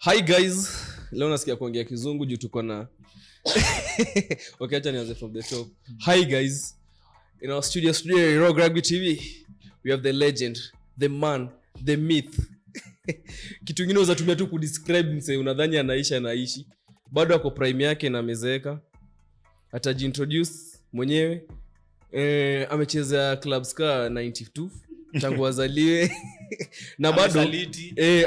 Hi guys, leo nasikia kuongea kizungu juu tuko na okay, acha nianze from the top. Hi guys, in our studio Rogue RugbyTV, we have the legend, the man, the myth. Kitu kingine unatumia tu kudescribe mse unadhani anaishi. Bado ako prime yake na amezeeka. Atajiintroduce mwenyewe. Amecheza clubs ka 92 tangu wazaliwe. Na bado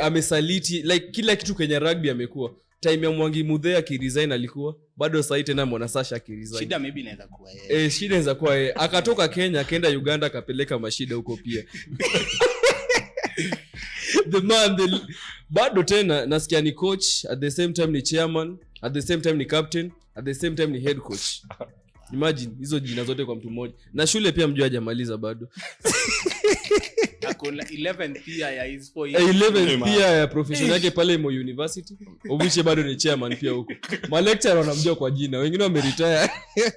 amesaliti like kila kitu Kenya rugby amekuwa. Time ya Mwangi Muthee akiresign alikuwa bado sasa tena mwana Sasha akiresign. Shida maybe inaweza kuwa yeye. Shida inaweza kuwa yeye. Akatoka Kenya akaenda Uganda akapeleka mashida huko pia. The man bado tena nasikia ni coach, at the same time ni chairman, at the same time ni captain, at the same time ni head coach. Imagine hizo jina zote kwa mtu mmoja. Na shule pia mjua hajamaliza bado. Akona 11 pia ya his 4 years. 11 pia ya profession yake pale Mo University. Obishe bado ni chairman pia huko. Ma lecturer wanamjua kwa jina. Wengine wameretire.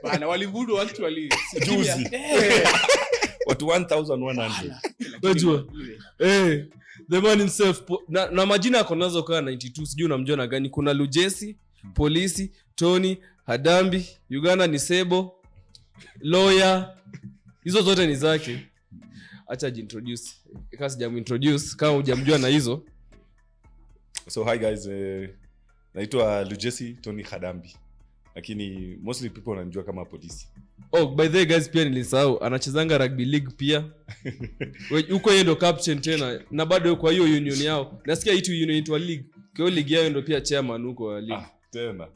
Bana walivudu actually. Juzi. Watu 1100. Unajua? The man himself na majina yako nazo kwa 92 sijui unamjua na gani. Kuna Lujesi, Polisi, Tony Khadambi, Uganda ni Sebo, Lawyer. Hizo zote ni zake. Acha jintroduce. Kama sijamintroduce kama hujamjua na hizo. So hi guys, naitwa Lujesi Tony Khadambi. Lakini mostly people wananijua kama Polisi. Oh, by the way guys, pia nilisahau anachezanga rugby league pia. Uko yeye ndo captain tena na bado kwa hiyo union yao. Nasikia hiyo union inaitwa league. Kwa hiyo league yao ndo pia chairman huko wa league. Tena.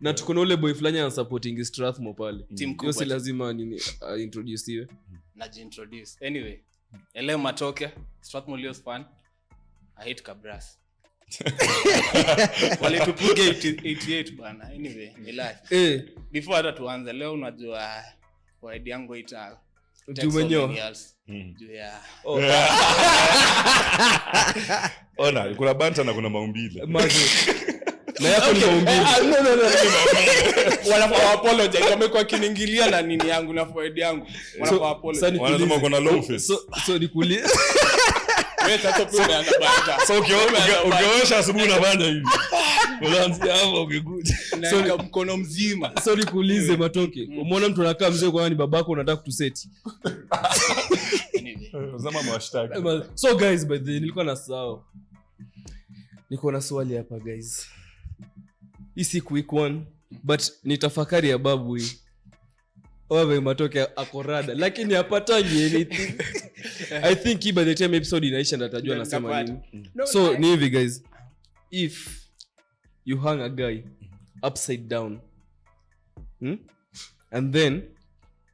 Na tuko na ule boy fulani ana supporting Strathmore pale. Hiyo si lazima nini introduce hiyo. Najiintroduce. Anyway, leo matoke Strathmore Lions fan. I hate Cabras. Wale tupuge 88 bana. Anyway, ni life. Before hata tuanze leo unajua kwa idea yangu ita tumenyo. Yeah. Ona, kuna banta na kuna maumbile. Na yako ni maumbile. No. Wala apologize wamekuwa kiniingilia na nini yangu na faida yangu. Wala apologize. Wanasema uko na long face. So nikulie. Wewe sasa pia unaanza banta. So ukiosha asubuhi unafanya hivi. Unaanzia hapo ukikuja. So mkono mzima. So nikuulize matoke. Umeona mtu anakaa mzee kwa nani babako unataka kutuseti. Zama mwashtaki. So guys, by the way nilikuwa na sawa. Niko na swali hapa guys. Isi quick one but nitafakari ya babu hii. Owe matoke akorada lakini hapatangi anything. I think by the time episode inaisha ndatajua nasema nini. So ni hivi guys. If you hang a guy upside down and then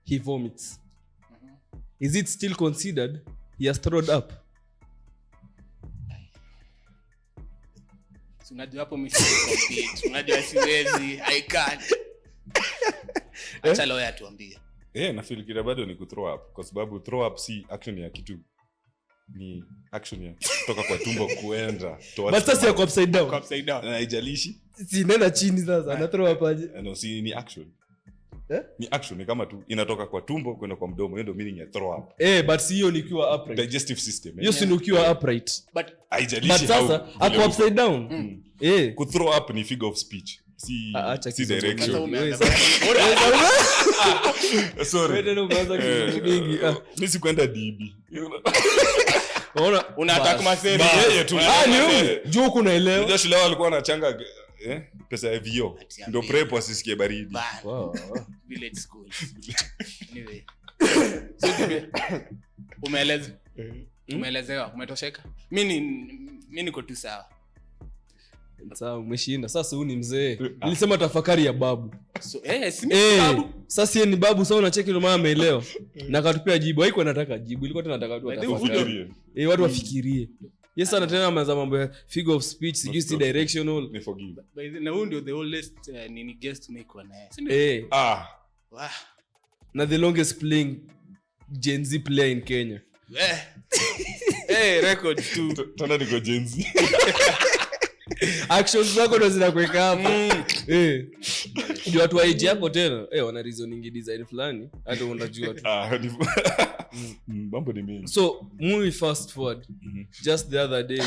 he vomits, is it still considered he has thrown up? Unajua hapo mimi compete. Unajua siwezi, I can't. Acha lawyer tuambie. Na feel kile bado ni kuthrow up kwa sababu throw up si action ya kitu, ni action ya kutoka kwa tumbo kuenda but sasa yako upside down. Upside down. Na haijalishi. Si nenda chini sasa ana throw up aje? No, si ni action. Ni action ni kama tu inatoka kwa tumbo kwenda kwa mdomo, hiyo ndio meaning ya throw up. But si hiyo nikiwa upright. Digestive system. Hiyo si nikiwa upright. But haijalishi. But sasa ako upside down. Ku throw up ni figure of speech. Si direction. Sorry. Wewe ndio umeanza kingi. Mimi sikwenda DB. Unaona unataka maseri yeye tu. Ni huyu. Juu kunaelewa. Ndio shule walikuwa wanachanga pesa ya vio. Ndio prep asisikie baridi. Wow. Village school. Anyway. So umeelezewa, umetosheka? Mimi niko tu sawa. Sawa umeshinda. Sasa huyu ni mzee. Nilisema tafakari ya babu. So si babu. Sasa yeye ni babu, sasa unacheki ndio maana ameelewa. Na akatupia jibu. Haiko anataka jibu. Ilikuwa tena anataka tu atafakari. Watu wafikirie. Yes sana tena maza mambo ya figure of speech, sijui si directional. Ni forgive. Na huyu ndio the oldest nini guest make one. Wow. Na the longest playing Gen Z player in Kenya. Record 2. Tana niko Gen Z. Actions zako ndo zinakuweka hapo. Ndio watu wa age yako tena. Wana reasoning design fulani. Hata unajua tu. Mambo ni mengi. So, moving fast forward. Just the other day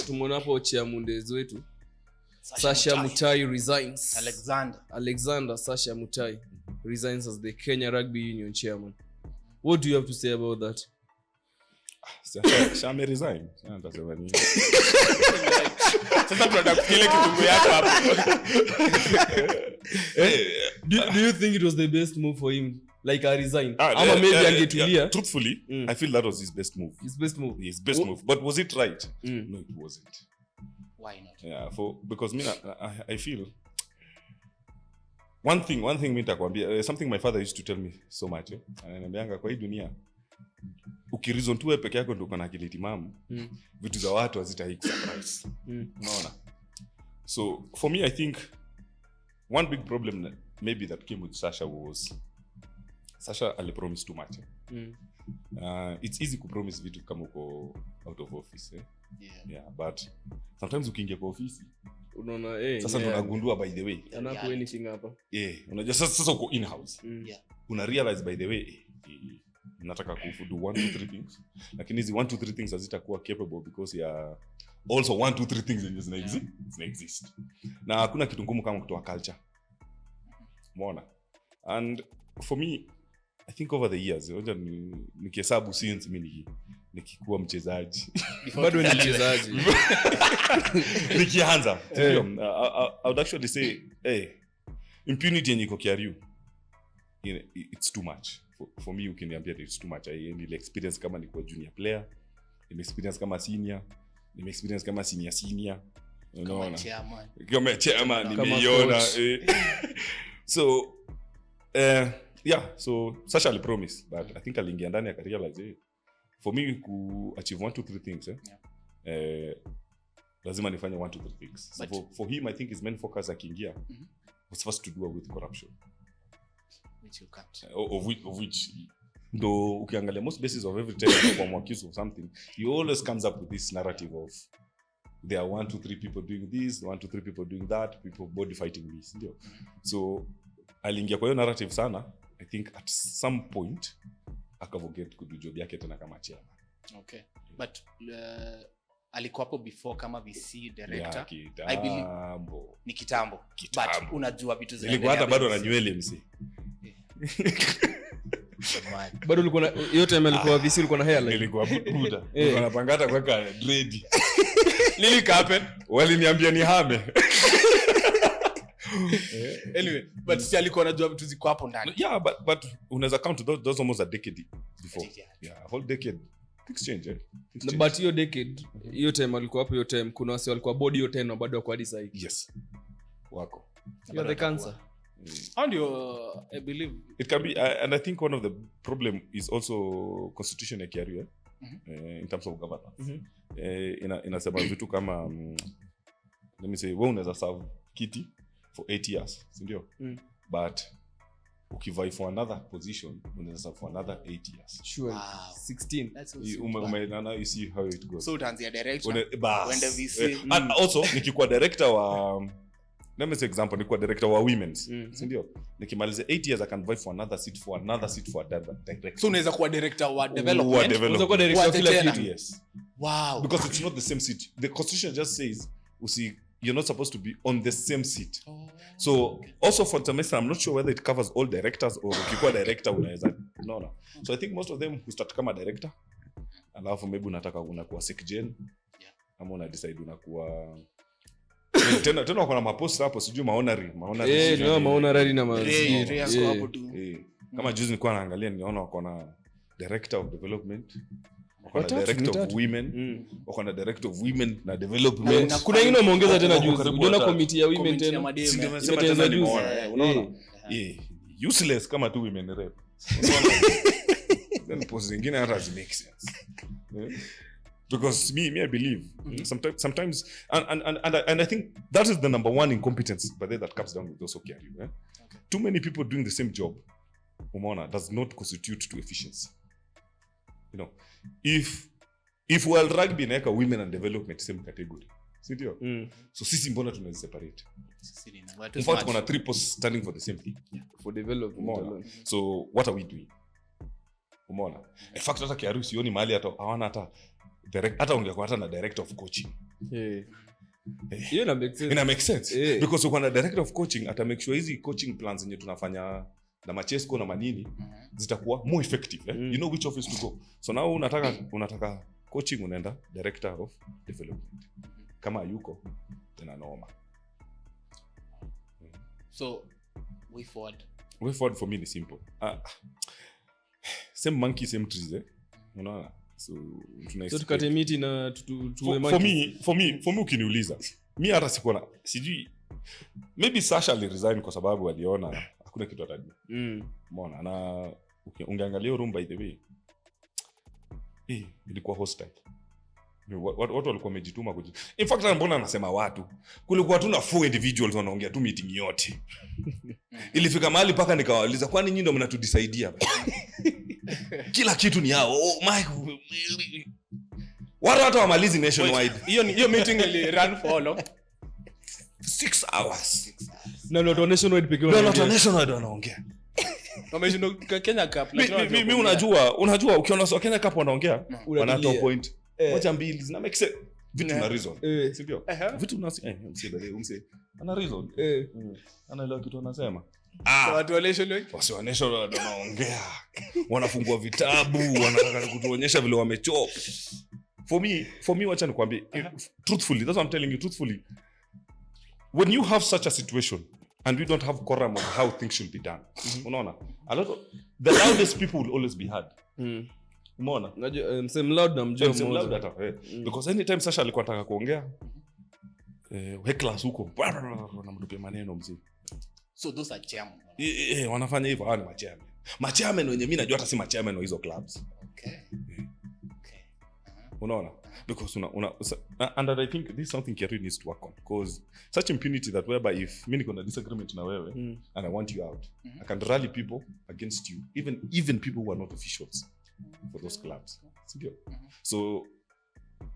tumeona hapo chairman wetu Sasha Mutai resigns. Alexander Sasha Mutai resigns as the Kenya Rugby Union chairman. What do you have to say about that? Shame resign. Nitasema nini? Sasa tunataka kile kitungu yako hapo. Do you think it was the best move for him? Like I resign. Ama maybe angetulia. Truthfully, I feel that was his best move. His best move. But was it right? No, it wasn't. Why not? Yeah, because I feel one thing mimi nitakwambia, something my father used to tell me so much. Ananiambianga kwa hii dunia ukireason tu wewe peke yako ndio kana akili timamu. Vitu za watu hazitahiki surprise. Unaona? So for me I think one big problem maybe that came with Sasha was Sasha alipromise too much. It's easy to promise vitu kama uko out of office. Yeah, but sometimes ukiingia kwa ofisi unaona sasa ndo unagundua by the way anapo anything hapa. Unajua sasa uko in house. Una realize by the way nataka kudo 1 2 3 things, lakini hizi 1 2 3 things hazitakuwa capable because ya also 1 2 3 things in zina exist. Na hakuna kitu ngumu kama kutoa culture. Umeona? And for me I think over the years unajua nikihesabu since mimi nikikuwa mchezaji bado ni mchezaji nikianza I would actually say impunity yenye iko KRU it's too much for me. Ukiniambia it's too much. I need experience kama niko junior player, ni experience kama senior, ni experience kama senior, unaona, kama chairman nimeiona. So so Sasha ali promise, but I think aliingia ndani akarealize for me to achieve 1 2 3 things lazima nifanye 1 2 3 things. So for him I think his main focus akiingia was first to do with corruption, which you can't of which though ukiangalia most basis of every time when accused of something he always comes up with this narrative of there are 1 2 3 people doing this, 1 2 3 people doing that, people body fighting this, ndio. So aliingia kwa hiyo narrative sana. I think at some point akavoget kudu job yake tena kama chairman. Okay, but alikuwa hapo before kama VC director. I believe ni kitambo. But unajua vitu zile ilikuwa hata bado na nywele msi. Bado ulikuwa na hiyo time alikuwa VC, ulikuwa na hairline. Ilikuwa buda. Ulikuwa unapangata kuweka dread. Nini happen? Waliniambia ni hame. Anyway, but si alikuwa anajua vitu ziko hapo ndani. Yeah, but unaweza count those almost a decade before. Yeah, a whole decade. Exchange. But hiyo decade, hiyo time alikuwa hapo, hiyo time kuna wasi walikuwa body hiyo time na bado kwa hadi sasa. Yes. Wako. Yeah, the cancer. And I believe it can be and I think one of the problem is also constitution ya KRU in terms of governance. Inasema vitu kama let me say wewe unaweza serve kiti for 8 years, ndio? But ukivai for another position unaweza serve for another 8 years. Sure. Wow. 16. That's you see how it goes. So utaanzia director wenda VC. And also nikikuwa director wa let me say example, nikuwa director wa women's, ndio? Nikimaliza 8 years I can vie for another seat for director. So unaweza kuwa director wa development. Unaweza kuwa director wa kila kitu. Yes. Wow. Because it's not the same seat. The constitution just says you're not supposed to be on the same seat. So also for semester I'm not sure whether it covers all directors or ukikuwa director unaweza no. So I think most of them who start kama director alafu maybe unataka unakuwa secgen ama una decide unakuwa tena wako na mapost hapo sijui mahonorary ndio mahonorary na hapo tu. Kama juzi nilikuwa naangalia niona wako na director of development, wako na director of women, wako na director of women na development. Na kuna wengine wameongeza tena juzi. Unaona committee ya women tena. Nimesema tena juzi. Unaona? Useless kama tu women rep. Then post zingine hata make sense. Because me I believe sometimes and I think that is the number one incompetence but that comes down with those KRU. Too many people doing the same job does not constitute to efficiency. You know, if World Rugby naeka women and development same category, sindio? So sisi mbona tunaweza separate? In fact kuna 3 posts standing for the same thing, for development. So what are we doing? In fact hata KRU sioni mahali hata hawana hata hata ungekuwa hata na director of coaching. Hiyo ina make sense. Ina make sense. Because uko na director of coaching ata make sure hizi coaching plans zenye tunafanya na machesco na manini zitakuwa more effective. You know which office to go. So now unataka coaching, unaenda director of development. Kama yuko tena noma. So way forward for me ni simple. Same monkey same trees, unaona. So tukate miti na tuwe monkey. For me ukiniuliza mimi hata sikuona, sijui maybe Sasha aliresign kwa sababu aliona hakuna kitu atajua. Umeona, na ungeangalia room by the way ilikuwa hostile. Watu walikuwa wamejituma kuji. In fact mbona anasema watu kulikuwa tu na 4 individuals wanaongea tu meeting yote. Ilifika mahali paka nikawauliza kwani nyinyi ndio mnatudisaidia? Kila kitu ni yao. Oh my, watu wamalizi nationwide. Hiyo meeting ili run for all 6 hours. Na not nationwide pekee. Not nationwide wanaongea. Wameshinda Kenya Cup. Mimi unajua ukiona so Kenya Cup wanaongea wanatoa point moja mbili zina make sense. Vitu na reason. Sivyo? Vitu na msee ana reason. Anaelewa kitu anasema. Watu wa nationwide wanaongea. Wanafungua vitabu, wanataka kutuonyesha vile wamechop. For me wacha nikwambie truthfully, that's what I'm telling you truthfully. When you have such a situation and we don't have quorum of how things should be done. Unaona? A lot of the loudest people will always be heard. Umeona? Mseme loud na mjeo mmoja. Because anytime Sasha alikuwa anataka kuongea class huko wanamtupia maneno mzee. So those are chairman. Wanafanya hivyo hawa ni machairman. Machairman wenye mimi najua hata si machairman wa hizo clubs. Okay. Unaona? Because and I think this is something KRU needs to work on, because such impunity that whereby if mimi niko na disagreement na wewe and I want you out, I can rally people against you, even people who are not officials for those clubs. So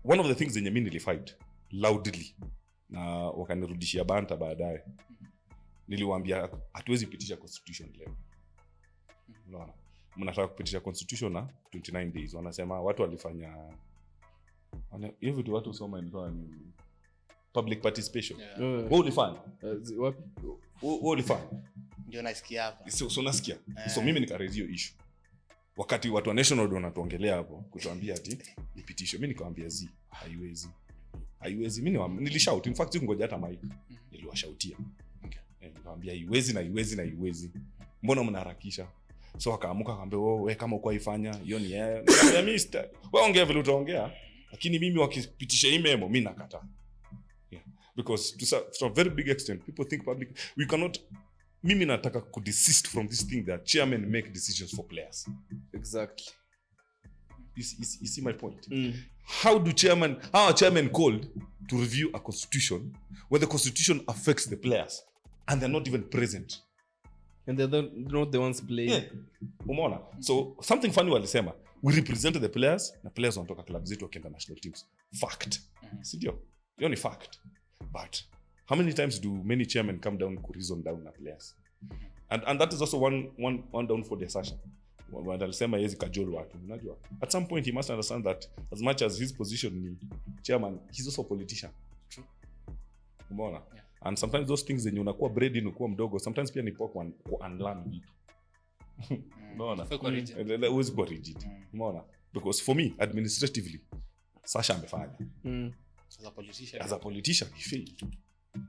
one of the things zenye mimi nilifight loudly na wakanirudishia banta baadaye, niliwaambia hatuwezi pitisha constitution leo. Unaona? Mnataka kupitisha constitution na 29 days. Wanasema watu walifanya hiyo vitu watu usoma inaitwa ni public participation. Wewe ulifanya? Wapi? Wewe ulifanya? Ndio nasikia hapa. So nasikia. So mimi nikaraise hiyo issue. Wakati watu wa national wanatuongelea hapo kutuambia ati ipitisho, mimi nikamwambia haiwezi. Mimi nilishout, in fact ngoja hata mic niliwashautia. Nikamwambia haiwezi. Mbona mnaharakisha? So akaamuka akamwambia wewe kama uko haifanya hiyo ni yeye. Nikamwambia mister, wewe ongea vile utaongea, lakini mimi wakipitisha hii memo mimi nakataa. Because to a very big extent people think public we cannot. Mimi nataka ku desist from this thing that chairmen make decisions for players. Exactly. You see my point? How are chairmen called to review a constitution where the constitution affects the players and they're not even present? And they're not the ones playing. Umeona? So something funny walisema, we represent the players na players wanatoka club zetu wakienda national teams. Fact. Sidio? Hiyo ni fact. But how many times do many chairmen come down ku reason down na players? And that is also one down for the Sasha. When alisema yezi kajol watu, unajua. At some point he must understand that as much as his position ni chairman, he's also a politician. True. Umeona? And sometimes those things zenye unakuwa bred in unakuwa mdogo, sometimes pia ni poa ku unlearn vitu. Umeona? Always go rigid. Umeona? Because for me administratively Sasha amefanya. As a politician he failed.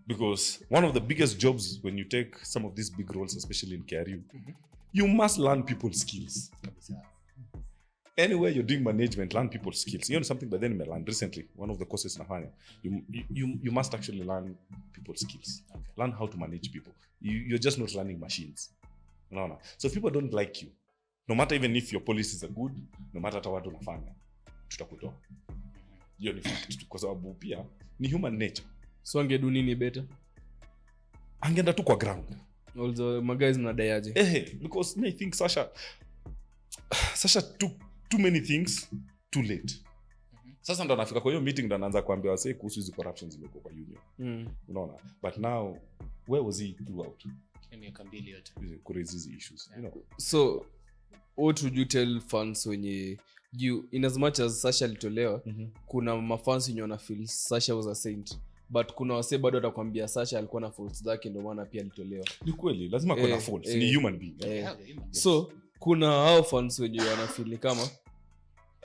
Because one of the biggest jobs when you take some of these big roles, especially in KRU, you must learn people's skills. Anywhere you're doing management, learn people's skills. You know something, but then I learned recently, one of the courses nafanya, you must actually learn people's skills. Learn how to manage people. You're just not running machines. No. So if people don't like you, no matter even if your policies are good, no matter what unafanya, tutakutoa. Hiyo ni fact, kwa sababu pia ni human nature. So angedu nini better? Angeenda tu kwa ground. Also my guys na dayaje. Because I think Sasha took too many things too late. Sasa ndo anafika kwa hiyo meeting ndo anaanza kuambia wasee kuhusu hizo corruptions zimekuwa kwa union. Unaona? But now where was he throughout? Miaka mbili yote. Ku raise these issues, you know. So what would you tell fans wenye in as much as Sasha alitolewa kuna mafans wenye wana feel Sasha was a saint, but kuna wase bado watakwambia Sasha alikuwa na faults zake ndio maana pia alitolewa. Ni kweli lazima kuna faults, ni human being. So kuna hao fans wenye wana feel kama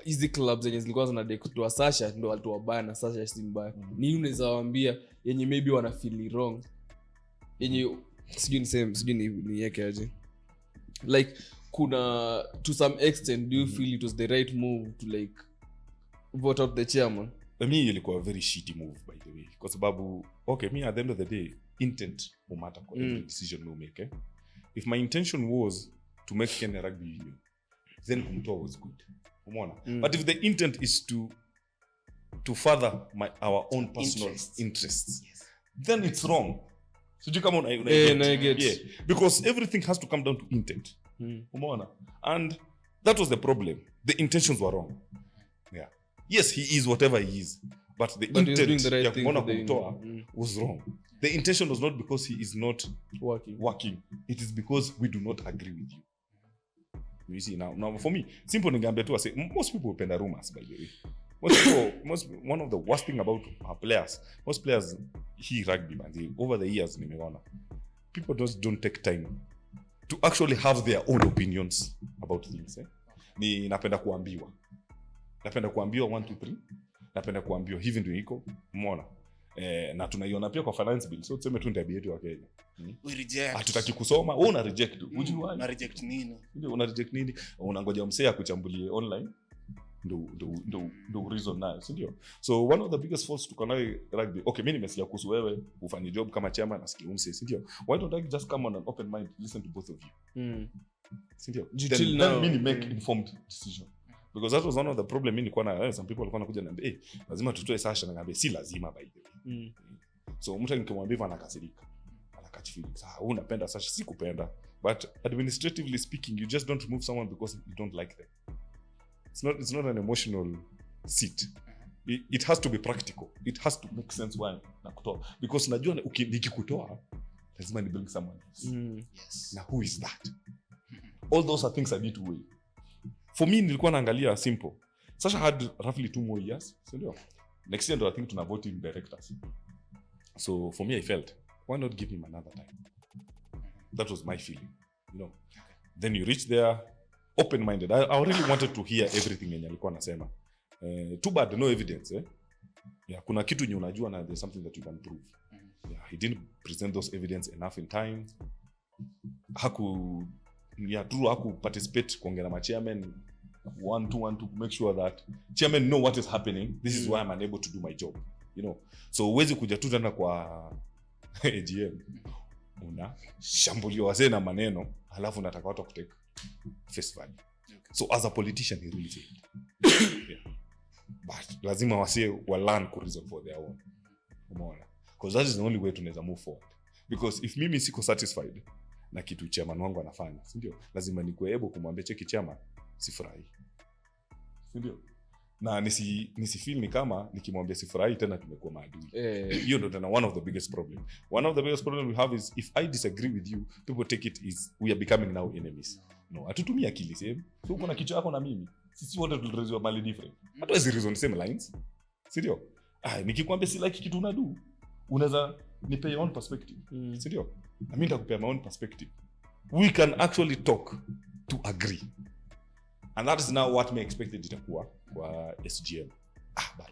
hizi clubs zenye zilikuwa zinadai kutoa Sasha ndio watu wabaya na Sasha si mbaya. Ni unaweza waambia yenye maybe wana feel wrong, yenye sijui niweke aje, like kuna to some extent do you feel it was the right move to like vote out the chairman? Me ilikuwa a very shitty move by the way, kwa sababu okay, me at the end of the day intent will matter for every decision we make. If my intention was to make Kenya Rugby Union, then kumtoa was good, umeona. But if the intent is to further our own personal interests, then it's wrong. So you come on, I get. Yeah, because everything has to come down to intent. Umeona. And that was the problem. The intentions were wrong. Yeah. Yes, he is whatever he is, but the intent ya kumwona kumtoa was wrong. The intention was not because he is not working. It is because we do not agree with you. You see, now for me, simple ningeambia tu say most people upenda rumors by the way. One of the worst thing about our players, most players he rugby man, over the years nimeona people don't take time to actually have their own opinions about things. Ni napenda kuambiwa 1 2 3, napenda kuambiwa hivi ndio iko, umeona. Na tunaiona pia kwa finance bill, so tuseme tu ndio yetu wa Kenya. We reject. Hatutaki kusoma, wewe una reject. Una reject nini? Ndio una reject nini? Unangoja msee akuchambulie online. Ndo reason nayo, si ndio? So one of the biggest faults to Kenya Rugby, okay, mimi nimesikia kuhusu wewe ufanye job kama chairman na skill umse, si ndio? Why don't I just come on an open mind, listen to both of you? Si ndio? Then mimi make informed decision. Because that was one of the problem mimi nilikuwa na some people walikuwa wanakuja niambia lazima tutoe Sasha, na niambia si lazima by the way. So mtu nikimwambia anakasirika, anakatch feelings. Wewe unapenda Sasha, si kupenda, but administratively speaking you just don't remove someone because you don't like them. It's not an emotional seat. It has to be practical. It has to make sense why nakutoa, because najua nikikutoa lazima ni bring someone else. Yes. Now who is that? All those are things I need to weigh. For me nilikuwa naangalia simple. Sasha had roughly 2 more years, so ndio. Next year I think tuna voting directors. So for me I felt why not give him another time? That was my feeling, you know. Then you reach there open-minded. I really wanted to hear everything yenye alikuwa anasema. Too bad no evidence. Yeah, kuna kitu yenye unajua na there's something that you can prove. Yeah, he didn't present those evidence enough in time. Haku participate kuongea na chairman one to make sure that chairman know what is happening. This is why I'm unable to do my job, you know. So uwezi kuja tu tena kwa AGM una shambulio wazee na maneno halafu nataka watu kutake face value. So as a politician he really failed. Yeah. But lazima wase wa learn to reason for their own, umeona, because that is the only way tunaweza move forward. Because if mimi siko satisfied na kitu chairman wangu anafanya, si ndio, lazima nikuwe able kumwambia cheki chairman sifurahi, si ndio, na nisi feel ni kama nikimwambia sifurahi tena tumekuwa maadui. Hiyo ndio tena one of the biggest problem we have is if I disagree with you, people take it is we are becoming now enemies. No, atutumia akili same. So uko na kichwa yako na mimi, sisi wote tulirezwa mali different. Hatuwezi reason same lines, si ndio? Nikikwambia si like kitu unadu, unaweza nipe your own perspective, si ndio? Na mimi nitakupea my own perspective. We can actually talk to agree. And that is now what me expected itakuwa kwa SGM.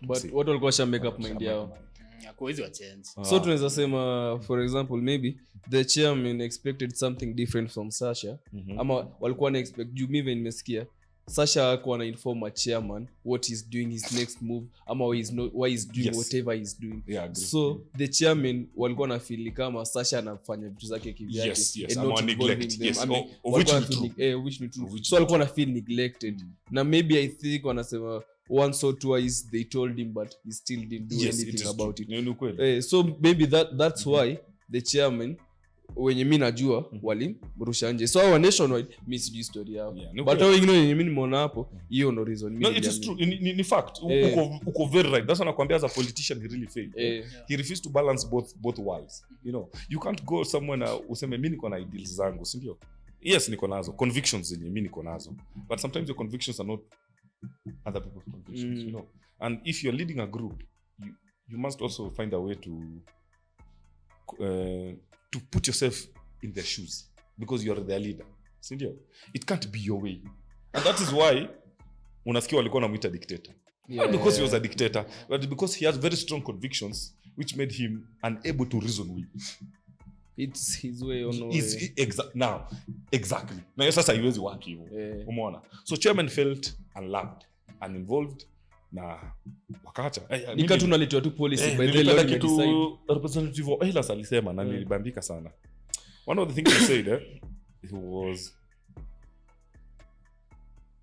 But what walikuwa sha make up mind yao. Hakuwezi wa change. So tunaweza sema for example maybe the chairman expected something different from Sasha. Ama walikuwa na expect juu mimi nimesikia Sasha alikuwa na inform a chairman what he's doing, his next move, ama why he's doing whatever he's doing. Yeah, so the chairman walikuwa na feel kama Sasha anafanya vitu zake kivyake. Yes. And not neglect. Yes. Which ni true. So alikuwa na feel neglected. Na maybe I think wanasema once or twice they told him but he still didn't do anything about it. So maybe that's why the chairman wenye mimi najua walimrusha nje. So our nationwide mimi sijui story yao. But how you know yenye mimi nimeona hapo hiyo no reason. No, it is true. Ni fact. Uko very right. That's anakuambia as a politician he really failed. He refused to balance both worlds. You know, you can't go somewhere na useme mimi niko na ideals zangu, si ndio? Yes, niko nazo. Convictions zenye mimi niko nazo. But sometimes your convictions are not other people's convictions, you know. And if you're leading a group, you must also find a way to put yourself in their shoes, because you're their leader. Sindio? It can't be your way. And that is why unasikia walikuwa wanamuita dictator. Not because he was a dictator, but because he has very strong convictions which made him unable to reason with. It's his way or no way. Exactly. Na sasa haiwezi work hivyo. Umeona? So chairman felt unloved, uninvolved, na wakaacha. Nikatu nalitoa tu policy by the law kitu representative wa Elas alisema na nilibambika sana. One of the things he said he was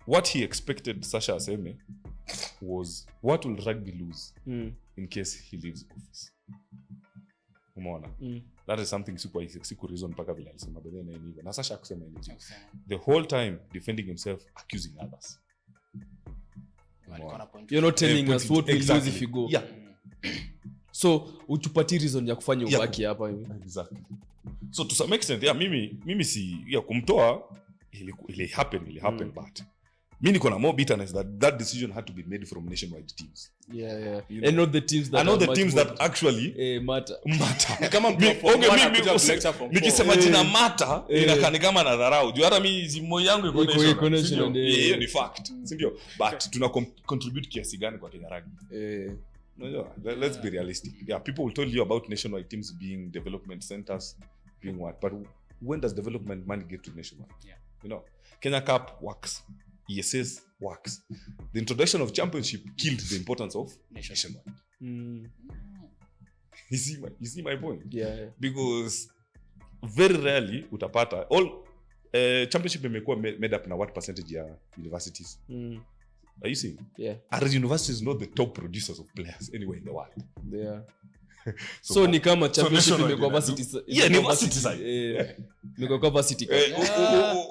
what he expected Sasha aseme was what will rugby lose in case he leaves office. Umeona? That is something siku reason mpaka vile alisema but then anyway. Na Sasha akusema anything. The whole time defending himself, accusing others. You're not telling us what will lose if you go. Yeah. So uchupati reason ya kufanya ubaki hapa hivi. Exactly. So to some extent, mimi si kumtoa ili happen but mimi niko na more bitterness that decision had to be made from nationwide teams. Yeah. And not the teams that I know the teams that actually matter. Kama nikisema jina matter inakani kama na dharau. Juu hata mimi zimo yangu iko national. Hiyo ni fact. Sindio? But tuna contribute kiasi gani kwa Kenya Rugby? No, let's be realistic. Yeah, people will tell you about nationwide teams being development centers, being what, but when does development money get to nationwide? Yeah. You know, Kenya Cup works, ESS works. The introduction of championship killed the importance of nationwide. You see my point? Yeah. Because very rarely utapata all championship imekuwa made up na what percentage ya universities? Are you seeing? Yeah. Are universities not the top producers of players anywhere in the world? Yeah. So ni kama championship imekuwa varsity. Yeah, ni varsity side. Imekuwa varsity.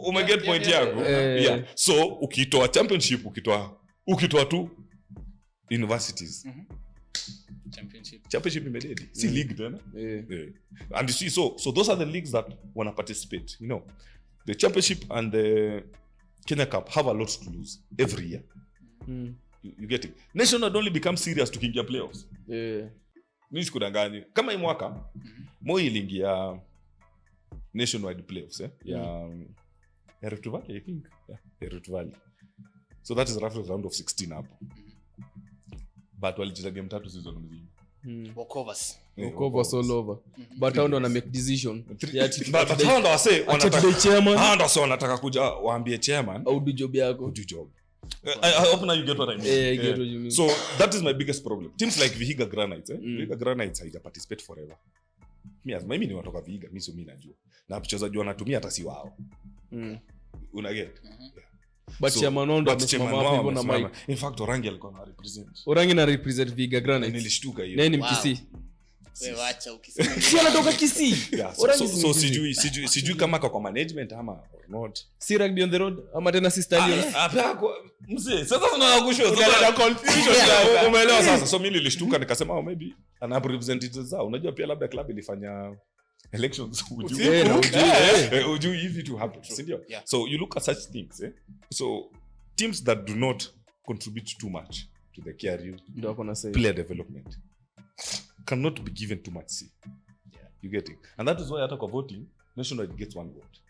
Umeget point yangu. Yeah. So ukitoa championship, ukitoa tu universities. Championship imededi. Si league tena. Yeah. And you see, so those are the leagues that wanna participate. You know, the championship and the Kenya Cup have a lot to lose every year. You get it? National only become serious to Kenya playoffs. Mimi sikudanganyi. Kama hii mwaka Moi iliingia nationwide playoffs ya Rift Valley, I think. Yeah, Rift Valley. So that is roughly round of 16 hapo. But walicheza game 3 season mzima. Walkovers all over. But how ndo na make decision? But how ndo wase wanataka kuja waambie chairman au do job yako. Do job. I hope now you get what I mean. Get what you mean. So that is my biggest problem. Teams like Vihiga Granites, Vihiga Granites haija participate forever. Mimi ni watoka Vihiga, mimi sio mimi najua. Na wachezaji wanatumia hata si wao. Una get? But chairman ndo amesimama hapo na mic. In fact Orangi alikuwa na represent. Orangi na represent Vihiga Granites. Nilishtuka hiyo. Nani Mkisii? Wewe acha ukisema. Si anatoka Kisii. So sijui kama kwa management ama or not. Si rugby on the road ama tena si stadium. Mzee, sasa tunakushwa Unaleta confusion. Umeelewa sasa? So mimi nilishtuka nikasema maybe ana representatives zao. Unajua pia labda club ilifanya elections ujui hivi to happen. Sindio? So you look at such things. So teams that do not contribute too much to the KRU player development cannot be given too much say. You get it? And that is why hata kwa voting national gets one vote.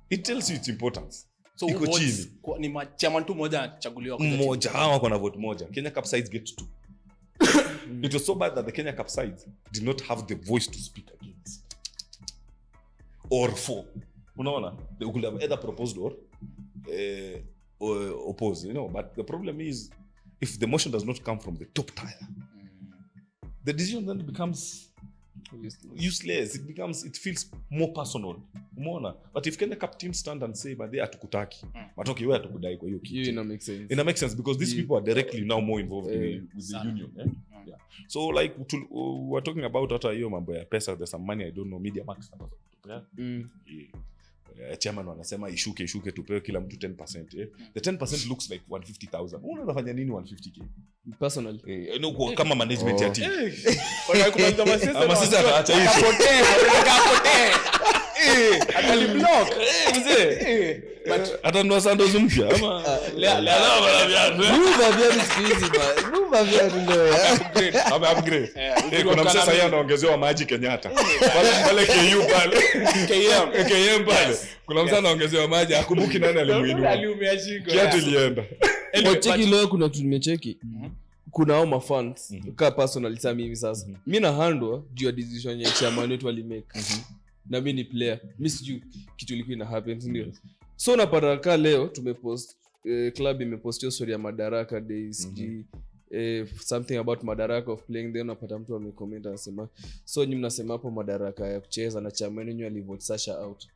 It tells you its importance. So iko chini. Ni chairman tu moja anachaguliwa kwa moja, hawa kuna vote moja. Kenya Cup sides get 2. It was so bad that the Kenya Cup sides did not have the voice to speak against or for. Unaona? They could have either proposed or oppose, you know. But the problem is if the motion does not come from the top tier, the decision then becomes useless. It feels more personal. Umeona? But if Kenya Cup team stand and say but they atukutaki, matoki wewe atukudai kwa hiyo kitu. It makes sense because these people are directly now more involved with the union. Yeah. So like we're talking about hata hiyo mambo ya pesa, there's some money I don't know, media max chairman wanasema ishuke tupewe kila mtu 10%. The 10% looks like 150,000. Unafanya nini 150k personal? No, kama management ya team. Wanakuanza masisa acha hiyo. Akali block. Mzee. atanua sandos mpya ama kuna msasa yeye anaongezewa maji Kenyatta pale KU pale KM pale kuna msasa anaongezewa maji akumbuki nani alimuinua kiatu ilienda cheki leo kuna tumecheki kuna hao mafans ka personally sa mimi sasa mimi na handle juu ya decision ya chairman wetu walimake na mimi ni player mimi sijui kitu ilikuwa ina happen ndio so napata ka leo tumepost club imepost story ya Madaraka Days something about Madaraka of playing then napata mtu amecomment anasema so nyinyi mnasema hapo Madaraka ya kucheza na chairman wenu alivote Sasha out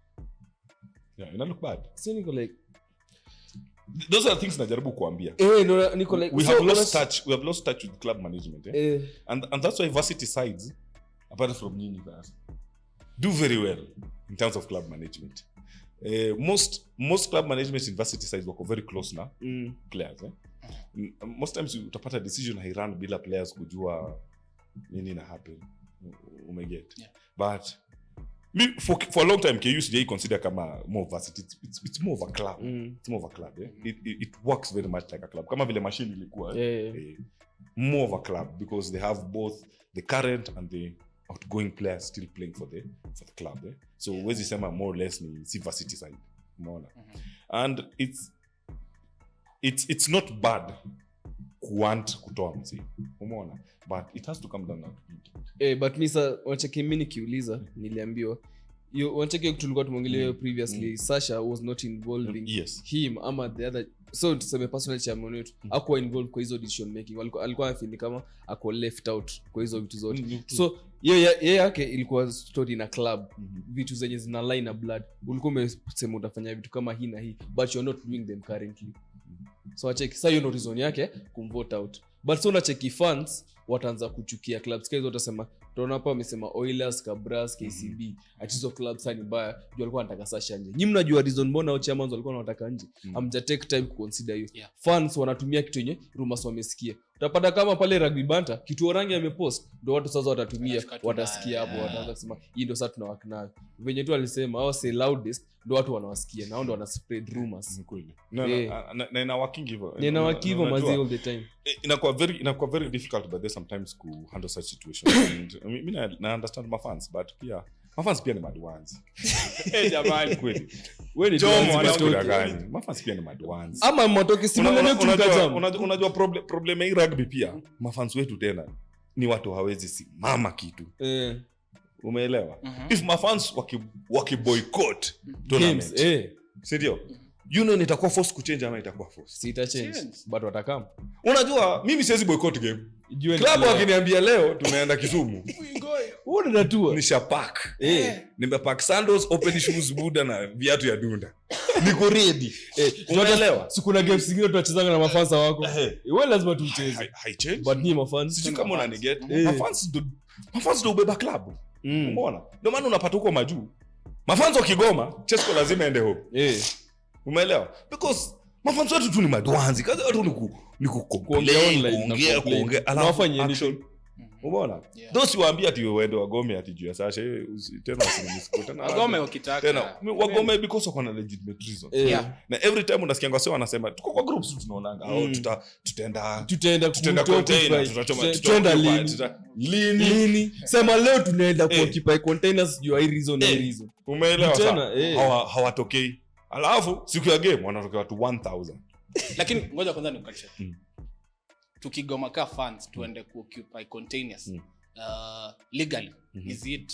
ina look bad so niko like those are things najaribu kuambia no niko like we have lost touch with club management and that's why varsity sides apart from nyinyi guys do very well in terms of club management most club management in varsity sides wako very close na players most times utapata decision hairan bila players kujua nini na happen umeget but for a long time KU sijai consider kama more varsity it's more of a club it's more of a club it works very much like a club kama vile machine ilikuwa more of a club because they have both the current and the outgoing players still playing for the club so wezi sema more or less ni si varsity side umeona and it's not bad kuant kutoa mzee umeona but it has to come down now but misa wacheki mimi nikiuliza niliambiwa wacheki tulikuwa tumeongelea previously Sasha was not involving him ama the other so tuseme personal chairman wetu hakuwa involved kwa hizo decision making alikuwa afili kama ako left out kwa hizo vitu zote so yeye yake ilikuwa story na club vitu zenye zina line na blood ulikuwa umesema utafanya vitu kama hii na hii but you're not doing them currently so acheki sasa hiyo no reason yake kumvote out but so unacheki fans wataanza kuchukia clubs kazo utasema tunaona hapa wamesema Oilers, Kabras, KCB atizo clubs ni mbaya juu walikuwa wanataka Sasha nje nyinyi mnajua reason mbona chairman walikuwa wanataka nje amja take time ku consider hiyo fans wanatumia kitu yenye rumors wamesikia utapata kama pale rugby banta kitu orangi amepost ndio watu sasa watatumia watasikia hapo wataanza kusema hii ndio sasa tunawaka nayo venye tu alisema hao say loudest ndio watu wanawasikia na ndio wana spread rumors kweli na ina working hivyo mazi all the time inakuwa very difficult but there's sometimes to handle such situations and I mean I understand my fans but pia my fans pia ni mad ones jamani kweli wewe ni gani my fans pia ni mad ones ama mtoke simama unajua problem hii rugby pia my fans wetu tena ni watu hawezi simama kitu umeelewa if my fans wakiboycott tournament ndio union itakuwa force kuchange ama itakuwa force sita change but watakam unajua mimi siwezi boycott game club wakiniambia leo tunaenda Kisumu unatua nishapack nimepack sandals open shoes buda na viatu ya dunda niko ready unaelewa si kuna games zingine tunachezanga na mafansa wako wewe lazima tucheze hai change but ni mafans sijui kama unaniget mafans do ubeba club umeona ndio maana unapata huko majuu mafans wa Kigoma Chesco lazima ende home umeelewa because mafans wetu tu ni madwanzi kazi watu ni kuongea online alafu action umeona those waambia ati uende wagome ati juu ya Sasha tena usinisiku tena wagome wakitaka tena wagome because of a legitimate reason na every time unasikia ngwasio wanasema tuko kwa groups tunaonanga tutaenda container tutaenda lini sema leo tunaenda kuoccupy containers juu ya reason umeelewa sawa hawatokei alafu siku ya game wanatokea watu 1000 lakini ngoja kwanza nikukatishe tukigoma ka fans tuende kuoccupy containers legally is it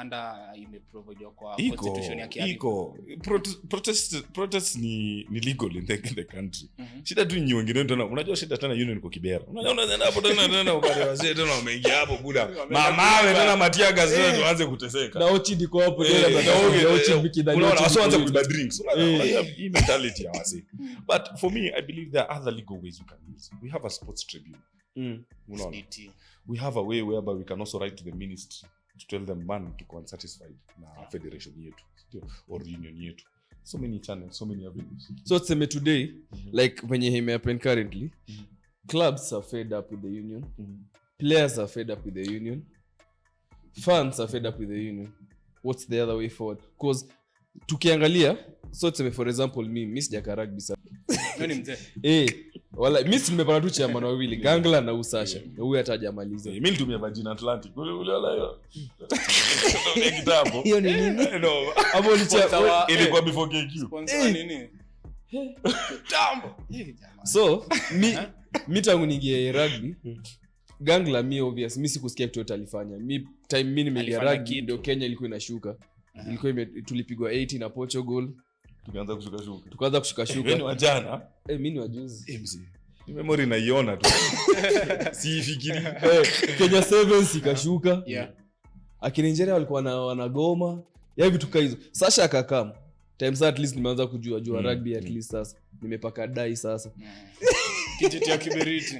under imeprovide kwa constitution yake iko protest ni legal in the country shida tu ni wengine tena unajua shida tena union kwa Kibera unaona hapo tena upande wazee tena wameingia hapo buda mamawe tena matia gazeti tuanze kuteseka na ochi diko hapo tena ochi bikidani unaona wasoanze kuiba drinks unaona hii mentality ya wazee but for me I believe there are other legal ways we can use we have a sports tribunal unaona we have a way whereby we can also write to the ministry to tell them man to go unsatisfied na federation yetu or union yetu so many channels so many avenues so tseme today like when you hear happen currently clubs are fed up with the union players are fed up with the union fans are fed up with the union what's the other way forward because tukiangalia so tuseme for example mimi sijaka rugby sana Nani mzee? wala mimi nimepata tu chairman wawili Gangla na Sasha na huyu atajamaliza mimi nilitumia Virgin Atlantic uliona hiyo ndio kitabu hiyo ni nini no hapo ni ilikuwa before KQ Sponsor nini? Tambo. so mi tangu ningie rugby Gangla mi obvious mi sikusikia kitu yote alifanya mi time mimi nimeingia rugby ndio Kenya ilikuwa inashuka ilikuwa tulipigwa 80 na Portugal tukaanza kushuka ni wajana mimi ni wajuzi MC memory naiona tu siifikiri Kenya 7 ikashuka akina Nigeria walikuwa wanagoma ya vitu kama hizo Sasha akakam times at least nimeanza kujua rugby at least sasa nimepaka dai sasa Kijiti ya kiberiti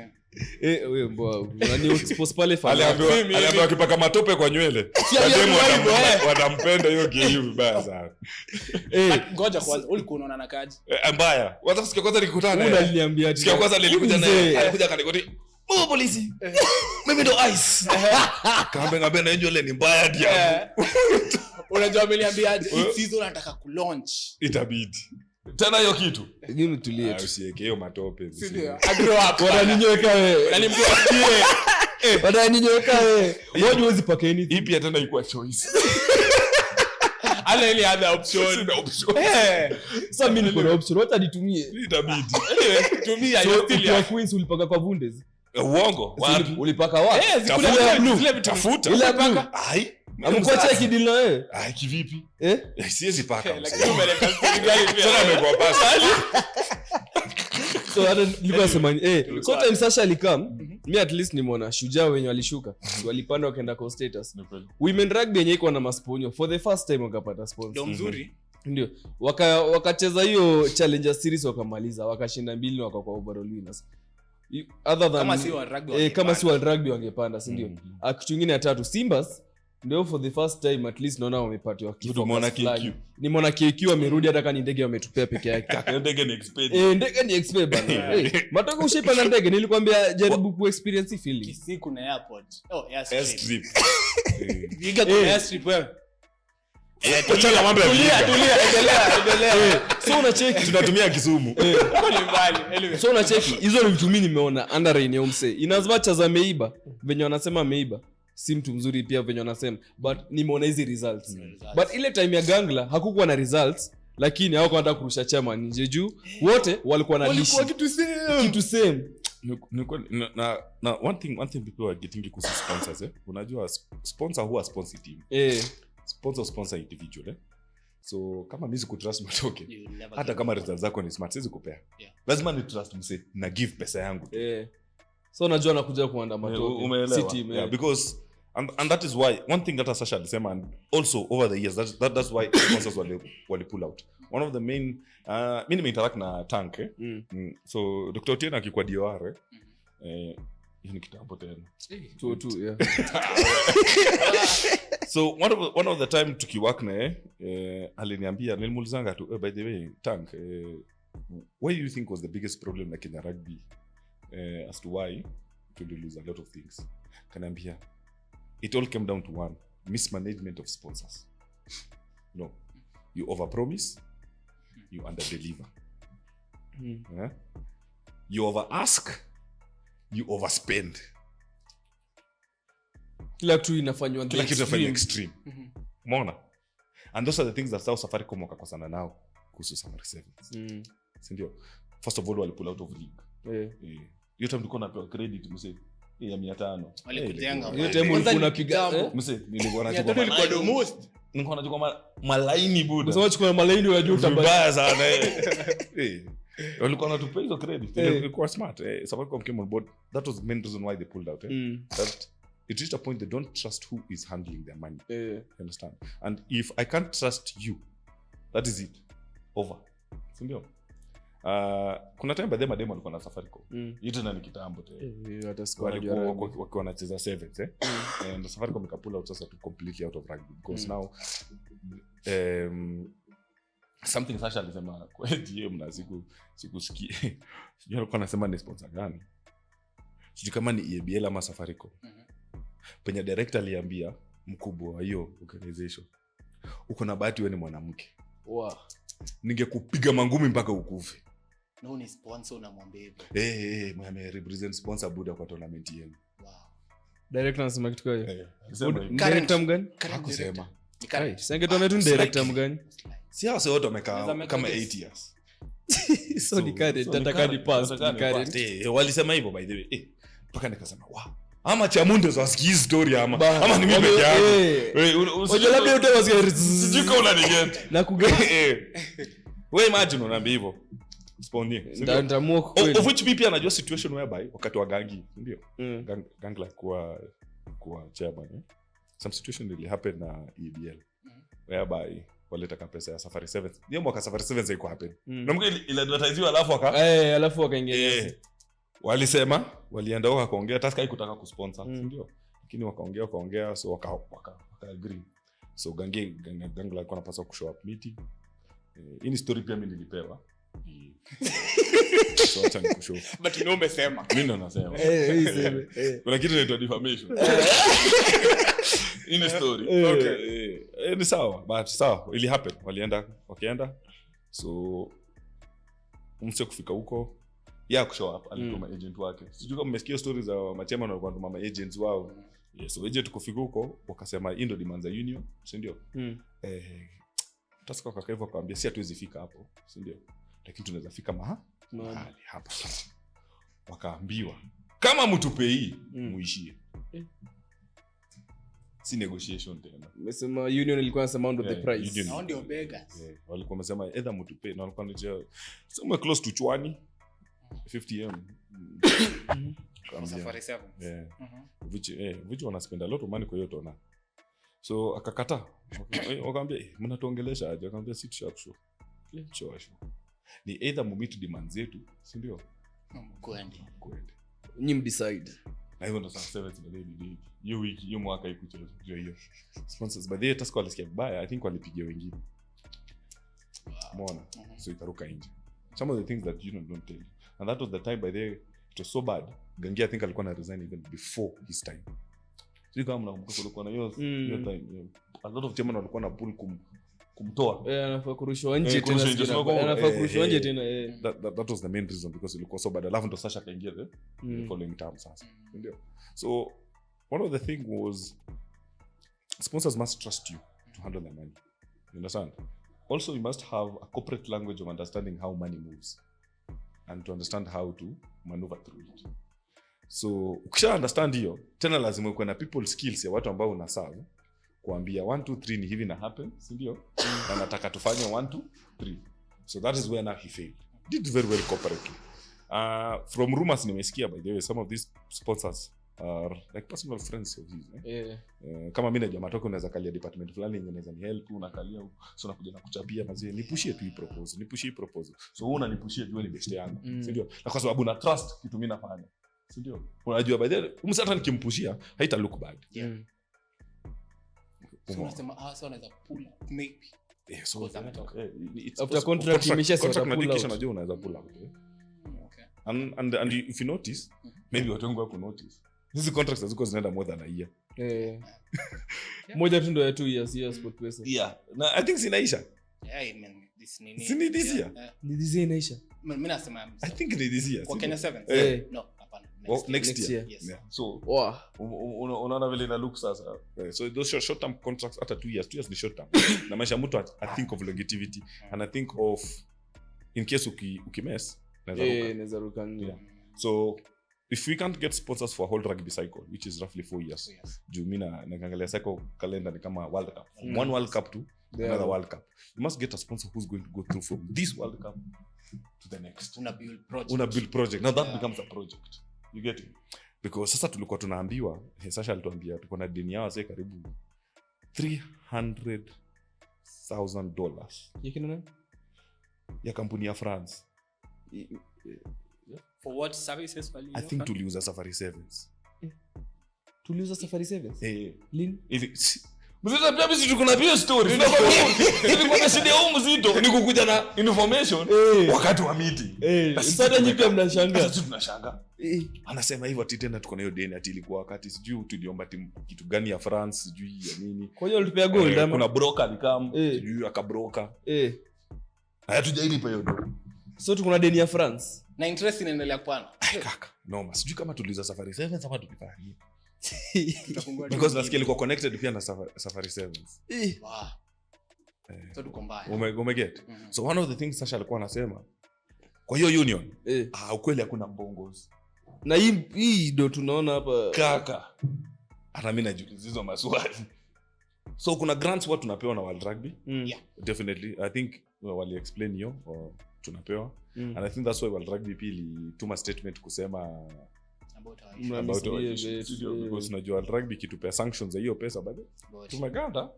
wewe mbwa nani expose pale aliambiwa akipaka matope kwa nywele demo watampenda hiyo KU vibaya sana ngoja kwanza ulikuwa unaona na kaji mbaya wacha sikia kwanza nikutana unaniambia sikia kwanza nilikuja naye alikuja kanikoti polisi mimi ndo ice kaambe ngabe na nywele ni mbaya dia unajua ameniambiaje hii season nataka kulaunch itabidi tena hiyo kitu ngine tulie usiweke hiyo matope ndio agro hapo wananinyoweka wewe nani msikie wananinyoweka wewe wewe huwezi paka nini ipi tena ilikuwa choice ala ile other option sasa mimi niko na option hata nitumie itabidi tumia hiyo still ya Queens ulipaka kwa Bundes uongo wapi ulipaka wapi zile tafuta ile paka ai amekuwa cheki deal na wewe kivipi siwezi paka lakini umeleta story gani pia sana amekuwa pasa so hata nilikuwa nasema so time Sasha alikam mimi at least nimeona shujaa wenye walishuka walipanda wakaenda kwa status women rugby yenye iko na masponyo for the first time wakapata sponsor ndio mzuri ndio wakacheza hiyo challenger series wakamaliza wakashinda 2 na wakakuwa overall winners other than kama si world rugby wangepanda si ndio kitu kingine ya tatu Simbas ndio for the first time at least naona wamepatiwa kitu mwana KQ nimeona KQ amerudi hata kama ni ndege wametupea peke yake ndege ni expert ndege ni expert bana matoko ushipa na ndege nilikwambia jaribu ku experience feeling Kisiku na airport airstrip viga kwa airstrip wewe tuacha mambo ya endelea so unacheki tunatumia Kisumu so unacheki hizo ni vitu mimi nimeona under rain ya umse inazima za meiba venye wanasema meiba si mtu mzuri pia venye wanasema but nimeona hizi results but ile time ya Gangla hakukuwa na results lakini hawako hata kurusha chairman nje juu wote walikuwa na lishi kitu same na one thing people are getting kuhusu sponsors unajua sponsor huwa sponsor team sponsor individual so kama mimi sikutrust matoke hata kama results zako ni smart siwezi kupea lazima ni trust mse na give pesa yangu so unajua nakuja kuanda matoke si team because and that is why one thing that Sasha alisema and also over the years that's why sponsors wali pull out one of the main mimi nimeinteract na Tank so Dr. Otieno akikuwa DOR ni kitambo tena tu so one of the time tukiwork na aliniambia nilimuulizanga tu by the way Tank what do you think was the biggest problem na Kenya Rugby as to why to lose a lot of things kaniambia it all came down to one mismanagement of sponsors no you overpromise you underdeliver you overask you overspend kila kitu inafanywa extreme umeona and those are the things that South Safaricom wakakosana nao kuhusu Summer Sevens sindio first of all wali pull out of league hiyo time tulikuwa napewa credit mse ya 500 walikujenga hiyo time ulikuwa unapiga mse nilikuwa nachukua malaini buda mse wachukua malaini unajua utabaya sana walikuwa wanatupea hizo credit ilikuwa smart Safaricom came on board that was the main reason why they pulled out that it reached a point they don't trust who is handling their money you understand and if I can't trust you that is it over sindio kuna time baadhi ya mademo walikuwa na Safaricom yote na ni kitambo hata squad wakiwa wanacheza sevens and Safaricom ikapull out sasa to completely out of rugby because now something Sasha alisema kwa DM na sikusikia sijui alikuwa anasema ni sponsor gani sijui kama ni EABL ama Safaricom penye director aliambia mkubwa wa hiyo organization uko na bahati wewe ni mwanamke Wow. Ningekupiga mangumi mpaka ukufe. No ni sponsor unamwambia hivyo. Mimi represent sponsor buda kwa tournament yenu. Wow. Director anasema kitu kwa hiyo. Director mgani? Hakusema. Singetuambia tu ni director mgani? Si hao wote wamekaa kama 8 years. So ni current, tataka ni past, ni current. Walisema hivyo by the way. Mpaka nikasema wow. Ama Chamundo za ski story ama ni mimi peke yangu. Unajua labda yote wasikia. Sijui kama unaniget. Na kuget. Wewe imagine unaambia hivyo. Spawning. Ndio kweli. Of which BP anajua situation whereby wakati wa gangi, ndio. Gang like kwa chairman. Some situation really happened na EBL. Whereby waleta pesa ya Safari 7. Ndio mwaka Safari 7 ziko happen. Na mko ile advertise alafu wakaingia. Walisema walienda huko wakaongea Tusker haikutaka kusponsor, ndio. Lakini wakaongea so waka agree. So gang like wanapaswa kushow up meeting. Hii story pia mimi nilipewa. So acha nikushow. But you know umesema. Mimi ndo nasema. Kuna kitu inaitwa defamation. In a story. Okay. Ni sawa, but sawa, ili happen. Wakaenda. So msio kufika huko. Ya kushow up alituma agent wake. Sijui kama mmesikia stories za machema na kwa mama agents wao. Yes, so agent kufika huko wakasema hii ndo demands za union, si ndio? Tusker kwa hivyo akaambia si hatuwezi fika hapo, si ndio? Lakini tunaweza fika mahali hapa. Wakaambiwa kama mtupei muishie. Si negotiation tena. Umesema union ilikuwa inasema on the price. Now ndio beggars. Walikuwa wamesema either mtupei na walikuwa wanajua somewhere close to Chwani 50M. Safari 7. Which wana spend a lot of money kwa hiyo tona. So akakataa. Wakaambia mnatuongelesha aje? Wakaambia si tushakusho. Show. Ni either mumit demands zetu, si ndio? Kwende. Nyim decide. Na hivyo ndo saa 7 zile hiyo mwaka ikucheza hiyo. Sponsors by the Tusker walisikia vibaya, I think walipigia wengine. Umeona? So ikaruka nje. Some of the things that you don't tell. And that was the time by the it was so bad. Gangia I think alikuwa na resign even before his time. Sio kama mnakumbuka kulikuwa na hiyo time. A lot of chairman walikuwa na pull kumtoa. Anafaa kurushwa nje tena. Anafaa kurushwa nje tena. That was the main reason because ilikuwa so bad. Alafu ndo Sasha kaingia the following term sasa. Ndio. So one of the thing was sponsors must trust you to handle their money. You understand? Also you must have a corporate language of understanding how money moves and to understand how to maneuver through it. So ukisha understand hiyo, tena lazima uwe na people skills ya watu ambao unaserve kuambia 1 2 3 ni hivi na happen, si ndio? Na nataka tufanye 1 2 3. So that is where now he failed. Did very well corporately. From rumors nimesikia by the way some of these sponsors are like personal friends of his. Kama mimi na jamaa toka unaweza kalia department fulani yenye inaweza ni help unakalia so nakuja na kuchapia mazee nipushie tu hii proposal. So wewe unanipushia jua ni best yangu, si ndio? Na kwa sababu na trust kitu mimi nafanya. Si ndio? Unajua by the way umsata nikimpushia haita look bad. So unasema so anaweza pull up maybe. So after contract imeshasema pull out. Unajua unaweza pull out. Okay. And if you notice maybe watu wengi wako notice. Hizi contracts ziko zinaenda more than a year. Moja tu ndo ya 2 years ya sport pesa. Na I think zinaisha. I mean this nini. Sini this year. Ni this year inaisha. Mimi nasema I think ni this year. Kwa Kenya 7. No, hapana. Next year. Yes. So unaona vile ina look sasa. So those short term contracts after 2 years ni short term. Na maisha mtu I think of longevity and I think of in case ukimess naweza ruka. So if we can't get sponsors for a whole rugby cycle which is roughly 4 years. Juu mimi naangalia cycle calendar ni kama World Cup. From one World Cup to another World Cup. You must get a sponsor who's going to go through from this World Cup to the next. Una build project. Now that becomes a project. You get it? Because sasa tulikuwa tunaambiwa, Sasha alituambia tuko na deni yao sasa karibu $300,000. Yakina nani? Ya kampuni ya France. For what services wali? I think tuliuza Safari 7s. Tuliuza Safari 7s? Lini? Mzito pia sisi tuko na pia story. Nilikuwa shida huu mzito ni kukuja na information wakati wa meeting. Sasa nyinyi pia mnashangaa. Sisi tunashangaa. Anasema hivyo ati tena tuko na hiyo deni ati ilikuwa wakati sijui tuliomba timu kitu gani ya France sijui ya nini. Kwa hiyo ulipea gold ama kuna broker alikam sijui akabroker. Hatujalipa hiyo dola. So tuko na deni ya France. Na interest inaendelea kupanda. Kaka, noma. Sijui kama tuliza Safari 7 ama tulifanya nini. Tutafungua Because nasikia ilikuwa connected pia na Safari 7. Wow. So tuko mbaya. Umeget. So one of the things Sasha alikuwa anasema kwa hiyo union ukweli hakuna mbongos. Na hii ndio tunaona hapa kaka. Hata mimi najiuliza hizo maswali. So kuna grants watu tunapewa na World Rugby. Yeah. Definitely. I think wali explain hiyo tunapewa. And I think that's why World Rugby pili tuma statement kusema about because unajua World Rugby kitupea sanctions hiyo pesa bado tumeganda.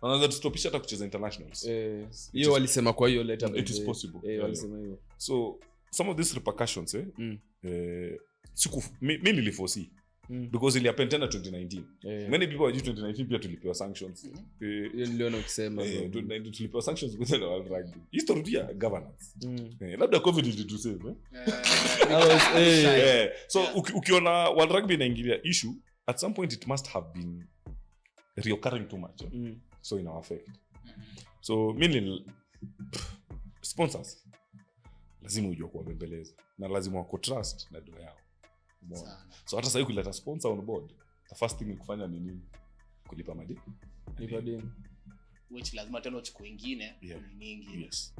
Anaweza tustopisha hata kucheza internationals. Hiyo walisema kwa hiyo letter it is possible. Walisema hiyo. So some of these repercussions mimi niliforesee because ili happen tena 2019. Many people were 2019 pia tulipewa sanctions. Hiyo niliona ukisema tulipewa sanctions kwa the World Rugby. History ya governance. Labda covid ilitusave. So ukiona World Rugby inaingilia issue at some point it must have been reoccurring too much. So in our effect. So mimi sponsors lazima ujue kuwabembeleza na lazima wako trust na doa yao. So hata sasa ukileta sponsor on board, the first thing kufanya ni nini? Kulipa madeni. Lipa deni. Which lazima tena uchukue wengine nyingi. Yes.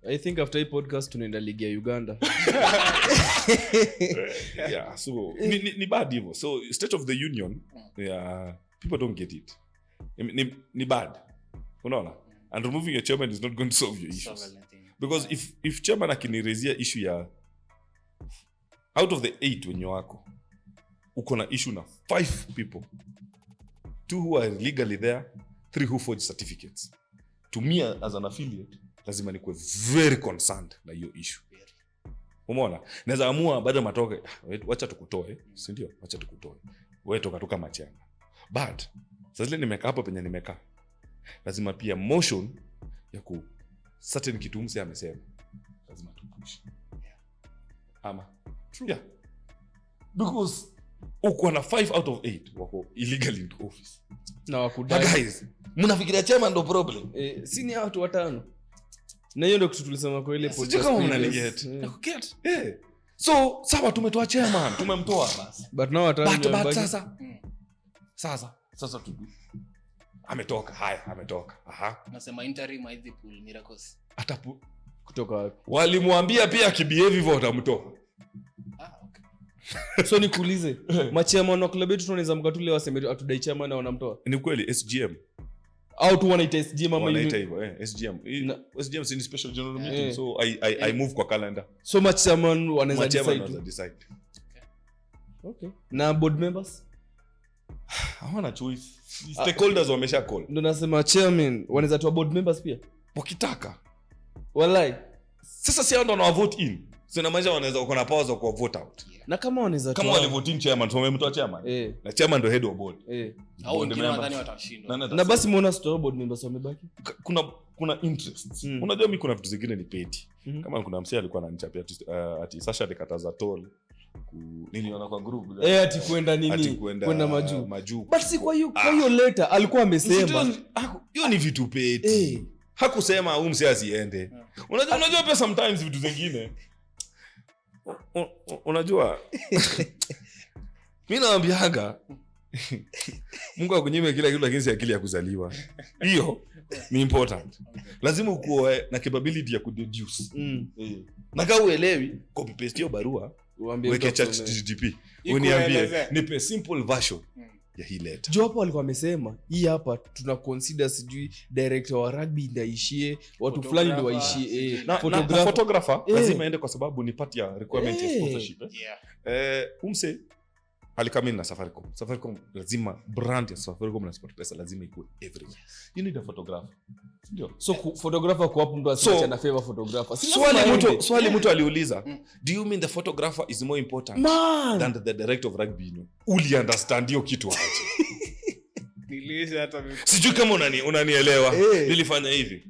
I think after hii podcast tunaenda ligi ya Uganda. Yeah, so ni bad hivyo. So state of the union, people don't get it. Ni bad. Unaona? And removing your chairman is not going to solve your issues. Because if chairman akinirezia issue ya out of the 8 wenye wako uko na issue na 5 people, 2 who are legally there, 3 who forge certificates. To me as an affiliate lazima nikuwe very concerned na hiyo issue. Umeona? Naweza amua baada matoke wacha tukutoe, si ndio? Wacha tukutoe. Wewe toka kama chama. But sasa nimekaa hapo penye nimekaa. Lazima pia motion ya ku certain kitu mse amesema. Lazima tupush. Ama true. Yeah. Because uko na 5 out of 8 wako illegally in office. Na wakudai. But guys, mnafikiria chairman ndo problem. Si ni watu watano. Na hiyo ndio kitu tulisema kwa ile podcast. Kama mnaniget. Nakuget. So sawa tumetoa chairman, tumemtoa basi. But now watano. But sasa tu. Ametoka. Haya, ametoka. Nasema interim hizi pool miracles. Atapu kutoka wapi? Walimwambia pia akibehave hivyo watamtoa. Okay. So nikuulize, machairman wa club yetu tunaweza mkatule waseme atudai chairman na wanamtoa? Ni kweli SGM. Au tu wanaita SGM ama wanaita hivyo SGM. SGM ni special general meeting so I move kwa calendar. So machairman wanaweza decide. Okay. Na board members? Hawana choice. Stakeholders wamesha call. Ndio nasema chairman wanaweza toa board members pia wakitaka. Wallahi. Sasa si ndo na vote in. Sina maana wanaweza uko na power za ku vote out. Na kama wanaweza kama wale vote in chairman, so wamemtoa chairman. Na chairman ndo head of board. Au wengine nadhani watashindwa. Na basi muona store board members wamebaki. Kuna interests. Unajua mimi kuna vitu zingine ni petty. Kama kuna msee alikuwa ananichapia ati Sasha dekataza toll. Niliona kwa group ati kwenda nini kwenda majuu. But si kwa hiyo letter alikuwa amesema hiyo ni vitu petty. Hakusema huyu msee asiende. Unajua pia sometimes vitu zingine unajua mimi naambiaga Mungu akunyime kila kitu lakini si akili ya kuzaliwa. Hiyo ni important. Lazima ukuwe na capability ya kudeduce. Na kama uelewi copy paste hiyo barua weke ChatGPT. Uniambie nipe simple version ya hii letter. Jo hapo alikuwa amesema hii hapa tuna consider sijui director wa rugby ndaishie watu fulani ndio waishie na photographer lazima aende kwa sababu ni part ya requirement ya sponsorship. Umse alikamini na Safaricom lazima brand ya Safaricom na SportPesa lazima ikuwe everywhere. You need a photographer. Ndio. So photographer kwa hapo mtu asiache na favor photographer. Swali mtu aliuliza, do you mean the photographer is more important than the director of rugby union? Uli understand hiyo kitu aje? sijui kama unanielewa. Nilifanya hivi,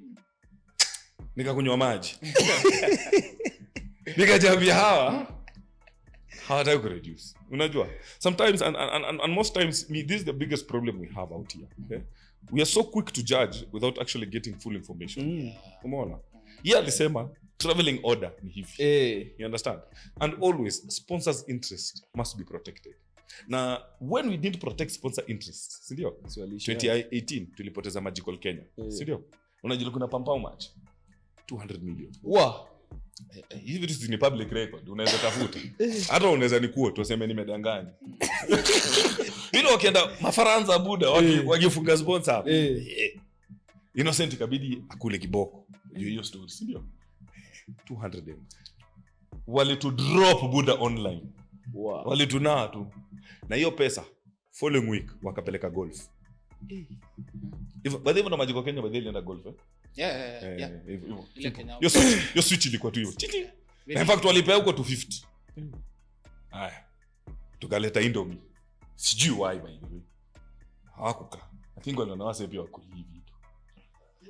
nikakunywa maji. Nikajambia hawataki kureduce. Unajua, sometimes and most times, this is the biggest problem we have out here. Okay? We are so quick to judge without actually getting full information. Umeona? Alisema traveling order ni hivi. You understand? And always sponsors interest must be protected. Na when we didn't protect sponsor interest, sindio? 2018 tulipoteza Magical Kenya. Sindio? Unajua kuna pampao match 200 million. Wow. Hivi vitu ni public record, unaweza tafuta. Hata unaweza nikuo tuseme nimedanganya. Bila wakienda mafaransa buda wakifunga sponsor hapo. Innocent ikabidi akule kiboko. Hiyo story, sindio? 200 M. Wali to drop buda online. Wow. Wali tunaa tu. Na hiyo pesa following week wakapeleka golf. Baadhi wana Magical Kenya baadhi ilienda golf. Yeah. Ile Kenya. Yo switch ilikuwa tu hiyo. In fact walipea huko 250. Haya. Tukaleta Indomie. Sijui why by the way. Hawakuka. I think wale wanawase pia wako hivi tu.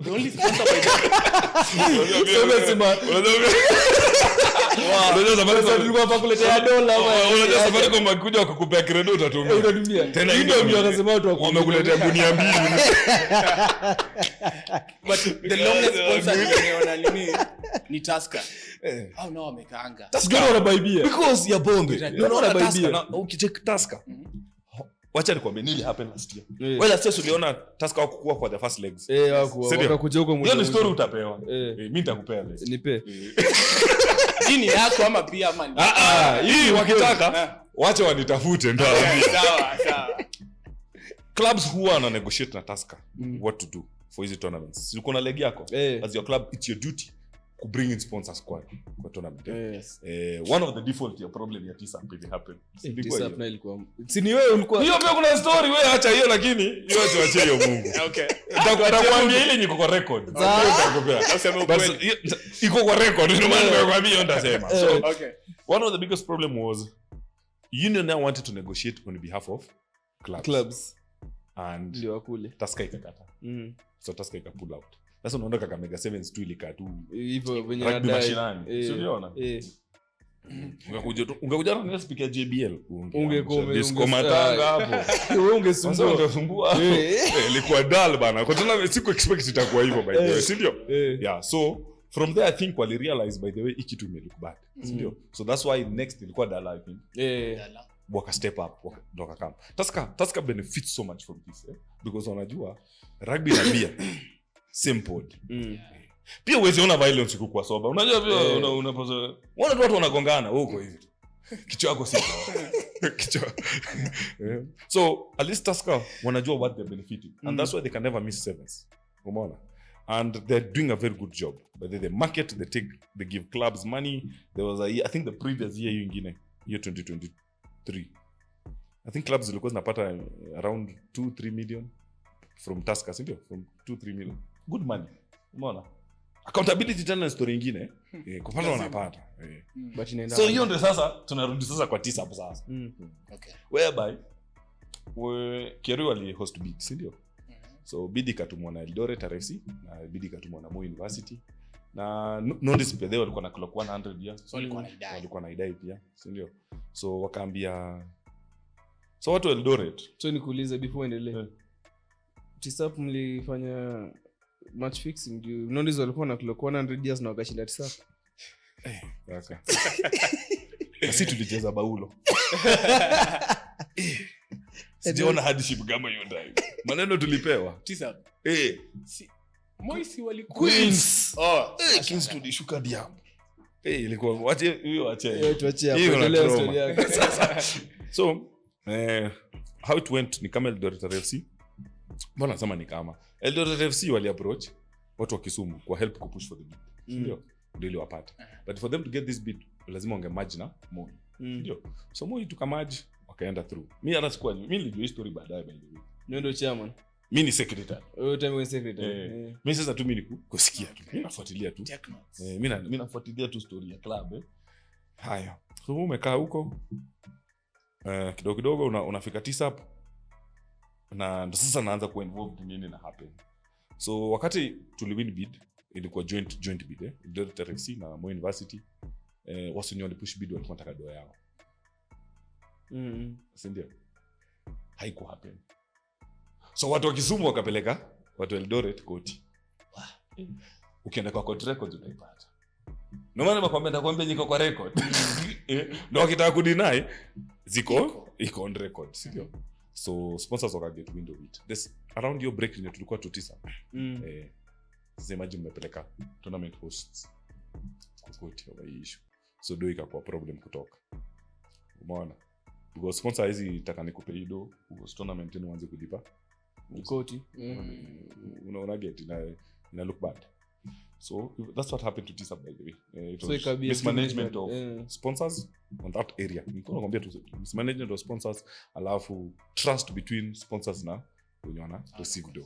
The only sponsor by the Unajua zamani tulikuwa hapa kuletea dola. Unajua safari kwa makuja wakakupea credit utatumia. Tena Indomie wakasema watu wamekuletea gunia mbili. But the longest sponsor nimeona ni Tusker. Au nao wamekaanga. Tusker wanabaibia because ya bombe. Wanabaibia. Na ukicheck Tusker. Wacha nikwambie nini happened last year. Well, last year uliona Tusker wakukua kwa the first legs. Wakakuja huko mwenyewe. Hiyo ni story utapewa. Mimi nitakupea leo. Nipe. Hii yako ama pia ama ni. Hii wakitaka wacha wanitafute ndio. Sawa. Clubs who are negotiate na Tusker what to do for hizi tournaments. Uko na leg yako as your club, it's your duty to bring in sponsors kwa tournament. One of the default your problem ya TSAP if it happen. TSAP na ilikuwa. Si ni wewe ulikuwa. Hiyo pia kuna story wewe acha hiyo lakini hiyo tuachie hiyo Mungu. Okay. Nitakwambia ile niko kwa record. Nitakupea. Nasema ukweli. Iko kwa record ndio maana nimekwambia hiyo nitasema. So okay. One of the biggest problem was Union now wanted to negotiate on behalf of clubs. And ndio wakule. Tusker ikakata. So Tusker ikapull out. Sasa unaondoka Kakamega 7s tu ilikaa tu hivyo venye rugby mashinani. Sio unaona? Ungekuja na speaker JBL ungekomatanga hapo. Wewe ungesumbua. Ilikuwa dull bana. Kwa tena siku expect itakuwa hivyo by the way, si ndio? Yeah, so from there I think wali realize by the way iki tu imelook back. Si ndio? So that's why next ilikuwa Dala I think. Waka step up ndo wakakam. Tusker benefits so much from this because wanajua rugby na beer same pod. Pia uwezi ona violence kwa soba. Unajua pia unapoza. Wana watu wanagongana huko hivi. Kichwa chako sio. Kichwa. So at least Tusker wanajua what they're benefiting and that's why they can never miss sevens. Umeona? And they're doing a very good job. But they market, they give clubs money. There was I think the previous year year 2023. I think clubs zilikuwa zinapata around 2-3 million from Tusker, sindio? From 2-3 million. Good money. Umeona? Accountability tena story nyingine. Kupata wanapata. So hiyo ndio sasa tunarudi sasa kwa TSAP sasa. Okay. Whereby KRU ali host bid, sindio? So bid ikatumwa na Eldoret RFC na bid ikatumwa na Moi University. Na notice pia they walikuwa na clock 100 years. So walikuwa na idai pia, sindio? So wakaambia so watu Eldoret. So nikuulize before endelee. TSAP mlifanya match fixing juu notice walikuwa na clock 100 years na wakashinda TSAP. Kaka. Sisi tulicheza baulo. Sijaona hardship kama hiyo ndani. Maneno tulipewa. TSAP. Moisi walikuwa Queens. Kings tulishuka diam. Ilikuwa wache hiyo wache. Tuachie hapo endelea story yako. So, how it went ni kama Eldoret RFC. Mbona nasema ni kama Eldoret RFC wali approach watu wa Kisumu kwa help kupush for the bid. Ndio. Ndio wapata. But for them to get this bid lazima wange merge na Moi. Ndio. So Moi tukamerge wakaenda through. Mimi hata sikuwa mimi nilijua story baadaye by the way. Ndio chairman. Mimi ni secretary. Wewe time secretary. Mimi sasa tu mimi kusikia tu. Mimi nafuatilia tu. Mimi nafuatilia tu story ya club. Haya. So umekaa huko. Kidogo unafika TSAP. na ndo sasa naanza kuwa involved nini na happen. So wakati tuliwin bid ilikuwa joint bid Eldoret RFC na Moi University. Wasunyo walipush bid walikuwa nataka doa yao. Si ndio? Haiku happen. So watu wa Kisumu wakapeleka watu Eldoret koti. Ukienda kwa court records utaipata. Ndio maana nakwambia niko kwa record. Ndio wakitaka kudeny iko on record, si ndio? So sponsors wakaget window it. This around your break ndio tulikuwa tutisa. Sasa imagine mmepeleka tournament hosts kukoti over issue. So do ikakuwa problem kutoka. Umeona? Because sponsor hizi taka nikupe hido, because tournament ni uanze kulipa koti. Unaona get ina look bad. So that's what happened to TISA, by the way. It was So mismanagement of sponsors on that area. Nikuambia tu mismanagement of sponsors, alafu trust between sponsors na wenye wana receive do.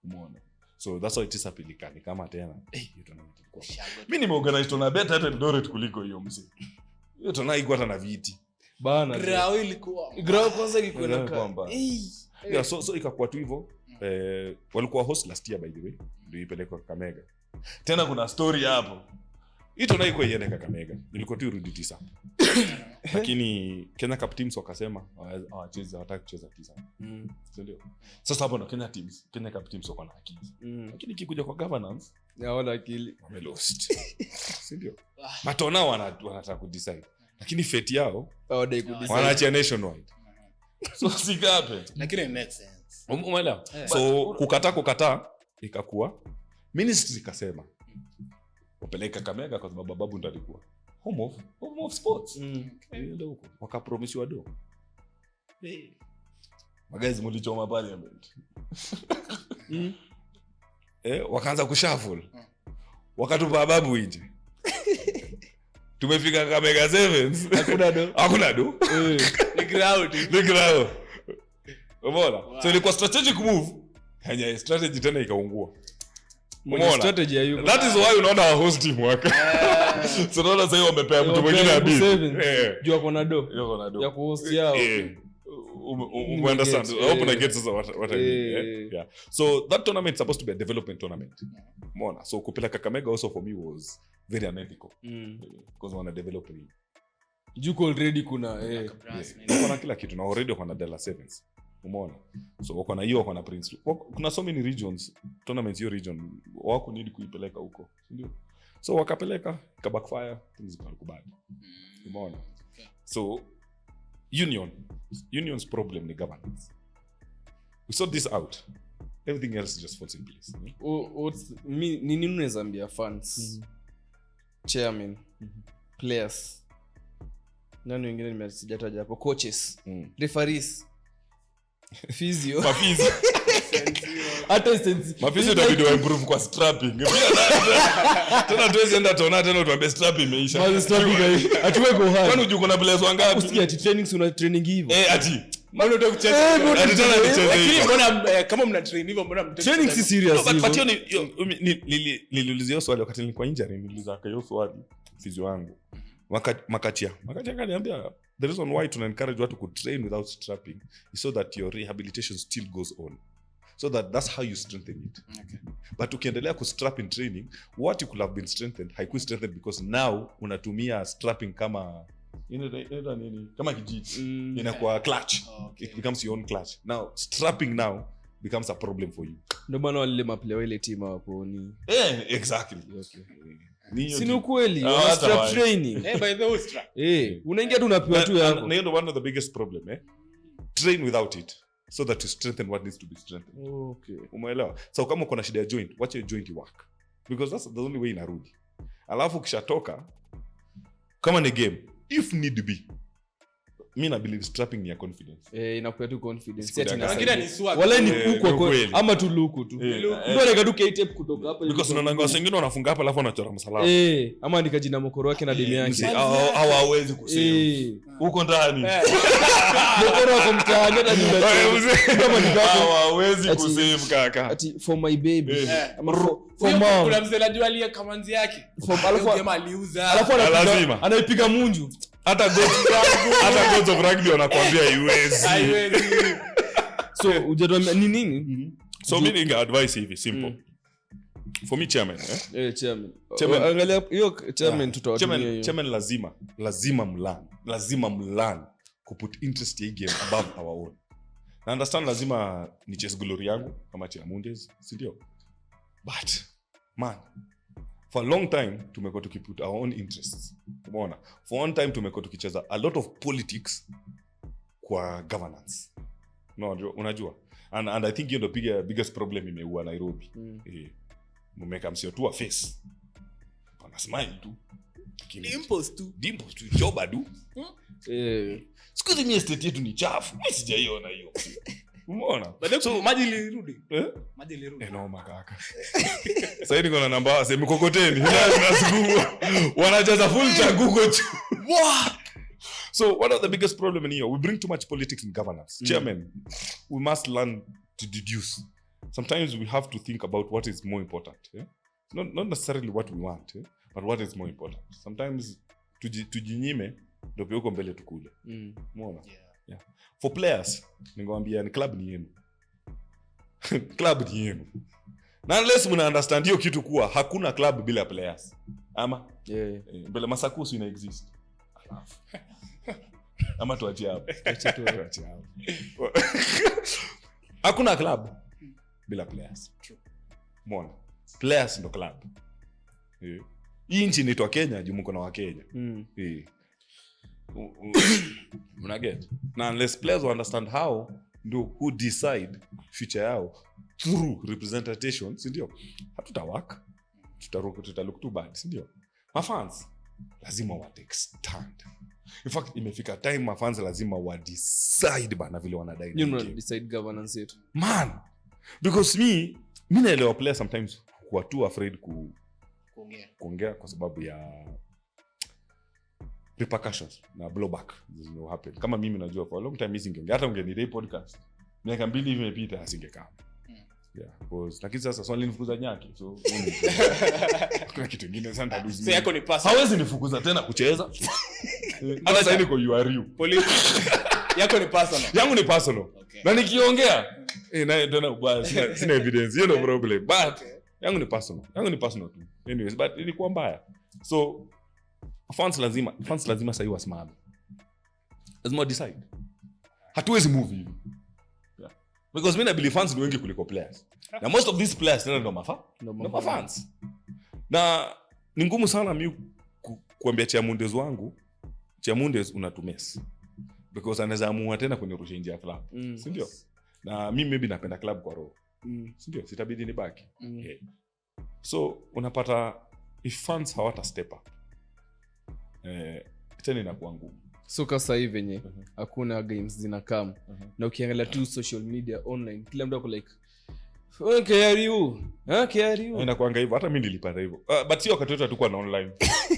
Umeona? So that's why TISA pilikani kama tena. Hiyo tournament ilikuwa. Mimi nimeorganize tournament hata Eldoret kuliko hiyo mzee. Hiyo tournament iko hata na viti. Bana. Grao ilikuwa. Grao kwanza ilikuwa na kwamba. Yeah, so ikakuwa tu hivyo. Walikuwa host last year, by the way, ndio ipelekwa Kakamega. Tena kuna story hapo. Ito naiko iende Kakamega. Nilikuwa tu irudi TISA. Lakini Kenya Cup teams wakasema hawataka kucheza TISA. Ndio. Sasa hapo na Kenya Cup teams wako na akili. Lakini kikuja kwa governance, hawana akili. Wame lost. Ndio. Matona wanataka kudecide. Lakini fate yao hawadai kudecide. Wanaachia nationwide. So sikape. Lakini it makes sense. Umeelewa? So kukataa ikakuwa ministry kasema wapeleka Kakamega kwa sababu babu ndo alikuwa home of sports. Ndio huko wakapromisiwa do. Magazi mlichoma parliament. Wakaanza kushuffle. Wakatupa babu nje. Tumefika Kakamega 7. Hakuna do. Ni ground. Umeona? Wow. So ilikuwa strategic move. Kenya strategy tena ikaungua. Umeona? Strategy ya yuko. That is why unaona wa host team waka. So unaona sasa wamepea mtu mwingine abi. Jua kuna do. Ya kuhost yao. Understand? I hope I get sasa what I mean. Yeah. So that tournament is supposed to be a development tournament. Umeona? So kupeleka Kakamega also for me was very unethical. Because wana developing. Juko already kuna kuna kila kitu na already kuna Dela Sevens. Umeona? So wako na hiyo, wako na Prince. Kuna so many regions, tournaments hiyo region wako need kuipeleka huko, ndio. So wakapeleka ka backfire, things zikakubali. Umeona? So union's problem ni governance. We sort this out. Everything else just falls in place. Ni nini unaweza ambia fans? Chairman, players. Nani wengine nimesijataja hapo, coaches, referees, physio. Hata mafisio itabidi wa improve kwa strapping. Tena tuwezi enda tona tena tuambie strapping imeisha. Mazi strapping atuwe go hard. Kwani ujuko na players wangapi? Usikia ati trainings una training hivyo. Ati. Mbona unataka kucheza? Ati tena nicheze. Lakini mbona kama mna train hivyo mbona mtaki? Training si serious. But hiyo niliulizia swali wakati nilikuwa injury, niliuliza hiyo swali physio wangu. Makatia kaniambia the reason why tuna encourage watu to train without strapping is so that your rehabilitation still goes on, so that's how you strengthen it. Okay. But ukiendelea ku strap in training, what you could have been strengthened haiku strengthened because now unatumia strapping kama nini kama kijiti inakuwa clutch. It becomes your own clutch. Now strapping now becomes a problem for you. Ndio maana wale maplayer ile team hapo ni exactly. Okay. Sino kweli strap training by the way strap unaingia tu unapewa tu yako. Na hiyo one of the biggest problem train without it so that you strengthen what needs to be strengthened. Okay, umeelewa? So kama uko na shida ya joint, watch your joint work because that's the only way inarudi. Alafu kishatoka kama ni game, if need be, mimi na believe strapping ni ya confidence. Inakupa tu confidence. Seti na wengine ni swag. Wala ni kuko ama tu luku tu. Ndio anagaduka tape kutoka hapa because unaona wengine wanafunga hapa alafu wanachora msalaba. Ama andika jina mokoro wake na demu yake. Hawawezi kusave. Huko ndani. Mokoro wako mtaani hata nyumba. Kama ni kaka hawawezi kusave kaka. Ati for my baby. Ama for mom. Kuna mzee anajua alia kamanzi yake. Alafu aliuza. Alafu anaipiga munju. hata gods of rugby wanakuambia haiwezi. So ujatuambia ni nini? So meaning advice hivi simple. For me chairman, chairman. Angalia hiyo chairman tutawatumia hiyo. Chairman lazima mlan kuput interest ya game above our own. Na understand lazima ni chase glory yangu kama Chiamundes, si ndio? But man, for a long time tumekuwa tukiput our own interests. Umeona? For one time tumekuwa tukicheza a lot of politics kwa governance. No, unajua? And I think hiyo ndio biggest problem imeua Nairobi. Mumeka msio tu face. Wana smile tu. Dimples tu joba du. Siku hizi mimi state yetu ni chafu. Mimi sijaiona hiyo. Umeona? So maji ilirudi. No makaka. Sasa niko na namba sasa mkokoteni. Nasugua. Wanajaza full cha Google. So one of the biggest problem in here, we bring too much politics in governance. Chairman, we must learn to deduce. Sometimes we have to think about what is more important. Not necessarily what we want, but what is more important. Sometimes tujinyime ndio pia uko mbele tukule. Umeona? Yeah. For players, ningoambia ni club ni yenu. Club ni yenu. Na unless mna understand hiyo kitu kuwa hakuna club bila players. Ama? Mbele Masakusu ina exist. Ama tuachie hapo. Hakuna club bila players. True. Umeona? Players ndo club. Hii nchi inaitwa Kenya, juu mko na wa Kenya. Mna get? Na unless players understand how who decide future yao through representation, si ndio? Hatutawaka. Tutalook too bad, si ndio? Mafans lazima wa take stand. In fact, imefika time mafans lazima wa decide bana vile wanadai. You decide governance yetu. Man, because me naelewa players sometimes who are too afraid kuongea kwa sababu ya repercussions na blowback will happen. Kama mimi najua for a long time singeongea, hata ungenidai podcast miaka 2 hivi imepita asingekaa. Because lakini sasa swali nifukuza nyaki, so kuna kitu kingine sana nduzi. Sasa yako ni personal. Hawezi nifukuza tena kucheza. Hata sasa niko URU. Politics. Yako ni personal. Yangu ni personal. Okay. Na nikiongea na tena ubaya sina evidence, no problem. But yangu ni personal tu. Anyways, but ilikuwa mbaya. So fans lazima sasa wasimame. Lazima decide. Hatuwezi move hivi. Because mimi na believe fans ni wengi kuliko players. Na most of these players ndo mafans. Na ni ngumu sana mimi kuambia Chiamundes wangu, Chiamundes unatumesi. Because anaweza amua tena kunirusha nje ya club. Si ndio? Na mimi maybe napenda club kwa roho. Si ndio? Sitabidi nibaki. So unapata if fans hawata step up. Tena inakuwa ngumu. So kasa hivi venye hakuna games zinakam na ukiangalia tu social media online kila mtu ako like KRU inakuanga hivyo. Hata mimi nilipata hivyo but sio wakati wetu tulikuwa na online.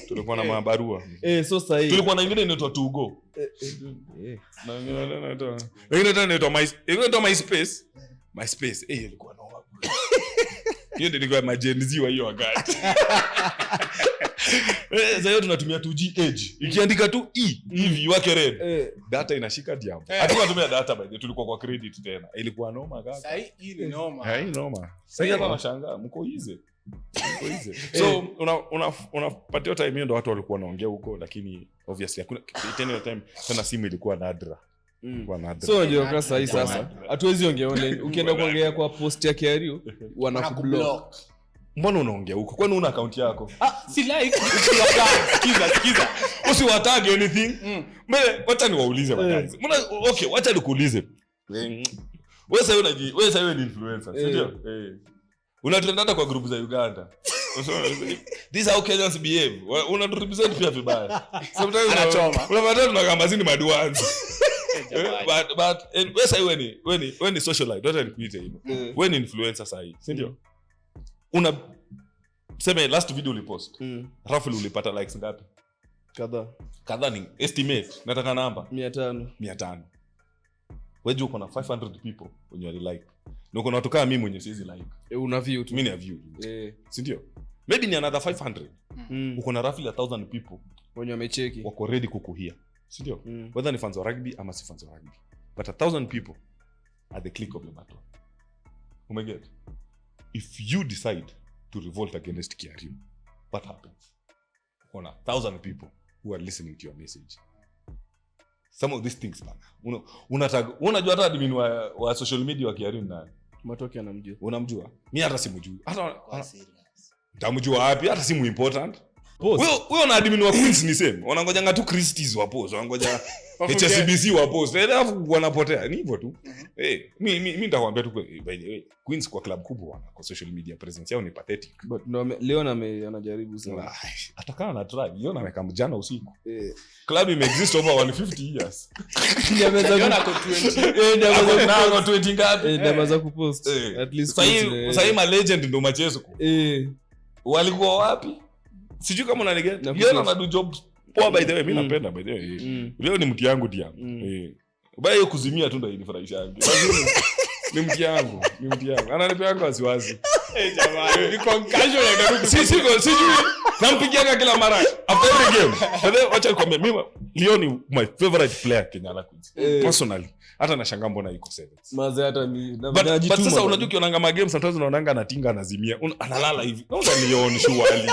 Tulikuwa na mabarua so sasa hivi tulikuwa na ingine inaitwa Tugo na ingine inaitwa MySpace ilikuwa na wapi hiyo ndio ilikuwa majenzi wa hiyo wakati. Sasa yote tunatumia 2G edge. Ikiandika tu hivi wake red. Data inashika diambo. Hatunatumia data by tulikuwa kwa credit tena. Ilikuwa noma kaka. Sasa hii ni noma. Hai noma. Sasa hata nashangaa mko easy. So unapatia time hiyo ndo watu walikuwa wanaongea huko, lakini obviously hakuna time tena simu ilikuwa nadra. So unajua kasa hii sasa hatuwezi ongea online. Ukienda kuongea kwa post ya KRU wanakublock. Mbona unaongea huko? Kwani una account yako? Si like sikiza. Usiwatag anything. Mbele wacha niwaulize guys. Mbona okay, wacha nikuulize. Wewe sasa ni influencer, si ndio? Unatrend hata kwa group za Uganda. These how Kenyans behave. Una represent pia vibaya. Sometimes unapata tunakambazini maduanzi. But wewe sasa wewe ni socialite, wacha nikuite hivyo. Wewe ni influencer sasa hivi, si ndio? Sema last video ulipost. Roughly ulipata likes ngapi? Kadhaa ni estimate. Nataka namba 500. Wewe uko na 500 people when you like. Na uko na watu kama mimi mwenye siwezi like. Una view tu. Mimi na view. Si ndio? Maybe ni another 500. Uko na roughly 1000 people wenye wamecheki wako ready kukuhia, si ndio? Whether ni fans wa rugby ama si fans wa rugby, but 1,000 people at the click of the button. Oh my god, if you decide to revolt against KRU, what happens? 1,000 people who are listening to your message. Some of these things bana, unajua hata admin wa social media wa KRU na Matoke anamjua. Unamjua? Mimi hata simjui. Hata tamjua wapi? Hata simu important. Wewe una admin wa Queens ni same. Wanangojanga tu Christie's wa post, wanangoja HSBC wa post. Alafu wanapotea. Ni hivyo tu. Mimi nitakwambia tu by the way, Queens kwa club kubwa wana kwa social media presence yao ni pathetic. But no, Leon anajaribu sana. Atakana na try. Leon amekaa mjana usiku. Club imeexist over 150 years. Leon ako 20. Ndio 20 ngapi? Ndio za kupost. At least sasa ma legend ndo machezo. Walikuwa wapi? Sijui kama unanigeta. Leon anadu job poa by the way, mimi napenda by the way. Leo ni mti yangu dia. Baya kuzimia tu ndio inifurahisha. Ni mti yangu. Ananipeanga wasiwasi. Jamani, ni concussion inaruka. Sijui. Nampigianga kila mara after every game. Sasa acha nikwambie mimi Leon ni my favorite player Kenya Harlequins. Personally. Hata nashangaa mbona iko 7. Maze hata mimi. But sasa unajua ukionanga magame sometimes unaonanga anatinga anazimia. Analala hivi. Naona Leon shuali.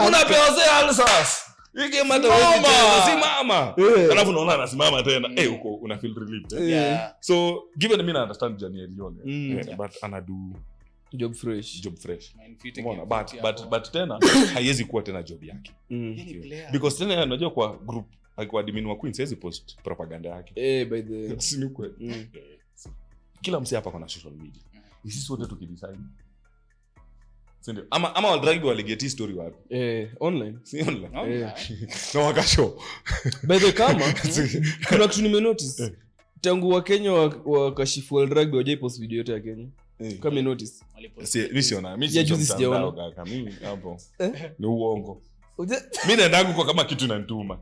Unapewa alsas. Hiki mata wewe simama. Alafu unaona anasimama tena. Uko una feel relieved. So given me I understand Johnny Leon. But anadu job fresh. Umeona but tena haiwezi kuwa tena job yake. Because tena unajua kwa group alikuwa admin wa Queens haiwezi post propaganda yake. By the sini kweli. Kila mse hapa kuna social media. Sisi wote tukidecide. Sindio? Ama wadragi waligeti story wapi? Online. Si online. Na wakashow. By the kama kuna kitu nimenotice. Tangu wa Kenya wakashifu wadragi wajai post video yote ya Kenya. Kama notice. Mimi siona. Mimi hapo. Ni uongo. Mimi naendangu kwa kama kitu inanituma.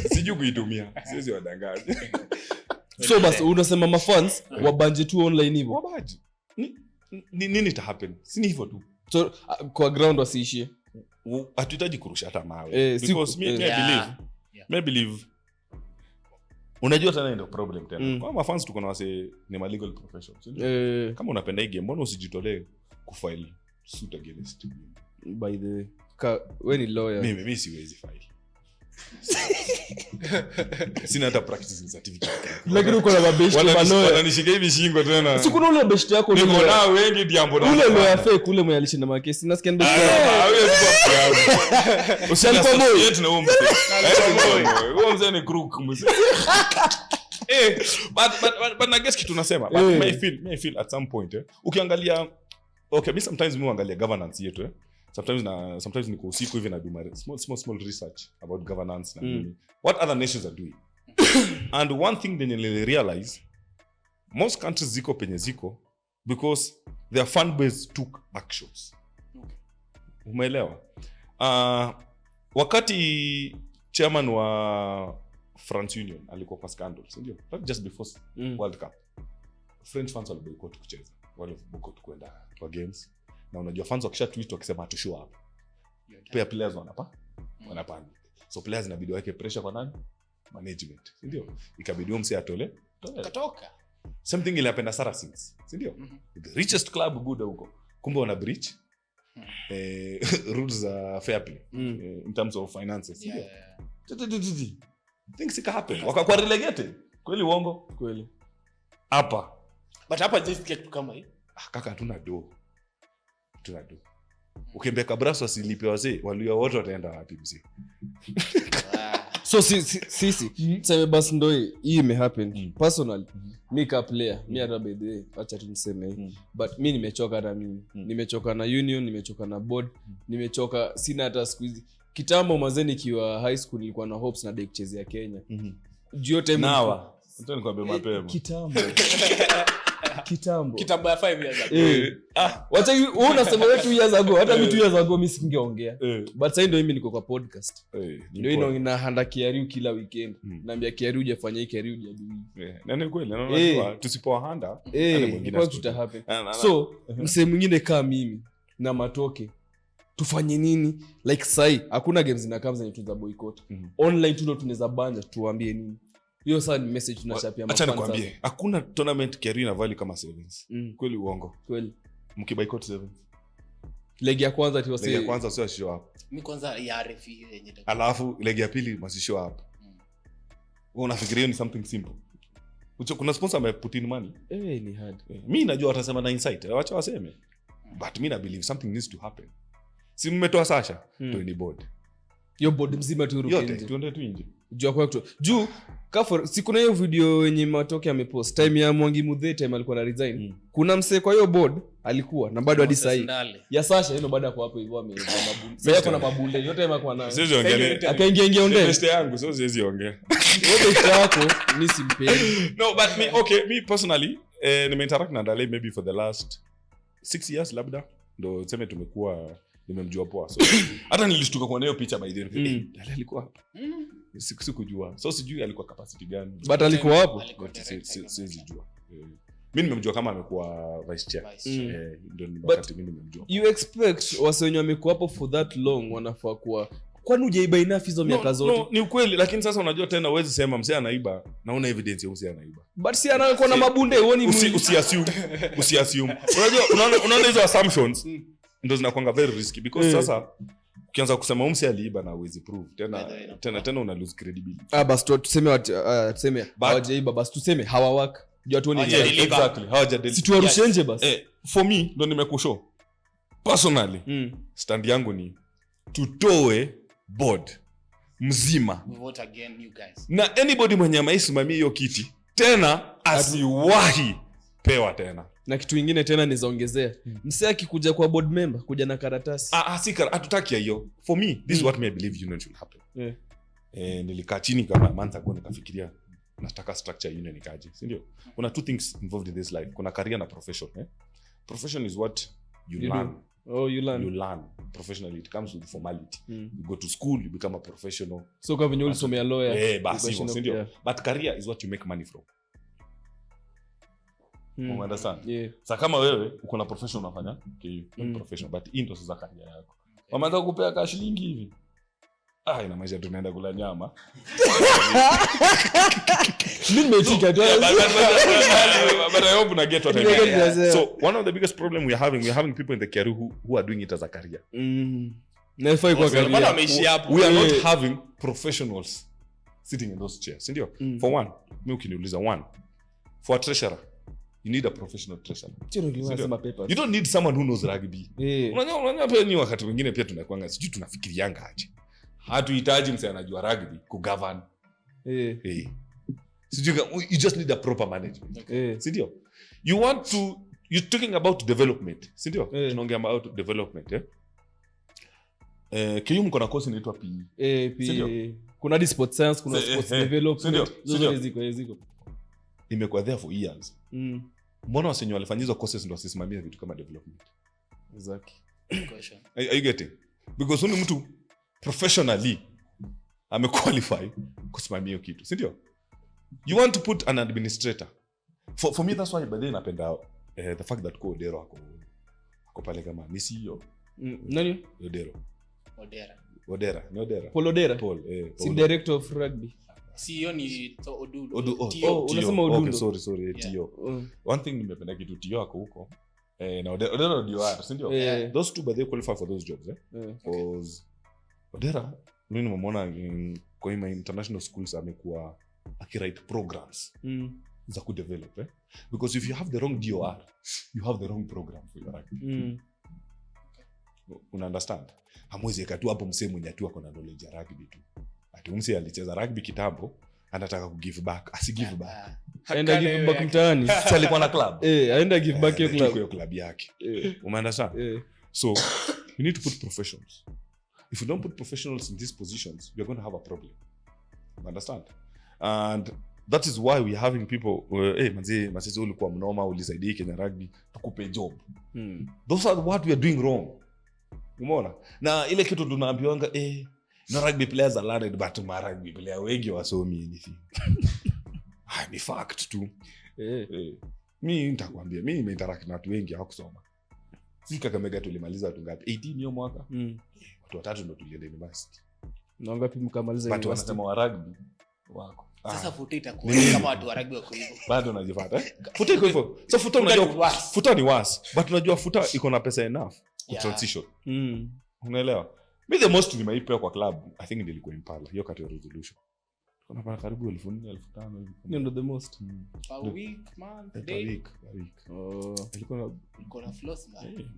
Sijui kuitumia. Siwezi wadanganya. So basi unasema mafans wabanje tu online hivyo. Wabaje. Nini ita happen? Si ni hivyo tu. So kwa ground wasiishie. Hatuhitaji kurusha hata mawe. Because me believe unajua tena ndio problem tena. Kwa mafans tuko na wase ni legal professionals. Kama unapenda hii game mbona usijitolee kufile suit against by the when lawyer. Mimi siwezi file. Sina hata practicing certificate. Lakini uko na mabeshte lawyer. Wananishika hivi shingo tena. Si kuna ule beshte yako niko na wengi diambo na. Ule lawyer fake ule mwenye alishinda makesi. Nasikia ndio. Usialikuwa boy yetu na umbe. Huo mzee ni crook mzee. But I guess kitu nasema. But may feel at some point ukiangalia okay, me sometimes me angalia governance yetu sometimes niko usiku hivi na do small research about governance na nini. What other nations are doing. And one thing they realize most countries ziko penye ziko because their fan base took actions. Umeelewa? Wakati chairman wa France Union alikuwa kwa scandals, ndio? Just before World Cup. French fans wali boycott kucheza. Wale boycott kwenda kwa games. Na unajua fans wakisha tweet wakisema to show up. Players wanapanda. So players inabidi waweke pressure kwa nani? Management. Ndio? Ikabidi mse atole. Katoka. Same thing ilipenda Saracens. Ndio? The richest club good huko. Kumbe wana breach rules fair play in terms of finances. Ndio? Things can happen. Wakakuwa relegated. Kweli uongo? Kweli. Hapa. But hapa just kitu kama hii. Kaka tuna do. Ukimbeka braso asilipe wazee, walio wote wataenda wapi mzee? So sisi sema basi ndio hii imehappen. Personally, me ka player, me hata by the way, acha tu niseme but mimi nimechoka hata mimi. Nimechoka na union, nimechoka na board, nimechoka sina hata siku hizi. Kitambo mazee nikiwa high school nilikuwa na hopes na dek cheze ya Kenya. Jio time nawa. Ndio nikwambia mapema. Kitambo ya 5 years ago. Wacha wewe unasema 2 years ago, hata 2 years ago mimi singeongea. But sasa ndio mimi niko kwa podcast. Ndio inaenda KRU kila weekend. Naambia KRU hujafanya hii, KRU hujadui. Na ni kweli, naona tusipowahanda mwingine happen. So msemo mwingine kama mimi na Matoke tufanye nini like sai hakuna games zinakaa zenye tuza boycott online tu ndo tunaweza banja tuwaambie nini hiyo saa ni message tunachapia acha nikwambie hakuna tournament KRU ina value kama sevens kweli uongo kweli mkiboycott sevens leg ya kwanza tu leg ya kwanza sio show up mimi kwanza ya RFC yenye alafu leg ya pili masi show up wewe unafikiria ni something simple kuna sponsor ame put in money ni hard mimi najua watasema na insight acha waseme but mimi na believe something needs to happen si mmetoa Sasha to any board yo board mzima tu ruke yote tuende tu nje jua kwa kitu juu kafor si kuna hiyo video yenye Matoke amepost time ya Mwangi Muthee time alikuwa na resign kuna msee kwa hiyo board alikuwa na bado hadi sasa ya Sasha hilo baada kwa hapo hivyo ameingia mabunde sasa kuna mabunde yote yamekuwa nayo siwezi ongelea akaingia ondele best yangu so siwezi ongea wewe best yako mimi simpendi no but me personally nimeinteract na Dale maybe for the last 6 years labda ndo tuseme tumekuwa nimemjua poa so hata nilishtuka kwa hiyo picha by the way Dale alikuwa hapa sikujua so sijui alikuwa capacity gani but alikuwa hapo siwezi jua mimi nimemjua kama amekuwa vice chair ndio wakati mimi nimemjua you expect wasenyo amekuwa hapo for that long wanafaa kuwa kwani hujaiba enough hizo miaka zote ni ukweli lakini sasa unajua tena uwezi sema msee anaiba na una evidence ya msee anaiba but si anakuwa na mabunde huoni usiassume unajua unaona hizo assumptions ndio zinakuanga very risky because sasa ukianza kusema msee aliiba na uwezi prove tena una lose credibility basi tuseme tuseme hawajaiba basi tuseme hawawaka jua tuone exactly hawajadeli si tuwarushenje basi for me ndo nimekushow personally stand yangu ni tutoe board mzima vote again you guys na anybody mwenye maisimamia hiyo kiti tena asiwahi pewa tena na kitu kingine tena nizaongezea msee akikuja kwa board member kuja na karatasi hatutaki hiyo for me this is what I believe union should happen nilikaa chini kama month ago nikafikiria nataka structure union ikaje si ndio kuna two things involved in this life kuna career na profession profession is what you learn you learn professionally it comes with formality you go to school you become a professional so kama venye ulisomea lawyer basi hivyo si ndio but career is what you make money from you understand sasa kama wewe uko na profession unafanya professional but hii ndio sasa career yako wameanza kukupea ka shilingi hivi ina maisha tunaenda kula nyama mimi nimechika tu but I hope na get what I mean so one of the biggest problem we are having people in the KRU who are doing it as a career na ifai kwa career bado ameishi hapo we are not having professionals sitting in those chairs sindio for one mimi ukiniuliza one for a treasurer you need a professional treasurer you don't need someone who knows rugby unajua pia ni wakati mwingine pia tunakuanga sijui tunafikirianga aje hatuhitaji mse anajua rugby kugovern you just need a proper management sindio you're talking about development sindio tunaongea about development KRU mko na course inaitwa PE kuna sport science kuna sports development ziko imekuwa there for years mbona wasenyo walifanya hizo courses ndio wasisimamia vitu kama development exactly are you getting because when mtu professionally amequalify kusimamia hiyo kitu si ndio you want to put an administrator for me that's why by then napenda the fact that Odero ako pale kama ni CEO nani Odera Paul si director of rugby CEO ni unasema Odundo sorry Tio one thing nimependa kitu Tio ako huko na Odera ndio si ndio those two by they qualify for those jobs because Odera mimi nimemwona kwa international schools amekuwa akiwrite programs za kudevelop because if you have the wrong DOR you have the wrong program for your rugby una understand hamwezi katu hapo msemo mwenye tu ako na knowledge ya rugby tu ati mse alicheza rugby kitambo anataka ku give back give back aenda give back mtaani alikuwa na club aenda give back hiyo club yake una understand so you need to put professionals. If you don't put professionals in these positions, you're going to have a problem. You understand? And that is why we're having people, manzi ulikuwa mnoma, ulisaidia Kenya Rugby, tukupe job. Those are what we are doing wrong. Umeona? Na ile kitu tunaambiwanga, no rugby players are learned, but ma rugby player wengi wasomi anything. Ni fact tu. Mimi nitakwambia, mimi nimeinteract na watu wengi hawakusoma. Sisi Kakamega tulimaliza watu ngapi? 18 hiyo mwaka. Watu 3 ndio tulienda university. Na ngapi mkamaliza university? Watu wanasema wa rugby wako. Sasa futa itakuwa kama watu wa rugby wako hivyo. Bado unajipata. Futa iko hivyo. So futa unajua futa ni worse. But unajua futa iko na pesa enough ku transition. Unaelewa? Me the most nimeipa kwa club I think nilikuwa Impala. Hiyo kati ya resolution. Kuna para karibu 1400 1500 hivi. Ndio the most. A week, month, day. A week. Ilikuwa na floss man.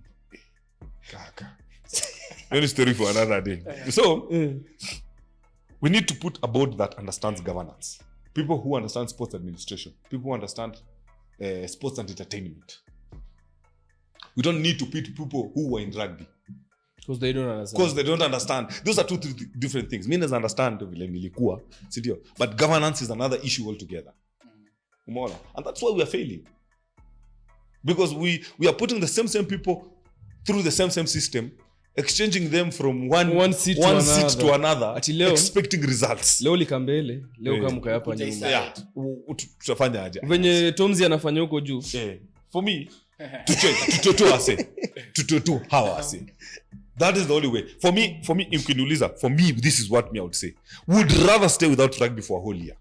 Kaka. Any story for another day. So, we need to put a board that understands governance. People who understand sports administration. People who understand sports and entertainment. We don't need to put people who were in rugby. Because they don't understand. Those are two different things. Me doesn't understand vile nilikuwa, sindio? But governance is another issue altogether. Umeona? And that's why we are failing. Because we are putting the same people through the same system, exchanging them from one seat to another expecting results. Leo likambele, leo kama mkaya hapa nyuma. Tutafanya aje? Venye Tomzi anafanya huko juu. For me, to how I say. That is the only way. For me, ukiniuliza, for me, this is what me I would say. Would rather stay without rugby for a whole year.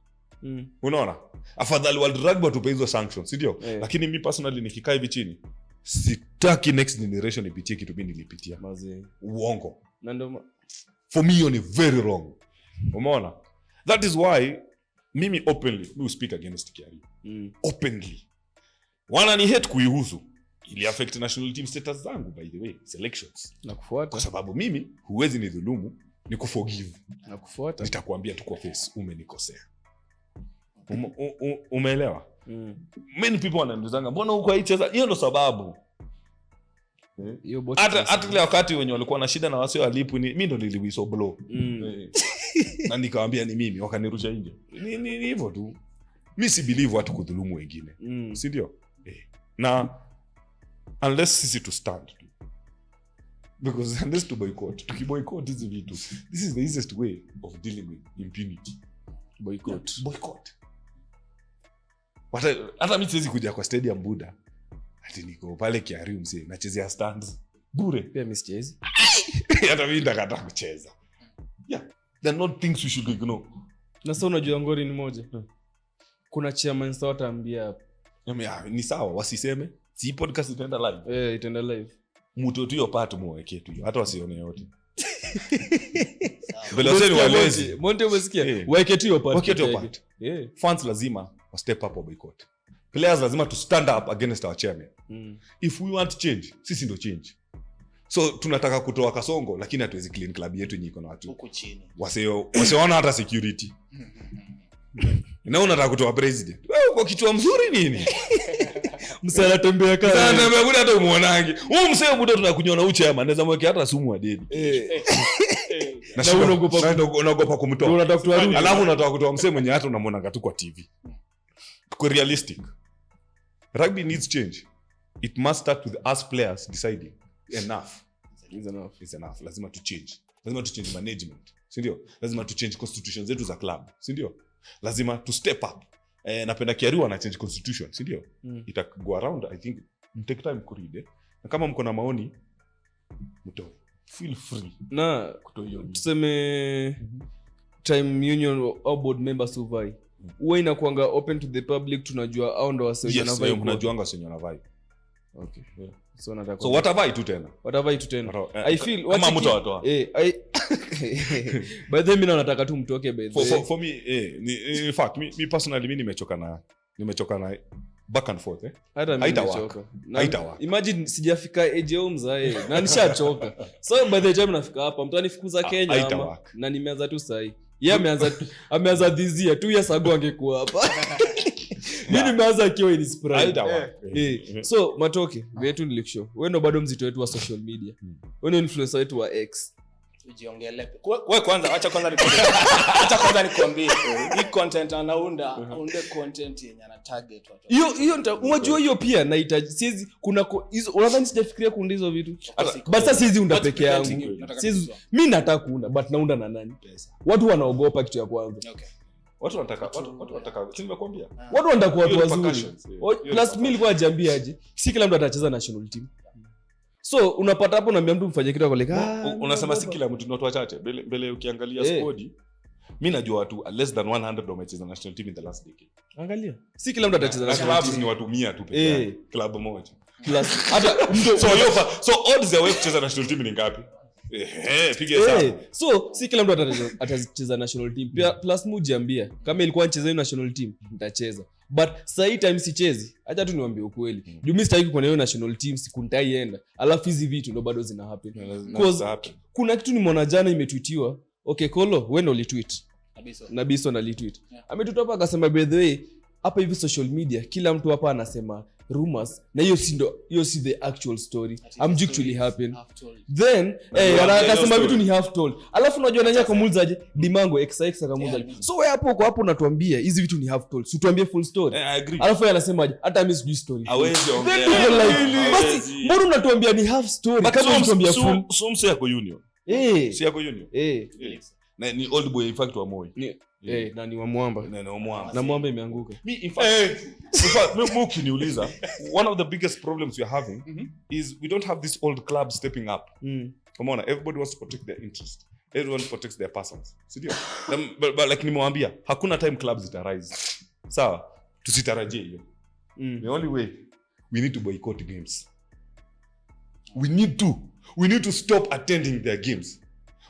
Unaona? Afadhali world rugby watupe hizo sanctions, ndio? Lakini mi personally nikikaa hivi chini, sitaki next generation ipitie kitu mimi nilipitia. Uongo. For me, you're very wrong. Umeona? That is why mimi openly we speak against KRU. Openly. Wana ni hate kuihusu. Ili affect national team status zangu by the way, selections. Na kufuata. Kwa sababu mimi huwezi nidhulumu, ni kuforgive. Na kufuata. Nitakwambia tu kwa face umenikosea. Umeelewa? Many people wananizanga, mbona huko haicheza? Hiyo ndo sababu. Hata ile wakati wenye walikuwa na shida na wasio alipu ni mimi ndo niliwiso blow. Na nikawaambia ni mimi, wakanirusha nje. Ni hivyo tu. Mimi si believe watu kudhulumu wengine. Si ndio? Na unless sisi to stand. Because unless to boycott. Tukiboycott hizi vitu. This is the easiest way of dealing with impunity. Boycott. Hata mimi siwezi kuja kwa stadium Buda. Ati niko pale KRU msee nachezea stands. Bure. Pia mimi sichezi. Hata mimi ndakata kucheza. Yeah. There are not things we should ignore. Na sasa unajua ngori ni moja. Kuna chairman sasa wataambia hapa. Ni sawa wasiseme. Si podcast itaenda live. Itaenda live. Mtu tu yopato muweke tu. Hata wasione yote. Velocity walezi. Monte umesikia? Weke tu yopato. Weke tu yopato. Fans lazima wa step up or boycott. Players lazima to stand up against our chairman. If we want change, sisi ndo change. So tunataka kutoa Kasongo lakini hatuwezi clean club yetu nyiko na watu huko chini. Waseona hata security. Na unataka kutoa president. Wewe uko kichwa mzuri nini? Msee anatembea kama. Sasa anatembea kule hata umuonangi. Wewe msee muda tunakunyona uchama, anaweza mweke hata sumu adedi. Na unaogopa kumtoa. Unatafuta rudi. Alafu unataka kutoa msee mwenye hata unamwona tu kwa TV. Kwa realistic. Rugby needs change. It must start with us players deciding enough is enough. Lazima to change. Lazima to change management. Si ndio? Lazima to change constitution zetu za club. Si ndio? Lazima to step up. Napenda KRU na change constitution, si ndio? Ita go around, I think take time ku read. Na kama mko na maoni mto feel free. Na tuseme time union or board members uvai. Uwe inakuanga open to the public, tunajua au ndo wase na vibe. Yes, mnajuanga wase na vibe. Okay. So nataka. So whatever tu tena. I feel what kama mtu watoa. By the way nataka tu mtoke by the way. For me in fact me personally mimi nimechoka na back and forth hata mimi nimechoka. Imagine sijafika age ya mzae na nishachoka. So by the time nafika hapa mtu anifukuza Kenya ama na nimeanza tu sahi. Yeye ameanza this year 2 years ago angekuwa hapa. Mimi nimeanza kiwa in sprite. So matoke wetu nilishow. Wewe ndo bado mzito wetu wa social media. Wewe ndo influencer wetu wa X. Ujiongele. Wewe kwanza acha kwanza nikwambie. Hii content anaunda content yenye ana target watu. Hiyo unajua hiyo pia nahitaji sizi kuna hizo unadhani sijafikiria kuunda hizo vitu. But sasa sizi unda peke yangu. Sizi mimi nataka kuunda but naunda na nani? Watu wanaogopa kitu ya kwanza. Okay. Watu wanataka nimekwambia. Watu wanataka watu wazuri. Plus mimi nilikuwa najiambia aje, si kila mtu atacheza national team. So unapata hapo unaambia mtu mfanye kitu like unasema si kila mtu, ni watu wachache. Mbele ukiangalia squad, mimi najua watu less than 100 wamecheza national team in the last decade. Angalia. Si kila mtu atacheza national team. Ni watu 100 tu pekee yake. Club moja. Hata so odds ya wewe kucheza national team ni ngapi? Piga hesabu. So si kila mtu atacheza national team. Plus mujiambia kama ilikuwa nicheze national team nitacheza. But saa time sichezi. Acha tu niwaambie ukweli. Juu mimi sitaki kuona hiyo national team sikutaienda. Alafu hizi vitu ndo bado zina happen. Kuna kitu nimeona jana imetweetiwa. Okay, Kolo, wewe ndo ulitweet. Nabiso na retweet. Ametweet hapa akasema by the way, hapa hivi social media kila mtu hapa anasema rumors na hiyo si the actual story. Actually happen. Then akasema vitu ni half told. Alafu unajua nanya kamulizaje? Dimango XX akamulizaje. So wewe hapo unatuambia hizi vitu ni half told. Si tuambie full story. Alafu yeye anasemaje? Hata mimi sijui story. Hawezi ongea. Basi mbona unatuambia ni half story? Kama unatuambia full. So mse yako union. Si yako union. Na ni old boy in fact wa Moi. Na ni wa Mwamba. Na Mwamba imeanguka. In fact Muki niuliza, one of the biggest problems we are having is we don't have this old club stepping up. Come on, everybody wants to protect their interest. Everyone protects their persons. Sidio? But like nimewambia, hakuna time clubs ita rise. Sawa, tusitarajie hiyo. The only way we need to boycott games. We need to stop attending their games.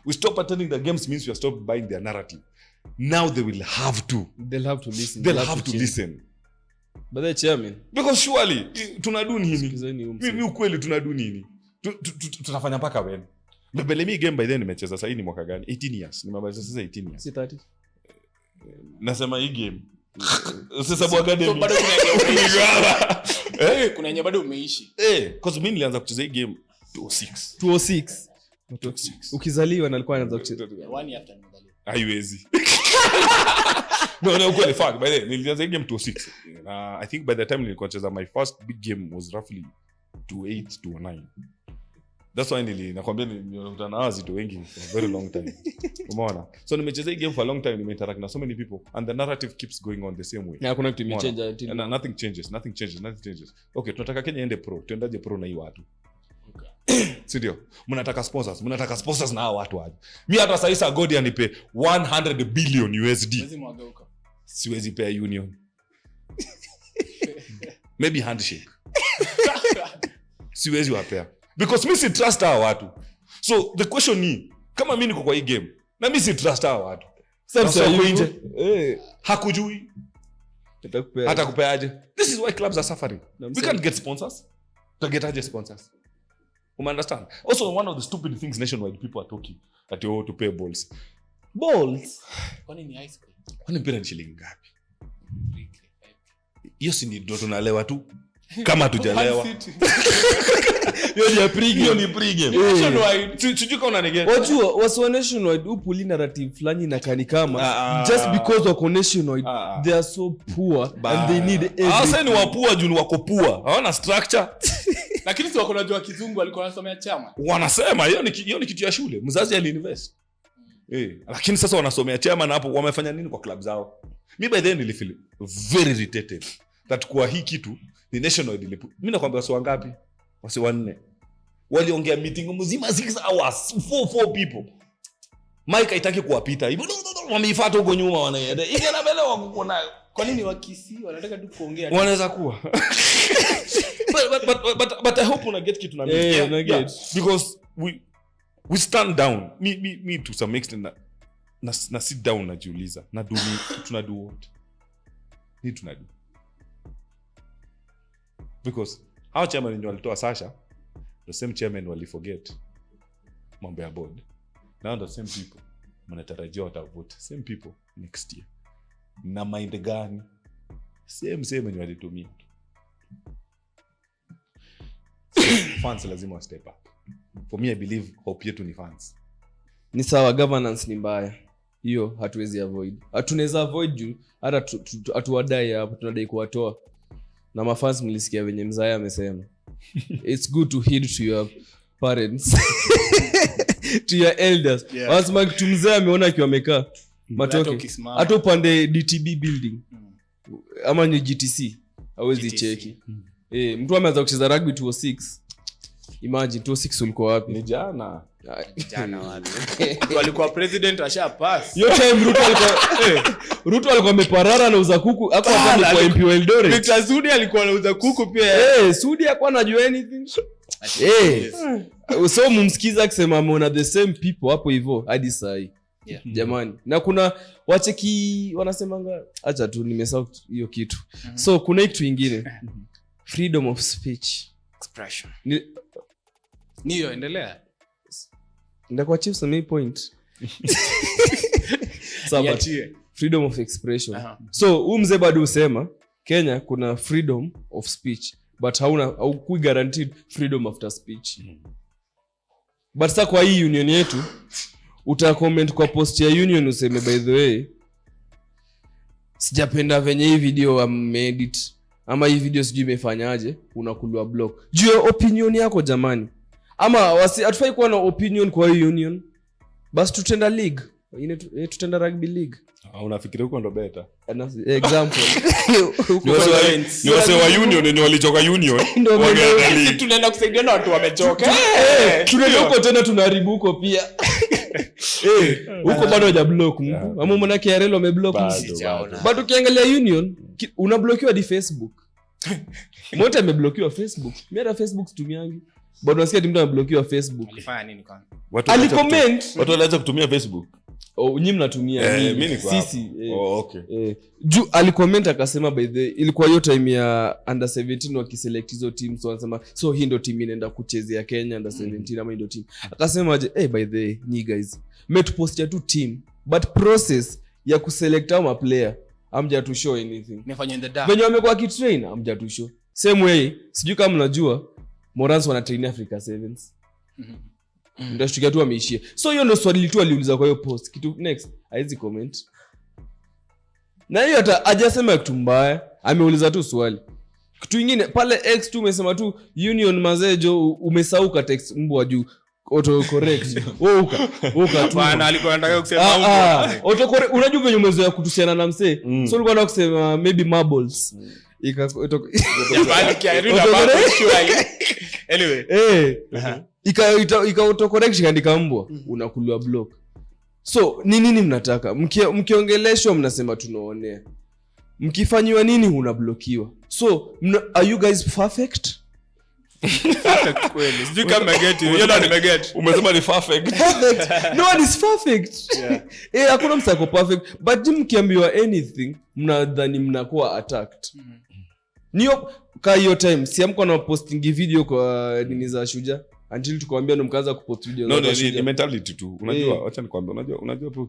We stop attending the games means we are stop buying their narrative. Now they'll have to listen. They'll have to listen. But the chairman, because surely tunadu nini? Mimi ukweli tunadu nini? Tunafanya mpaka when? Mbele mi game by then nimecheza sasa ni mwaka gani? 18 years. Nimemaliza sasa 18 years. Si 30. Nasema hii game. Sasa bwaga game. Bado kuna yenye bado umeishi. Because mimi nilianza kucheza hii game 206. Ukizaliwa na alikuwa anaanza kucheza 1 after nimezaliwa. Haiwezi. No, kweli fact. By the way, nilianza game 206. I think by the time nilikuwa nacheza my first big game was roughly 28 to 9. That's why nakwambia nilikutana na wazito wengi for a very long time. Umeona? So nimecheza game for a long time, nimeinteract na so many people and the narrative keeps going on the same way. Na kuna kitu imechange until nothing changes. Okay, tunataka Kenya ende pro. Tuendaje pro na hii watu? Sidio? Mnataka sponsors na hao watu waje. Mimi hata sasa Sagodi anipe 100 billion USD. Mwezi mwageuka. Siwezi pay union. Maybe handshake. Siwezi wapea. Because mimi si trust hao watu. So the question ni, kama mimi niko kwa hii game, na mimi si trust hao watu. Sasa nje. Hakujui. Hata kupeaje. This is why clubs are suffering. We can't get sponsors. Tutagetaje sponsors? Understand? Also, one of the stupid things nationwide people are talking that you to pay balls. Kwani ni high school? Kwani mpira ni shilingi ngapi? Hiyo si ndio tunalewa tu kama tujalewa. Hiyo ni pre-game. Nationwide. Sijui kama unanigeta. Wajua wasi nationwide upuli narrative fulani na kani kama just because wako nationwide they are so poor and they need everything. Sasa ni wapua juu wako poor. Hawana structure. Lakini si wako najua kizungu alikuwa anasomea chama. Wanasema hiyo ni kitu ya shule. Mzazi aliinvest. Lakini sasa wanasomea chama na hapo wamefanya nini kwa club zao? Mimi by then nilifeel very irritated that kwa hii kitu ni nationwide mimi nakwambia wasi wangapi? Wasi 4. Waliongea meeting mzima 6 hours, 4 people. Mike haitaki kuwapita. Hivyo wameifuata huko nyuma wanaenda. Hivi anabelewa kuko nayo. Kwa nini wakisi wanataka tu kuongea? Wanaweza kuwa. but I hope una get kitu na mimi. Yeah. Because we stand down. Me to some extent na sit down najiuliza. Tunadu what? Ni tunadu. Because our chairman ndio alitoa Sasha, the same chairman wali forget mambo ya board. Now the same people mnatarajia watavote same people next year. Na mind gani? Same wenye walitumia. Fans lazima step up. For me I believe hope yetu ni fans. Ni sawa, governance ni mbaya. Hiyo hatuwezi avoid. Hatunaweza avoid juu hata atuwadai hapo tunadai kuwatoa. Na mafans mlisikia venye Mzaya amesema. It's good to heed to your parents. To your elders. Wasema kitu Mzaya ameona akiwa amekaa. Matoke. Hata upande DTB building. Ama ni GTC. Hawezi cheki. Mtu ameanza kucheza rugby 206. Imagine 26 ulikuwa wapi? Ni jana. Jana wapi? Walikuwa president asha pass. Hiyo time Ruto alikuwa ameparara na uza kuku. Hapo hapa kwa MP Eldoret. Victor Sudi alikuwa anauza kuku pia. Sudi hakuwa anajua anything. So mumsikiza akisema ameona the same people hapo hivyo hadi saa hii. Yeah. Jamani. Na kuna wacheki wanasemanga acha tu nimesahau hiyo kitu. So kuna kitu kingine. Freedom of speech. Expression. Niyo endelea. Ndakuwa chief some point. Freedom of expression. So mzee bado usema Kenya kuna freedom of speech but haukui guaranteed freedom after speech. But sasa kwa hii union yetu uta-comment kwa post ya union useme by the way sijapenda venye hii video ameedit ama hii video sijui imefanyaje, unakulwa block. Juu ya opinion yako jamani. Ama hatufai kuwa na opinion kwa hii union. Basi tutenda league. Tutenda rugby league. Unafikiria huko ndo better? Example. Ni wase wa union ni walichoka union. Sisi tunaenda kusaidia na watu wamechoka. Tunaenda huko tena tunaharibu huko pia. Huko bado haja block mtu. Ama mbona KRL wameblock mtu? But ukiangalia union unablokiwa di Facebook. Mmoja ameblokiwa Facebook. Mimi hata Facebook situmiangi. Bado nasikia mtu ameblokiwa Facebook. Alifanya nini kwani? Alicomment. Watu walianza kutumia Facebook. Nyinyi mnatumia mimi sisi. Okay. Juu alicomment akasema by the ilikuwa hiyo time ya under 17 wakiselect hizo teams, so wanasema so hii ndio team inaenda kuchezea Kenya under 17 ama ndio team. Akasema aje by the ni guys mmetupostia tu team but process ya kuselect ama player amja to show anything. Nifanye in the dark. Wenye wamekuwa kitrain amja to show. Same way sijui kama mnajua Morans wana train Africa Sevens. Ndashtukia tu ameishia. So hiyo ndio swali tu aliuliza kwa hiyo post. Kitu next haizi comment. Na hiyo hata hajasema kitu mbaya, ameuliza tu swali. Kitu kingine pale X tu umesema tu union mazejo umesauka text mbwa juu auto correct. Uka tu. Bana alikuwa anataka kusema mbwa. Auto correct unajua venye umezoea kutusiana na msee. So ulikuwa unataka kusema maybe marbles. Anyway. Ika autocorrect kaandika mbwa unakuliwa block. So ni nini mnataka? Mkiongeleshwa mnasema tunaonea. Mkifanywa nini unablokiwa. So are you guys perfect? Perfect kweli. Sijui kama get you. Yona nimeget. Umesema ni perfect. No one is perfect. Hakuna msako perfect but mkiambiwa anything mnadhani mnakuwa attacked. Niyo ka hiyo time siamko na posting video kwa nini za Shujaa until tukwambia ndo mkaanza kupost video. No, ni mentality tu. Unajua acha nikwambie unajua hapo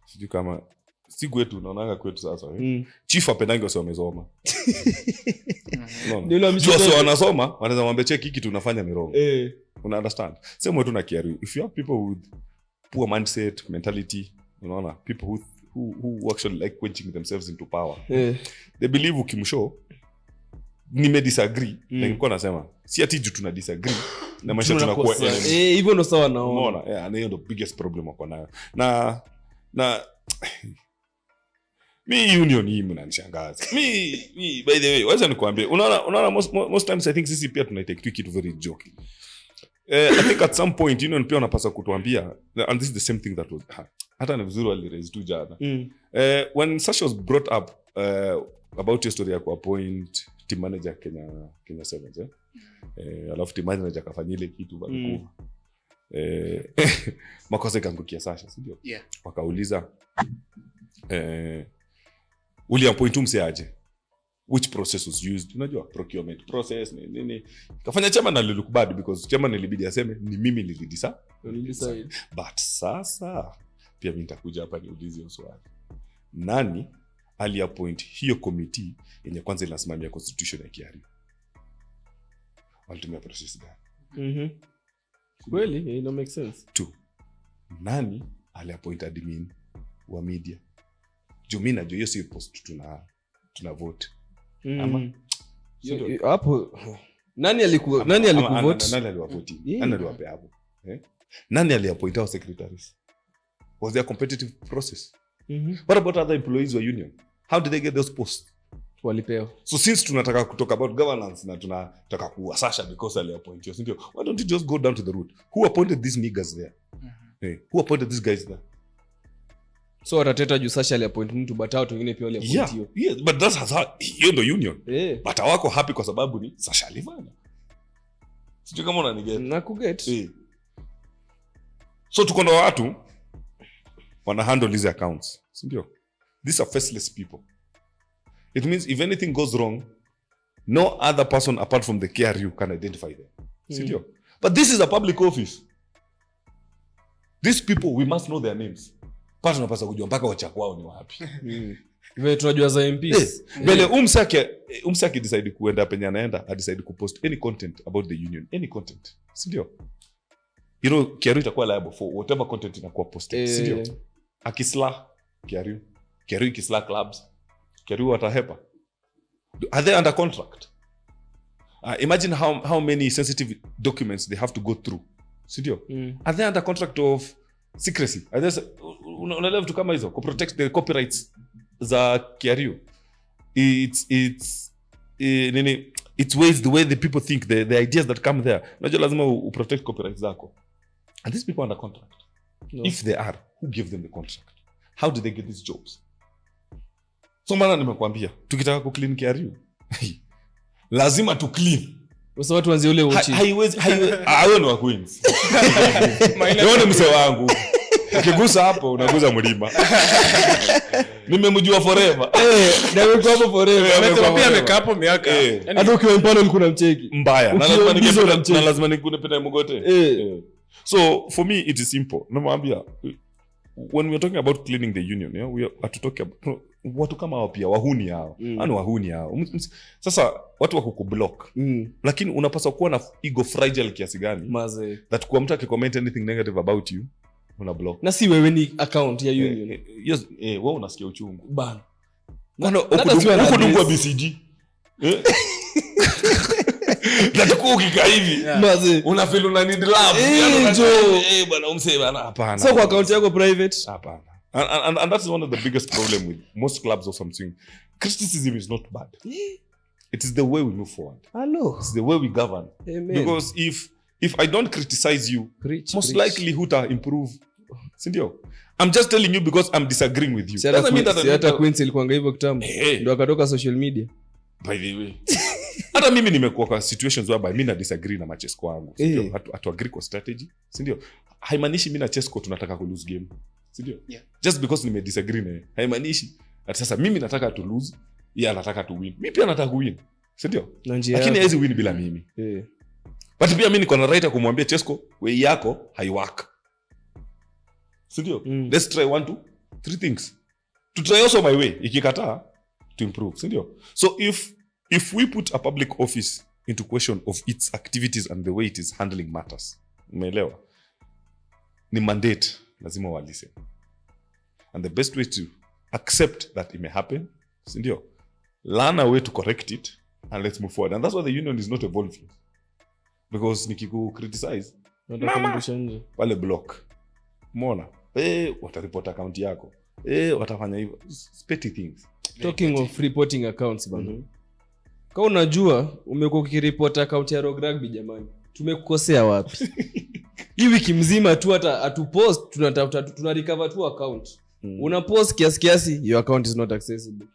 sijui kama si kwetu naonanga kwetu sasa chief apendangi wase wamesoma. No. Sio wanasoma wanaweza mwambie check hiki tunafanya ni wrong. Una understand? Same way tu na KRU. If you have people with poor mindset, mentality, unaona, people who actually like quenching themselves into power. They believe ukimshow nime disagree na nilikuwa nasema si ati juu tuna disagree na maisha tunakuwa hivyo ndo sawa naona. Unaona? Na hiyo ndo biggest problem wako nayo. Na mi union hii mnanishangaza. Mi by the way wacha nikwambie unaona most times I think sisi pia tunatake tu kitu very joking. I think at some point union pia unapaswa kutuambia and this is the same thing that was hata na vizuri aliraise tu jana. When Sasha was brought up about your story ya kuappoint team manager Kenya Sevens alafu team manager akafanya ile kitu bado makosa kangukia Sasha sio? Wakauliza uliappoint mseaje, which process was used, unajua procurement process nini kafanya chairman alilook bad because chairman ilibidi aseme ni mimi nilidecide. But sasa pia mimi nitakuja hapa niulize hiyo swali, nani aliappoint hiyo committee yenye kwanza inasimamia constitution ya KRU? Walitumia process gani? Kweli it make sense. 2, nani aliappoint admin wa media? Mimi najua hiyo si post tuna vote. Ama hapo nani alikuvote? Nani aliwavote? Nani aliwapea hapo? Nani aliappoint our secretaries? Was there a competitive process? What about other employees of union? How did they get those posts? walipewa. So since tunataka kutoka about governance na tunataka kuwa Sasha because aliappointiwa, sindio? Why don't you just go down to the root? Who appointed these niggas there? Hey, who appointed these guys there? So watateta juu Sasha aliappoint mtu but hao wengine pia waliappointiwa. Yeah, but that's how hiyo ndo union. But hawako happy kwa sababu ni Sasha alifanya. Sijui kama unaniget. Na kuget. So tuko na watu wana handle these accounts, sindio? These are faceless people. It means if anything goes wrong, no other person apart from the KRU can identify them. Sindio? But this is a public office. These people, we must know their names. Pata tunapasa kujua mpaka wachakwao ni wapi. Vile tunajua za MPs. Bele umsaki decide kuenda penye anaenda, I decide kupost any content about the union, any content. Sindio? You know, KRU itakuwa liable for whatever content inakuwa posted. Sindio? Akisla KRU ikisla clubs, KRU watahepa. Are they under contract? Imagine how many sensitive documents they have to go through. Sindio? Are they under contract of secrecy? Are they unaelewa vitu kama hizo? Protect the copyrights za KRU. It's ways the way the people think, the ideas that come there. Unajua lazima uprotect copyrights zako. Are these people under contract? No. If they are, who gave them the contract? How did they get these jobs? So maana nimekuambia, tukitaka ku clean KRU, lazima tu clean. Wasa watu wanzi ule uchi. Haiwezi awe ni wa queens. Yone mse wangu. Ukigusa hapo unaguza mlima. Nimemjua forever. Na wewe hapo forever. Amepia amekaa hapo miaka. Hata ukiwa Impala ulikuwa unamcheki. Mbaya. Na lazima nikune mgote. So for me it is simple. Namwambia when we are talking about cleaning the union, yeah, we are to talk about watu kama hao pia wahuni hao. Wahuni hao. Sasa watu wako kublock. Lakini unapaswa kuwa na ego fragile kiasi gani? Maze. That kwa mtu akicomment anything negative about you, una block. Na si wewe ni account ya union. Yes, wewe unasikia uchungu. Bana. Huko ndungwa BCG. Natuko ukika hivi. Maze. Una feel una need love. Bwana umse bana hapana. So kwa account yako private? Hapana. And that's one of the biggest problem with most clubs or something. Criticism is not bad. It is the way we move forward. Hello. It's the way we govern. Amen. Because if I don't criticize you, most likely huta improve. Sindio? I'm just telling you because I'm disagreeing with you. Doesn't mean that hata Queens ilikuanga hivyo kitambo. Ndio akatoka social media. By the way. Hata mimi nimekuwa kwa situations whereby mimi na disagree na Chesco wangu. Sindio? Hatu agree kwa strategy. Sindio? Haimaanishi mimi na Chesco tunataka ku lose game. Sindio? Yeah. Just because nime disagree na yeye. Haimaanishi ati sasa mimi nataka to lose, yeye anataka to win. Mimi pia nataka ku win. Sindio? Lakini haiwezi win bila mimi. But pia mimi niko na right kumwambia Chesco, way yako haiwork. Sindio? Let's try 1 2 3 things. To try also my way. Ikikataa to improve. Sindio? So if we put a public office into question of its activities and the way it is handling matters, umeelewa? Ni mandate lazima wa listen. And the best way to accept that it may happen, sindio? Learn a way to correct it and let's move forward. And that's why the union is not evolving. Because nikiku criticize, wale block. Umeona? Watareport account yako. Watafanya hivyo. Petty things. Talking of reporting accounts bana. Kama unajua umekuwa ukireport account ya Rogue Rugby jamani. Tumekukosea wapi? Hii wiki mzima tu hata atupost tunatafuta tunarecover tu account. Una post kiasi your account is not accessible.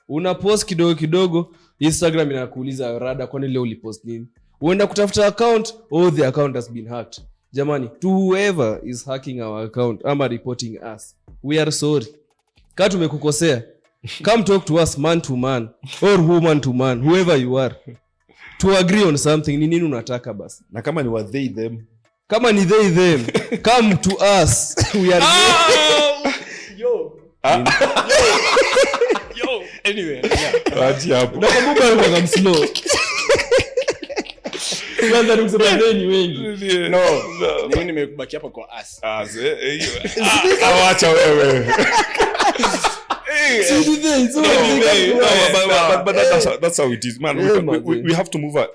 Una post kidogo Instagram inakuuliza rada kwani leo ulipost nini? Uenda kutafuta account, the account has been hacked. Jamani, to whoever is hacking our account ama reporting us, we are sorry. Kama tumekukosea, come talk to us man to man or woman to man, whoever you are. To agree on something, ni nini unataka basi? Na kama ni wa they them, kama ni they them, come to us. We are yo. Anyway, acha hapo. Na kumbuka kwa slow. Kwanza nikusema ndeni wengi. No. Mimi nimebaki hapa kwa us. Awacha wewe. But that's how it is, man. We have to move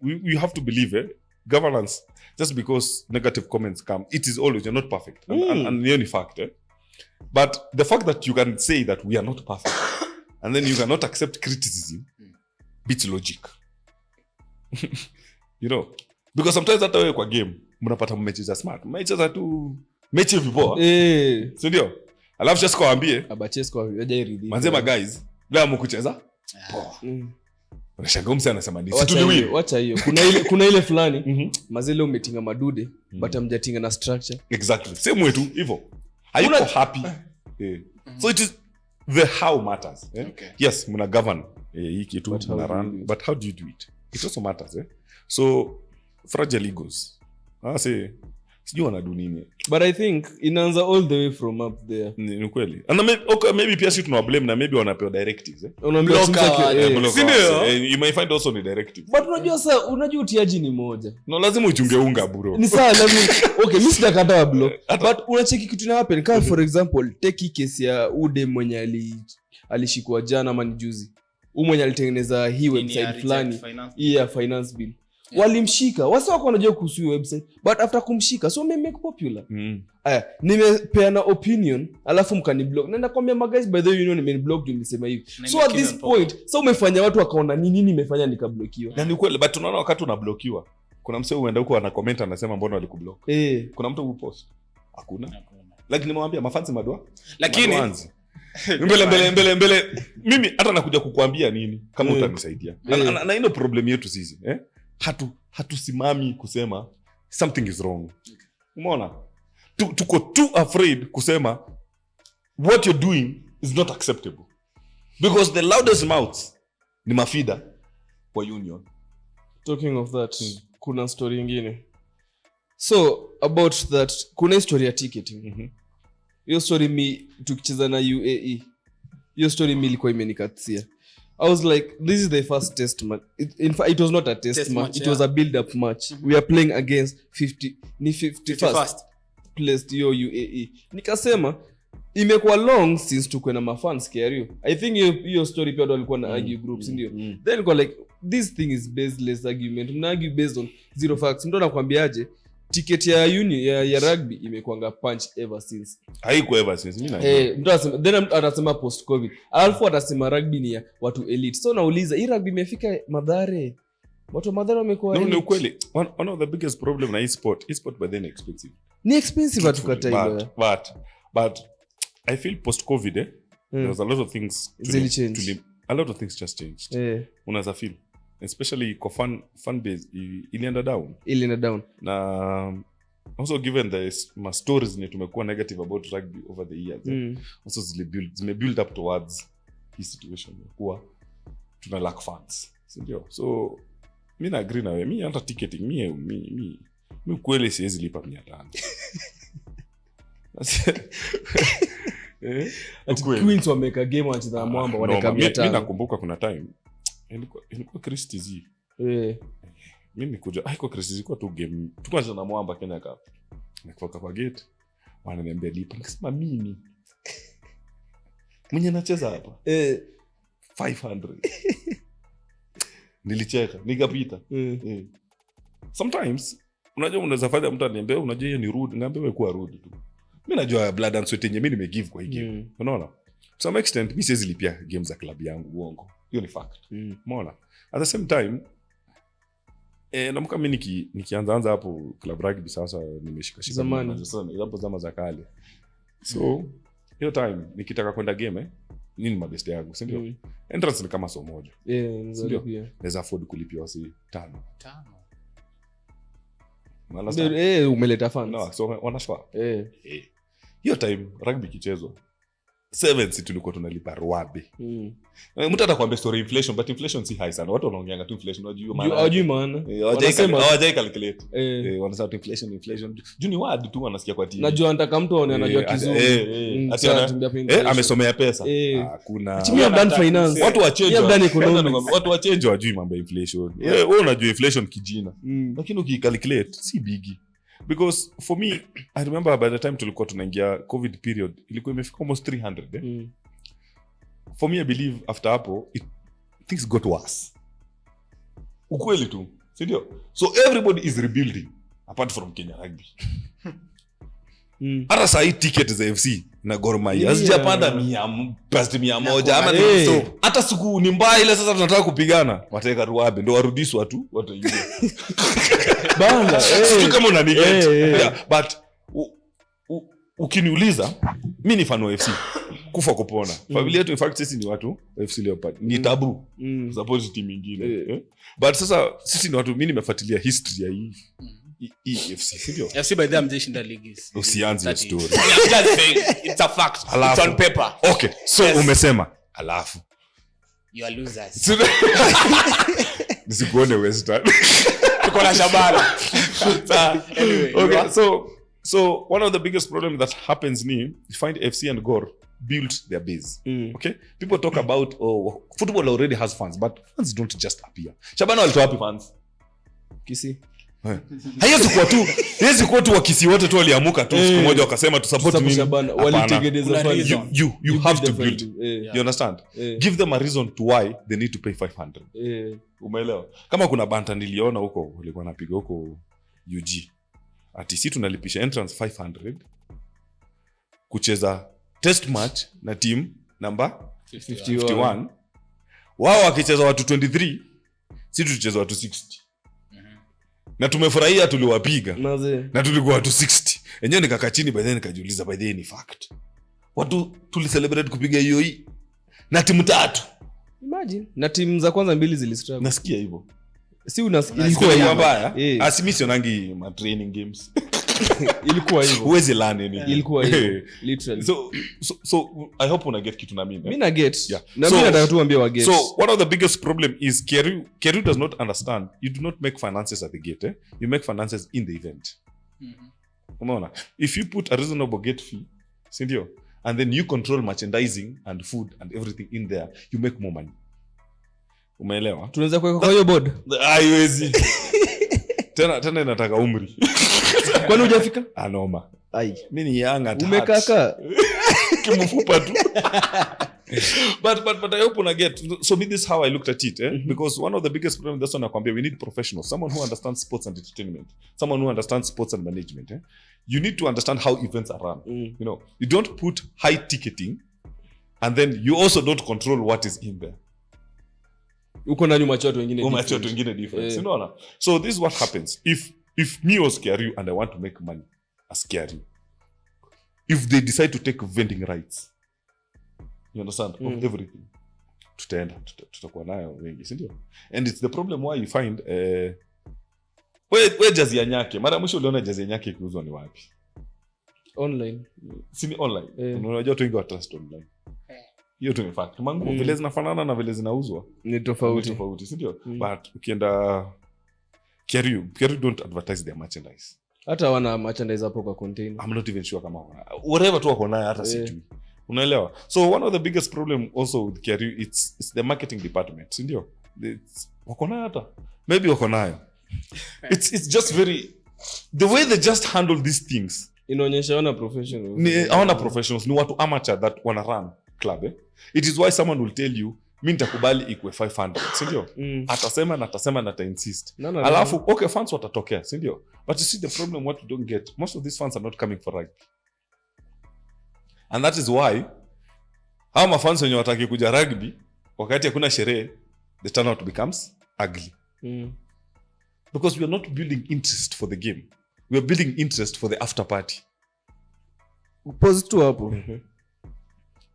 we have to believe governance. Just because negative comments come, it is always, you're not perfect, and the only fact. But the fact that you can say that we are not perfect and then you cannot accept criticism beats logic. You know, because sometimes hata wewe kwa game mnapata mmecheza smart, mmecheza tu mechi vipoa, si ndio? Alafu just kawaambie Abachesko hajaridhi manzema guys leo mkucheza poa. Unashangaa msana anasema ni situliwi, wacha hiyo. Kuna ile fulani mazele umetinga madude but amjatinga na structure. Exactly, same way tu hivyo. Hayuko happy. So it is the how matters. Okay. Yes, mna govern hii kitu mna run, but how do you do it? It also matters. So fragile egos. Say sijui wanadu nini, but I think inaanza all the way from up there. Ni kweli. And maybe pia si tunawa blame na maybe wanapewa directives. Unaambia you may find also ni directive. But unajua utiaji ni moja. No, lazima uchunge unga bro. Ni sawa, okay, mimi sitakata wa block. But unacheki kitu na happen. Kama for example, take case ya Ude mwenye alishikwa jana ama ni juzi. Mwenye alitengeneza hii website fulani, hii ya finance bill. Walimshika, wasa wako wanajua kuhusu website, but after kumshika so make popular. Aya, nimepeana opinion alafu mkaniblock. Nenda kwambia guys by the union nimeblock juu nimesema hivi. So at this point, so umefanya watu wakaona nini nimefanya nikablokiwa. Na ni kweli, but tunaona wakati unablokiwa, kuna msee uenda huko ana comment anasema mbona walikublock. Kuna mtu upost. Hakuna. Lakini nimemwambia mafansi madwa. Lakini mbele mimi hata nakuja kukuambia nini kama utanisaidia. Na ino problem yetu sisi, hatusimami kusema something is wrong. Umeona? Tuko too afraid kusema what you're doing is not acceptable. Because the loudest mouths ni mafida kwa union. Talking of that, kuna story nyingine. So about that, kuna story ya ticketing. Hiyo story mi tukicheza na UAE. Hiyo story mi ilikuwa imenikatia. I was like, this is the first test match. In fact, it was not a test match. It was a build-up match. We are playing against 51st placed yo UAE. Nikasema, imekuwa long since tukwe na mafans KRU. I think hiyo story pia walikuwa na argue groups, ndio. Then niko like, this thing is baseless argument. Mna argue based on zero facts. Mtu anakuambiaje? Ticket ya union ya rugby imekuanga punch ever since. Haiko ever since. Mimi najua. Mtu anasema then atasema post covid. Alafu atasema rugby ni ya watu elite. So nauliza hii rugby imefika Madhare. Watu Madhare wamekuwa no, ni ukweli. One of the biggest problem na e-sport by then expensive. Ni expensive atukatai. But I feel post covid there was a lot of things a lot of things just changed. Unaweza feel especially kwa fan base ilienda down na also given the stories ni tumekuwa negative about rugby over the years also zime build up towards this situation kwa tuna lack fans, ndio. So mimi na agree na wewe, mimi hata ticketing mimi kweli siwezi lipa 500. Queens wameka game wanacheza mwamba waneka 500. Mimi nakumbuka kuna time ilikuwa Christmas. Mimi kuja haiko Christmas kwa tu game. Tukaanza na mwamba Kenya Cup. Nikafoka kwa gate. Wananiambia lipa. Nikasema mimi mwenye nacheza hapa 500. Nilicheka, nikapita. Sometimes unajua unaweza fanya mtu aniambia unajua hiyo ni rude, niambia wewe kuwa rude tu. Mimi najua blood and sweat yenye mimi nimegive kwa hii game. Unaona? To some extent mimi siwezi lipia games za club yangu uongo. Hiyo ni fact. Umeona? At the same time namuka mimi nikianza hapo club rugby sasa nimeshika zamani. Sasa hapo zama za kale. So hiyo time nikitaka kwenda game nini mabest yangu, si ndio? Entrance ni kama so moja. Ndio pia. Naweza afford kulipia wasi 5. Umeleta fans. No, so wanashwa. Hiyo time rugby kichezo 7 tulikuwa tunalipa ruabe. Mtu atakwambia story inflation, but inflation si high sana. Watu wanaongeanga tu inflation, unajua maana. Hawajui maana. Hawajai calculate. Wanasema inflation. Juni word tu wanasikia kwa TV. Najua nataka mtu aone anajua kizungu. Amesomea pesa. Hakuna. Chimia done finance. Watu wa change wajui mambo ya inflation. Wewe unajua inflation kijina. Lakini ukicalculate si bigi. Because for me, I remember by the time tulikuwa tunaingia COVID period, ilikuwa imefika almost 300. For me, I believe after hapo, things got worse. Ukweli tu, si ndio? So everybody is rebuilding, apart from Kenya Rugby. hata saa hii ticket za FC na Gor Mahia hazijapanda 100 ama hata siku ni mbaya ile sasa tunataka kupigana wataweka ruabe ndo warudishwa tu wataingia bana kama unaniget but ukiniuliza mimi ni fan wa FC kufa kupona familia yetu in fact sisi ni watu wa FC Leopard ni tabu support team nyingine but sasa sisi ni watu mimi nimefuatilia history ya hii FC ndio FC by them jeshinda league usianze story just saying it's a fact it's on paper okay so yes. Umesema alafu you are losers nisikuone Western tuko na Shabana anyway okay so one of the biggest problem that happens ni you find FC and Gor build their base okay people talk about football already has fans but fans don't just appear Shabana walitoa wapi fans Kisi haiwezi kuwa tu wakisi wote tu waliamuka tu siku moja wakasema tu support nini walitengeneza fans you have to build you understand give them a reason to why they need to pay 500 umeelewa kama kuna banta niliona huko walikuwa napiga huko UG ati si tunalipisha entrance 500 kucheza test match na team number 51 wao wakicheza watu 23 si tucheza watu 60 na tumefurahia tuliwapiga na tulikuwa watu 60 enyewe nikaka chini by then nikajiuliza by then ni fact watu tulicelebrate kupiga hiyo hii na timu 3 imagine na timu za kwanza 2 zilistruggle nasikia hivyo si unasikia ilikuwa hiyo mbaya asimissionangi ma training games ilikuwa hivyo uweze learn nini ilikuwa hivyo literally so I hope una get kitu na mimi mimi na get na mimi nataka tu ambie wa get so one of the biggest problem is KRU does not understand you do not make finances at the gate you make finances in the event umeona if you put a reasonable gate fee sindio and then you control merchandising and food and everything in there you make more money umeelewa tunaweza kuweka kwa hiyo board haiwezi tena inataka umri kwani hujafika anoma ai mimi ni young at umekaka kimfupa tu but I hope una get so me this how I looked at it because one of the biggest problems that's when I kwambia we need professionals someone who understands sports and entertainment someone who understands sports and management you need to understand how events are run you know you don't put high ticketing and then you also don't control what is in there uko na nyuma watu wengine difference unaona so this is what happens if me was KRU and I want to make money as KRU if they decide to take vending rights you understand of everything tutakuwa nayo wengi si ndio and it's the problem why you find we jazi ya nyake mara mwisho uliona jazi ya nyake ikiuzwa ni wapi online si ni online unajua watu wengi wa trust online hiyo tu ni fact mangu vile zinafanana na vile zinauzwa ni tofauti si ndio but ukienda KRU don't advertise their merchandise hata wana merchandise hapo kwa container I'm not even sure kama whatever tu wako nayo hata sijui unaelewa so one of the biggest problem also with KRU it's the marketing department si ndio wako nayo hata maybe wako nayo it's just very the way they just handle these things inaonyesha wana professionals ni watu amateur that wana run club it is why someone will tell you mimi nitakubali ikwe 500 si ndio atasema na ata-insist alafu okay fans watatokea si ndio but you see the problem what you don't get most of these fans are not coming for rugby and that is why how my fans wenye wataki kuja rugby wakati hakuna sherehe the turnout becomes ugly because we are not building interest for the game we are building interest for the after party pause tu hapo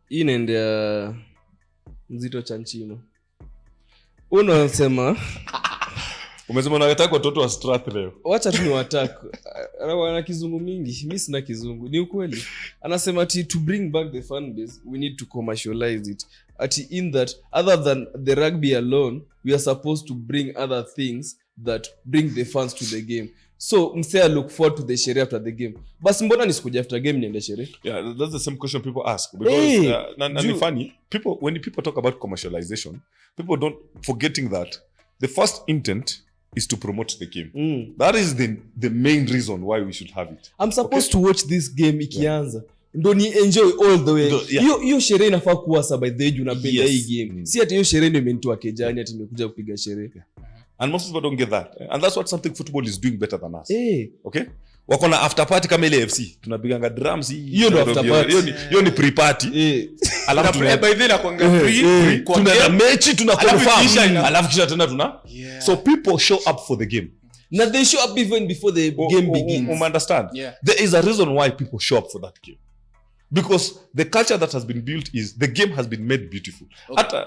hii inaendea mzito chanchino unasema umesema unataka watoto wa Strath leo wacha tu ni wataka ana kizungu mingi mimi sina kizungu ni ukweli anasema ati to bring back the fan base we need to commercialize it ati in that other than the rugby alone we are supposed to bring other things that bring the fans to the game so msea look forward to the sherehe after the game basi mbona nisikuja after game niende sherehe that's the same question people ask because and funny people when people talk about commercialization people don't forgetting that the first intent is to promote the game that is the main reason why we should have it I'm supposed to watch this game ikianza ndo ni enjoy all the way hiyo sherehe inafaa kuwa sa by the way unapenda hii game si ati hiyo sherehe ndio imenitoa kejani ati nimekuja kupiga sherehe and most people don't get that and that's what something football is doing better than us okay wako na after party kama ile FC tunapiganga drums Hiyo ndo after party. hiyo ni pre party alafu by then nakwanga free kwa tuna mechi tuna confirm alafu alafu kisha tena tuna so people show up for the game na they show up even before the game begins. Understand? There is a reason why people show up for that game. Because the culture that has been built is the game has been made beautiful. Hata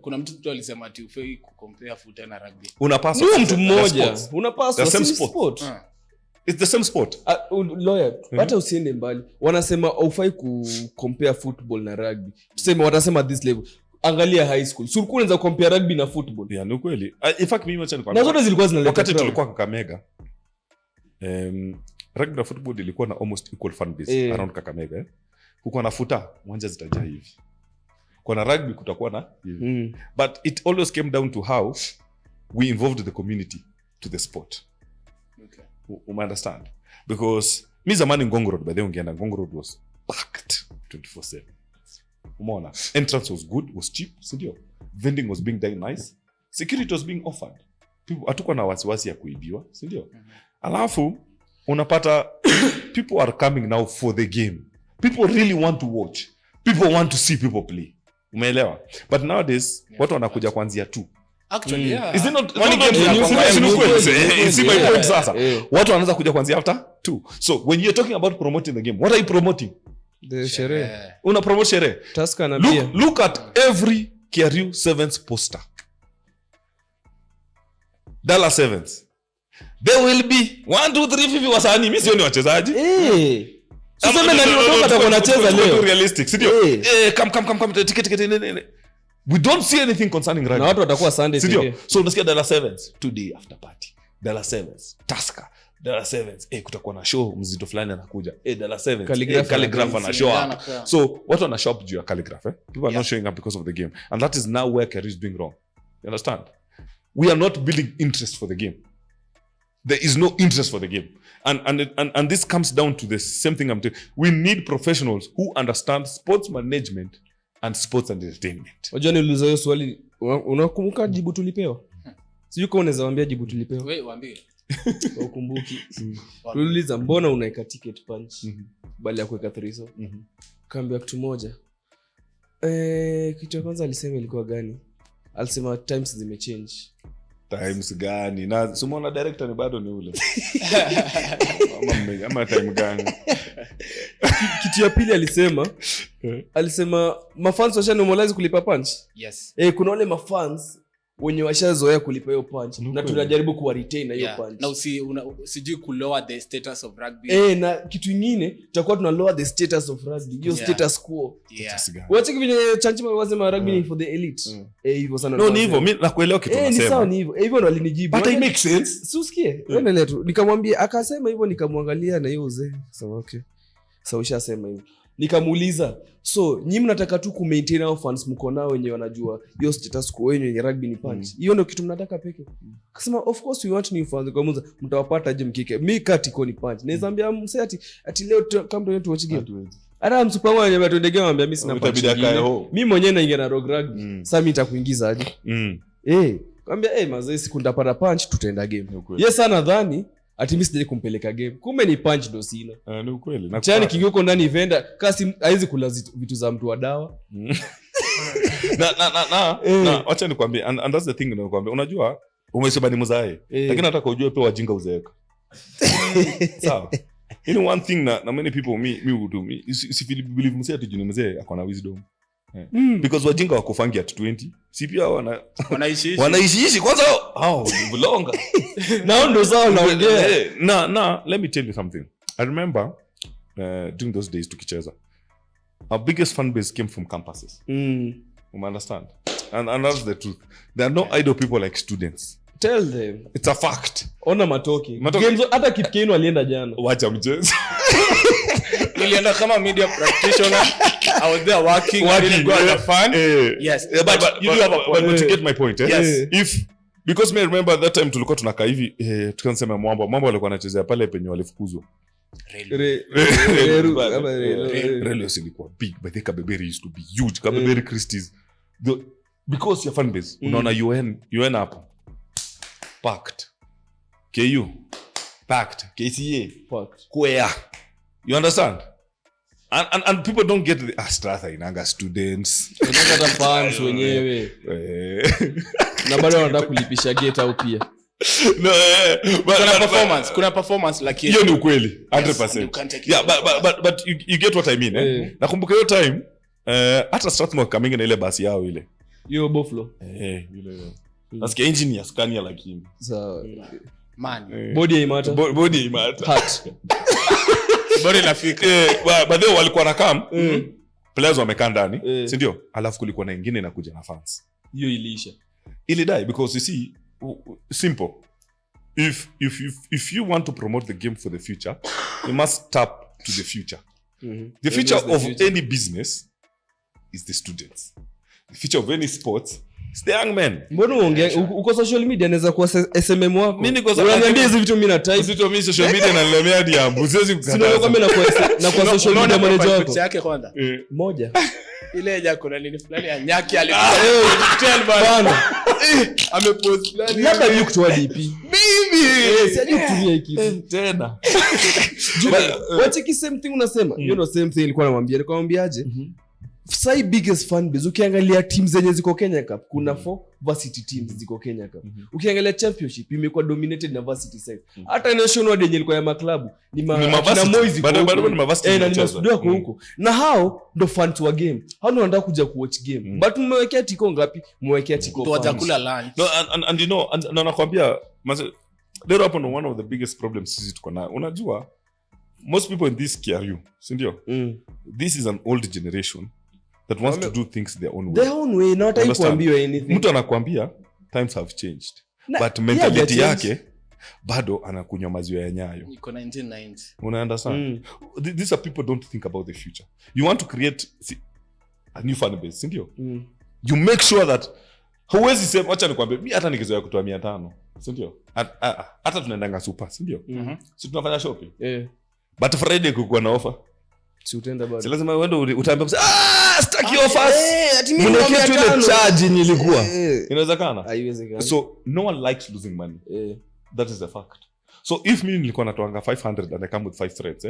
kuna mtu alisema ati ufai kucompare football na rugby. Unapaswa ni mtu mmoja. Unapaswa the same si sport. It's the same sport. Lawyer, hata usiende mbali. Wanasema ufai kucompare football na rugby. Tuseme watasema this level. Angalia high school. So ulikuwa unaweza compare rugby na football. Yeah, ni kweli. In fact mimi acha nikwambie. Na zote zilikuwa zinaleta. Wakati tulikuwa Kakamega. Rugby na football ilikuwa na almost equal fan base around Kakamega. Kuko na futa mwanja zitajaa hivi. Kwa na rugby kutakuwa na hivi. But it always came down to how we involved the community to the sport. Okay. Understand? Because me zamani Ngong Road, by the way ungeenda Ngong Road was packed 24/7. Umeona? Entrance was good, was cheap, sindio? Vending was being done nice. Security was being offered. People hatukuwa na wasiwasi ya kuibiwa, sindio? Alafu unapata people are coming now for the game. People really want to watch. People want to see people play. Umeelewa? But nowadays watu wanakuja kuanzia 2. Actually, yeah. Is it not one game? See my point sasa. Watu wanaanza kuja kuanzia after 2. So when you're talking about promoting the game, what are you promoting? The sherehe. Una promote sherehe. Taska na bia. Look at every KRU Sevens poster. Dallas Sevens. There will be 1 2 3 5 wasanii. Mimi sioni wachezaji. Sasa mimi nani watoka atakuwa anacheza leo. Realistic, sio? Come ticket. We don't see anything concerning rugby. Na watu watakuwa Sunday today. So unasikia Dallas Sevens today after party. Dallas Sevens, Taska, Dallas Sevens. Kutakuwa na show mzito fulani anakuja. Dallas Sevens. Calligraph na show up. So watu wana shop juu ya calligraph, People are not showing up because of the game. And that is now where KRU is doing wrong. You understand? We are not building interest for the game. There is no interest for the game. And this comes down to the same thing I'm telling. We need professionals who understand sports management and sports and entertainment. Wajua niuliza hiyo swali, unakumbuka jibu tulipewa? Sijui kama unaweza waambia jibu tulipewa. Wewe waambie. Ukumbuki. Tuliuliza mbona unaika ticket punch bali ya kuweka threesome. Kaambia kitu moja. Kitu ya kwanza alisema ilikuwa gani? Alisema times zimechange. Times gani? Na sumona director ni bado ni ule. Ama time gani? Kitu ya pili alisema mafans washanormalize kulipa punch. Yes. Kuna wale mafans wenye washazoea kulipa hiyo punch na tunajaribu kuwa retain na hiyo punch. Na usijui ku lower the status of rugby. Na kitu kingine tutakuwa tuna lower the status of rugby. Hiyo status quo. Wacha kivile chanchi wasema rugby ni for the elite. Hivyo sana. No, ni hivyo. Mimi nakuelewa kitu unasema. Ni sawa ni hivyo. Hivyo ndo alinijibu. But it makes sense. Si usikie. Endelea tu. Nikamwambia akasema hivyo nikamwangalia na hiyo uzee. Sawa okay. Sasa ushasema hivyo. Nikamuuliza, so nyinyi mnataka tu ku maintain our fans mko nao wenyewe wanajua hiyo status quo wenyewe rugby ni punch. Hiyo ndio kitu mnataka peke. Akasema of course we want new fans. Kwa mwanzo mtawapata je mkike. Mimi kati ko ni punch. Naweza ambia msee ati leo kama ndio tu watch game. Hata msupango wenyewe tuende game ambia mimi sina punch. Mimi mwenyewe naingia na Rogue Rugby. Sasa mimi nitakuingiza aje? Kwambia mazee siku ndapata punch tutaenda game. Yes sana nadhani ati mimi sije kumpeleka game. Kumbe ni punch ndo sina. Ni ukweli. Chani kingioko ndani venda kasi haizi kula vitu za mtu wa dawa. Na acha nikwambie and that's the thing nakwambia. Unajua umesema ni mzae. Lakini nataka ujue pia wajinga uzeeka. Sawa. One thing na many people me would do. If you believe msee ati juni mzee akona wisdom. Because wajinga wakufangi at 20 si pia wanaishi kwanza hao bulonga nao ndo zao naongea na let me tell you something. I remember during those days tukicheza our biggest fan base came from campuses. Understand? And that's the truth. There are no idle people like students. Tell them it's a fact. Ona matoki games hata Kipkeno alienda jana. Wacha mchezo. Nilienda kama media practitioner. I was there working. I didn't go as a fan. Yes. But you do have a point. But you get my point. Yes. If because me remember that time tulikuwa tunakaa hivi tukasema mambo alikuwa anachezea pale penye walifukuzwa. Relo ilikuwa big but the Kabeberi used to be huge. Kabeberi Christies. Because your fan base unaona UN hapo. Packed. KU packed. KCA Packed. where you understand, and people don't get the Stratha inanga students Unataka fans wenyewe na bado wanataka kulipisha gate au pia no kuna performance like hiyo ni ukweli Yes, 100%. you can't take it Yeah, but you get what I mean. Nakumbuka hiyo time hata Strathmore coming na ile basi yao ile hiyo buffalo ile nasikia engineer Scania lakini sawa man body imata body imata hat body nafika but they walikuwa na come players wamekaa ndani si ndio, alafu kulikuwa na nyingine inakuja na fans, hiyo iliisha ili die because you see simple, if you want to promote the game for the future you must tap to the future. The future of any business is the students. The future of any sports is the young men. Mbona uongea uko social media naweza kuwa SMM wako Mimi niko unaniambia hizi vitu mimi na type vitu mimi social media na nilemea diambu siwezi sio kama na kwa social media manager wako yake kwanza moja ile ya kuna nini fulani ya nyaki alikuwa bana amepost fulani labda yuko kutoa DP mimi sijui kutumia hiki tena wacha ki same thing unasema you know same thing nilikuwa namwambiaje sai biggest fan base ukiangalia teams zenye ziko Kenya Cup kuna 4 varsity teams ziko Kenya Cup ukiangalia championship imekuwa dominated na varsity side hata national yenye ilikuwa ya maklabu ni na Moizi bado ni varsity na nimasudia kwa huko na hao ndo fans wa game hao ndo wanataka kuja kuwatch game but mmewekea tiko ngapi mmewekea tiko tu watakula lunch no and you know na nakwambia there up on one of the biggest problems sisi tuko na unajua most people in this KRU si ndio this is an old generation that wants to do things their own way not I kuambiwa anything mtu anakuambia times have changed but mentality yake bado anakunywa maziwa ya nyayo iko 1990 una understand these are people don't think about the future. You want to create a new fan base ndio you make sure that huwezi sema acha nikwambie mimi hata nikizoea kutoa 500 si ndio hata tunaendanga super si ndio si tunafanya shopping but Friday kukuwa na offer si utaenda bado si lazima uende utaambia staki offers ati mimi ndio ile charge nilikuwa inawezekana haiwezekani so no one likes losing money that is the fact. So if mimi nilikuwa natoanga 500 and I come with 5 friends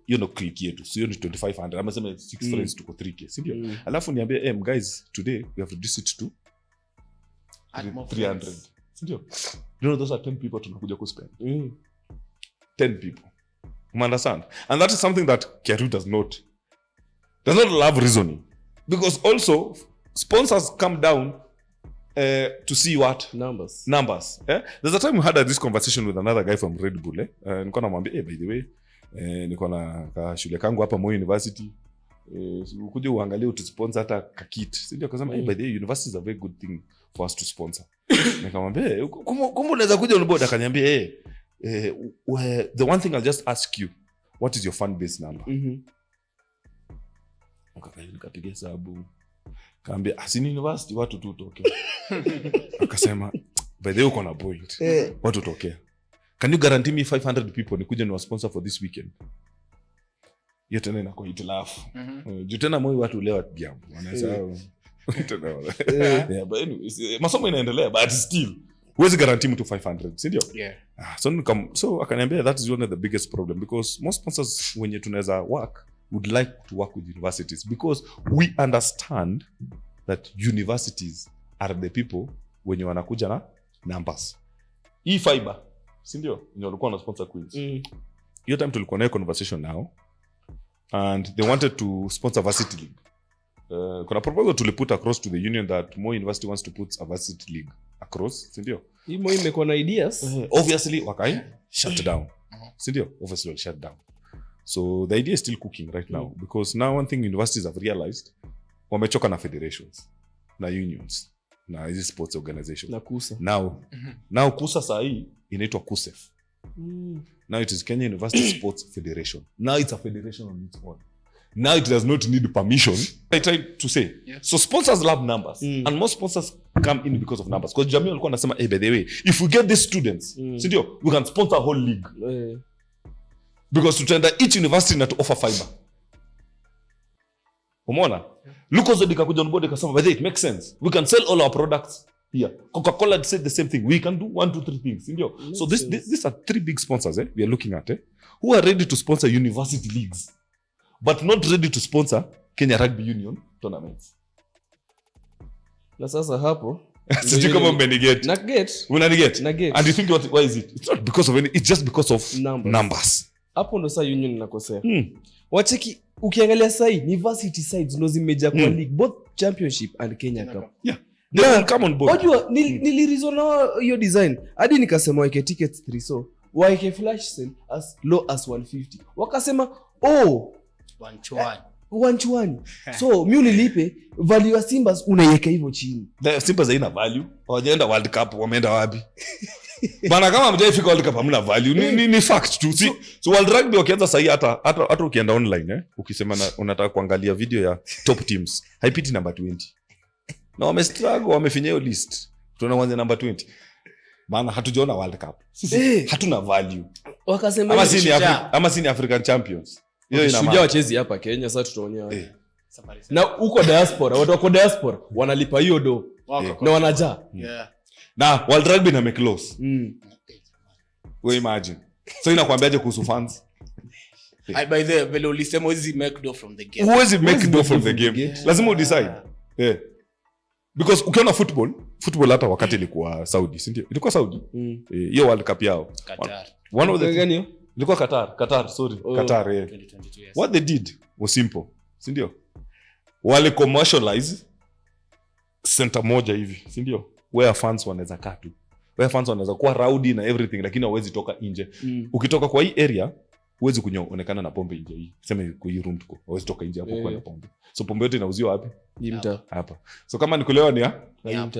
you know click yetu so you know 2500 ama sema 6 friends tuko 3k si ndio alafu niambie guys today we have reduced it to 300 si ndio you know those are 10 people tunakuja ku spend 10 people. You understand? And that is something that KRU does not love reasoning. Because also, sponsors come down to see what? Numbers. There's a time we had this conversation with another guy from Red Bull. Nilikuwa namwambia, by the way, niko na shule kangu hapa Moi University. Ukuje uangalie utusponsor hata kakit. Sio akasema, by the way, university is a very good thing for us to sponsor. Nikamwambia, kumbe unaweza kuja on board akaniambia, the one thing I'll just ask you, what is your fan base number? Nikapiga hesabu kaambia asini university watu tu tokea akasema by the way uko na point watu tokea, can you guarantee me 500 people nikuje ni sponsor for this weekend? Hiyo tena inakuwa itilafu juu tena moyo watu leo jambo wanasahau tena but anyways masomo inaendelea but still huwezi guarantee mtu 500 si ndio? So akaniambia that is one of the biggest problem because most sponsors wenye tunaweza work would like to work with universities because we understand that universities are the people wenye wanakuja na numbers. Fiber si ndio ndio walikuwa na sponsor Queens. Hiyo time tulikuwa na conversation now and they wanted to sponsor varsity league. Kuna proposal tuliput across to the union that more university wants to put a varsity league across si ndio? Himo imekuwa na ideas obviously wakai shut down si ndio? Obviously will shut down. So the idea is still cooking right now because now one thing universities have realized wamechoka na federations na unions na hizi sports organizations na KUSA now KUSA sahi inaitwa KUSEF. Now it is Kenya University Sports Federation. Now it's a federation on its own. Now it does not need permission. I tried to say. So sponsors love numbers and most sponsors come in because of numbers. Because Jamie alikuwa anasema by the way if we get these students si ndio we can sponsor a whole league. Because tutaenda each university na to offer fiber. Umeona? Lucas Odika kuja on board akasema by the way it makes sense. We can sell all our products here. Coca-Cola said the same thing. We can do 1, 2, 3 things. So these are 3 big sponsors we are looking at who are ready to sponsor university leagues, but not ready to sponsor Kenya Rugby Union tournaments. Na sasa hapo sijui kama mmenigeti. Unanigeti? And you think why is it? It's not because of it's just because of numbers. Hapo ndo saa union inakosea. Wacheki ukiangalia sasa university sides ndo zimeja kwa league, both championship and Kenya Cup. Yeah. They will come on board. Unajua nilireason hiyo design. Hadi nikasema wake tickets 3 so wake flash sale as low as 150. Wakasema 1 so mimi nilipe value ya Simba unaiweka hivyo chini. The Simba haina value. Hawajaenda World Cup, wameenda wapi? Bana kama mjaifika World Cup hamna value. Ni fact tu. So World Rugby wakianza sahi hata ukienda online ukisema unataka kuangalia video ya top teams, haipiti number 20. Na wamestruggle, wamefinya hiyo list. Tunaanza number 20. Maana hatujaona World Cup. Sisi hatuna value. Wakasema ama si African champions. Hiyo ina maana wachezi hapa Kenya sasa tutaonyea. Na huko diaspora, watu wako diaspora wanalipa hiyo do. Na wanajaa. Na World Rugby na make loss. We imagine. So inakwambiaje kuhusu fans? By the way, ulisema huwezi make dough from the game. Huwezi make dough from the game. Lazima udecide. Because ukiona football hata wakati ilikuwa Saudi, si ndio? Ilikuwa Saudi. Hiyo World Cup yao. Qatar. One of the gani? Ilikuwa Qatar, Qatar. 2022, yes. What they did was simple, si ndio? Wale commercialize center moja hivi, si ndio? Where fans wanaweza kaa tu. Where fans wanaweza kuwa rowdy na everything, lakini hawezi toka nje. Ukitoka kwa hii area huwezi kuonekana na pombe nje hii. Sema kwa hii room tuko. Hawezi toka nje hapo kwa na pombe. So pombe yote inauziwa wapi? Mtaa. Hapa. So kama ni kulewa ni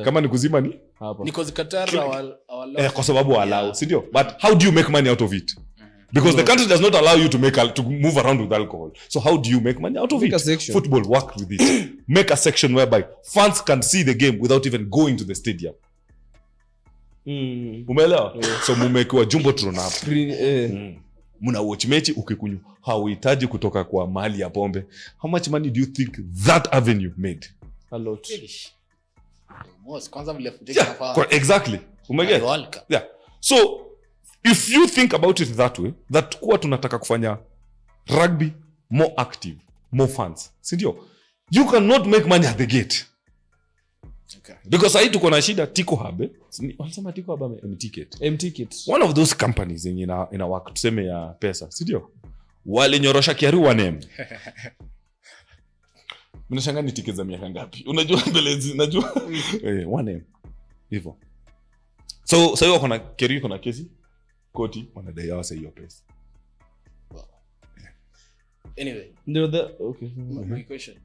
kama ni kuzima ni hapa. Because Qatar kwa sababu allow, si ndio? But how do you make money out of it? Because the country does not allow you to move around with alcohol. So how do you make money out of it? Football work with it. Make a section whereby fans can see the game without even going to the stadium. Umeelewa? So mumekiwa jumbotron hapo. Muna watch mechi ukikunywa. Hauhitaji kutoka kwa mahali ya pombe. How much money do you think that avenue made? A lot. Kwanza vile footage exactly. Umeget? Yeah. So if you think about it that way, that kuwa tunataka kufanya rugby more active, more fans, si ndio? You cannot make money at the gate. Okay. Because hii tuko na shida Tico Hub. Wanasema Tico Hub M-ticket. One of those companies ina work tuseme ya pesa, si ndio? Wale nyorosha KRU wanem. Mnashanga ni tickets za miaka ngapi? Unajua mbele unajua? Wanem. Hivyo. So sasa wako na KRU kuna kesi koti wanadai wasa hiyo pesa. Anyway, okay. My question.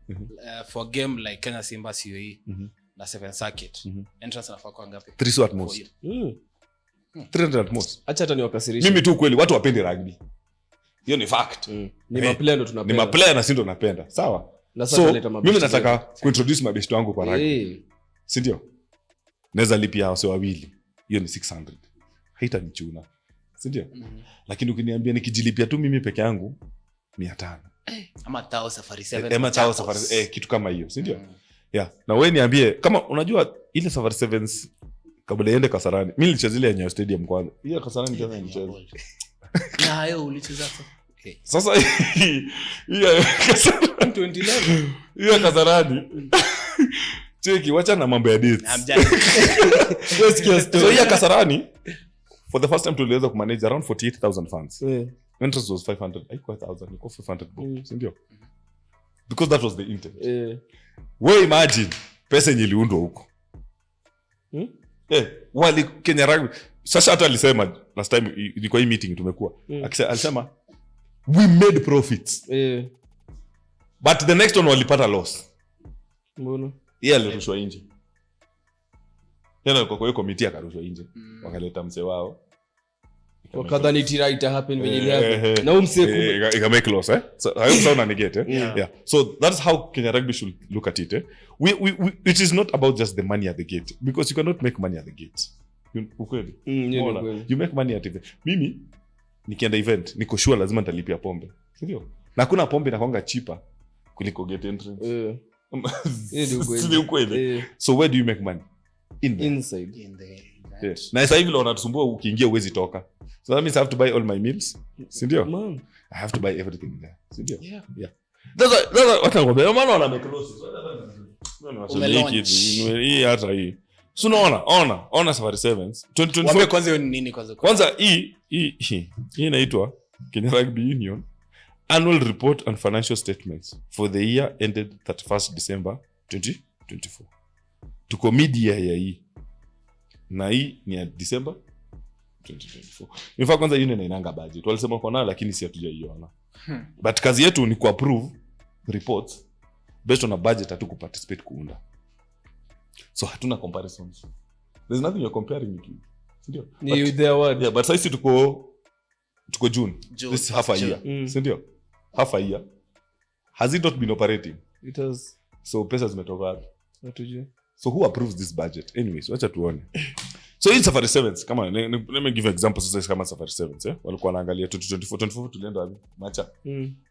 For a game like Kenya Simba COE na 7 circuit, entrance nafaa kwa ngapi? 3 at most. 300 at most. Acha hata niwakasirishe. Mimi tu kweli watu wapende rugby. Hiyo ni fact. Ni maplayer ndo tunapenda. Ni maplayer na si ndo napenda. Sawa? So mimi nataka kuintroduce mabeshto wangu kwa rugby. Si ndio? Naweza lipia wase wawili. Hiyo ni 600. Haitanichuna. Si ndio? Lakini ukiniambia nikijilipia tu mimi peke yangu 500. Ama tao safari 7. Kitu kama hiyo, si ndio? Yeah. Na wewe niambie kama unajua ile safari 7 kabla iende Kasarani. Mimi nilicheza ile ya Nyayo Stadium kwanza. Hiyo Kasarani tena nilicheza. Na hiyo ulicheza sasa. Okay. Sasa hiyo Kasarani 2011. Hiyo Kasarani. Cheki wacha na mambo ya dates. So hiyo Kasarani for the first time tuliweza kumanage around 48,000 fans. Interest was 500. Haikuwa 1,000, ilikuwa 500, si ndio? Because that was the intent. We imagine pesa yenye iliundwa huko. Wali Kenya Rugby. Sasha hata alisema last time ilikuwa hii meeting tumekuwa. Alisema we made profits. But the next one walipata loss. Mbona? Yeye alirushwa nje. Tena kwa hiyo committee akarushwa nje. Wakaleta mse wao. Wakadhani tira ita happen when it happen. Na umseku ika make loss so I hope sound and get yeah. So that's how Kenya Rugby should look at it we it is not about just the money at the gate because you cannot make money at the gate. Ukweli. You make money at event. Mimi nikienda event niko sure lazima nitalipia pombe. Sio? Na kuna pombe inakuanga cheaper kuliko gate entrance. Ndio ukweli. So where do you make money? inside. in the Yes. Na sasa hivi leo wanatusumbua ukiingia uwezi toka. So that means I have to buy all my meals. Si ndio? Man. I have to buy everything there. Si ndio? Yeah. Yeah. That's what I'm going. Maana wana make losses. Umelaunch. Hii hata hii. So ona Safari Sevens. 2024 Wame kwanza hiyo ni nini kwanza? Kwanza hii inaitwa Kenya Rugby Union Annual Report and Financial Statements for the year ended 31st December 2024. Tuko mid-year ya hii. Na hii ni ya December 2024. In fact kwanza union inaanga budget. Walisema kwa nao lakini si hatujaiona. But kazi yetu ni ku-approve reports based on a budget hatu ku-participate kuunda. So hatuna comparisons. There's nothing you're comparing it with. Sindio? Ni with their word. Yeah, but sasa tuko June. This is half a year. Sindio? Half a year. Has it not been operating? It has. So pesa zimetoka wapi? Hatujui. So who approves this budget? Anyways, wacha tuone. So in Safari Sevens, come on, let me give examples sasa kama Safari Sevens, walikuwa wanaangalia 2024 tulienda wapi? Macha.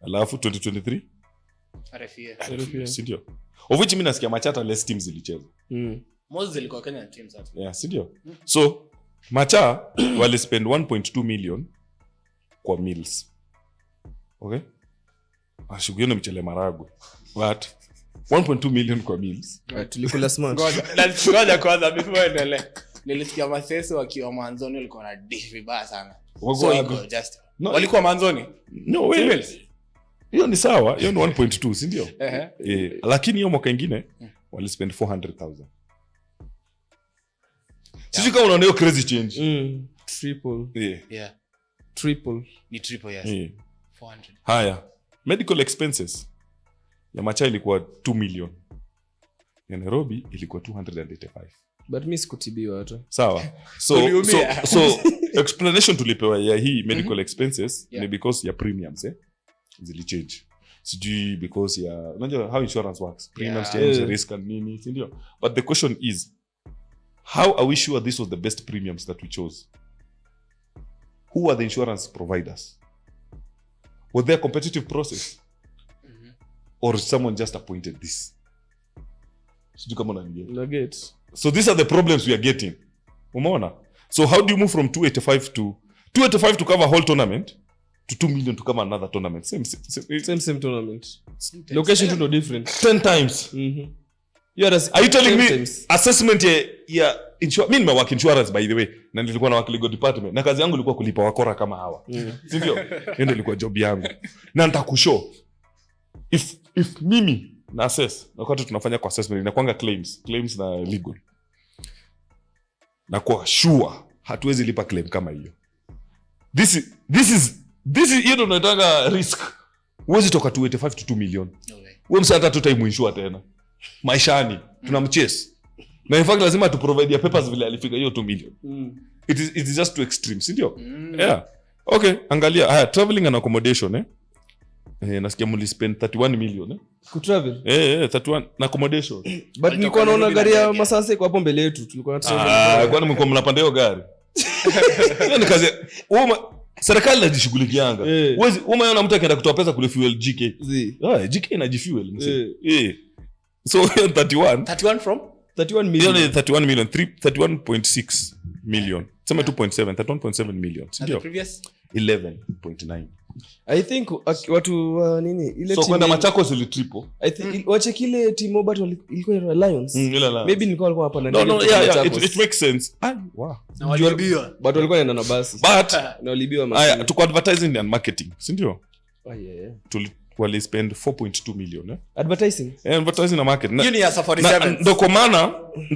Alafu 2023 RFC. Sindio? Of which mimi nasikia Macha less teams zilicheza. Most zilikuwa Kenya teams hata. Yeah, sindio? So Macha wali spend 1.2 million kwa meals. Okay? Ashughuliana mchele maragwe. What? 1.2 million kwa meals. Tulikula smart. Ngoja kwanza before endelee. Nilisikia Maseso wakiwa mwanzoni walikuwa na dish vibaya sana. So iko just. No, walikuwa mwanzoni? No way. Hiyo ni sawa, hiyo ni 1.2, si ndio? Lakini hiyo mwaka ingine wali spend 400,000. Sisi kama unaona hiyo crazy change. Triple. Yeah. Triple. Ni triple, yes. 400. Haya. Medical expenses ya Macha ilikuwa 2 million. Ya Nairobi ilikuwa 285. But mimi sikutibiwa hata. Sawa. So explanation tulipewa ya hii medical expenses ni because ya premiums zili change. Sijui because ya unajua how insurance works. Premiums change, risk and nini, si ndio? But the question is how are we sure this was the best premiums that we chose? Who are the insurance providers? Was there a competitive process? Or someone just appointed this? Sijui kama unanielewa. So these are the problems we are getting. Umeona? So how do you move from 285 to cover whole tournament to 2 million to cover another tournament? Same tournament. Location to no different. 10 times. Are you telling me assessment ya insurance? Mimi nimework insurance by the way. Na nilikuwa na work legal department. Na kazi yangu ilikuwa kulipa wakora kama hawa. Si ndio? Ndio ilikuwa job yangu. Na nitakushow. If mimi na assess wakati tunafanya kwa assessment inakuanga claims na legal na kwa sure hatuwezi lipa claim kama hiyo. This is hiyo ndio tunataka risk. Uwezi toka 285 to 2 million. Wewe msata tu time insure tena maishani tunamchase na in fact lazima tu provide ya papers vile alifika hiyo 2 million. It is just too extreme, si ndio? Yeah. Okay, angalia haya traveling and accommodation nasikia muli spend 31 million ku travel 31 na accommodation. But nilikuwa naona gari ya Masase kwa hapo mbele yetu tulikuwa travel. Kwani mko mnapanda hiyo gari? Hiyo ni kazi. Serikali inajishughulikianga. Wewe umeona mtu akaenda kutoa pesa kule fuel GK. GK inajifuel msee. So 31 from 31 million. 31 million 31.6 million. Sema 2.7 31.7 million. Ndio. Previous 11.9. I think watu nini ile so kwenda Machakos ili triple. I think wache kile timu but ilikuwa Lions. Maybe nilikuwa alikuwa hapa na no, it makes sense. Wow. Na walibiwa. But walikuwa wanaenda na basi. But na walibiwa masi. Tuko advertising and marketing, si ndio? Yeah. Wali spend 4.2 million advertising na marketing. Hiyo ni ya Safari Sevens. Ndio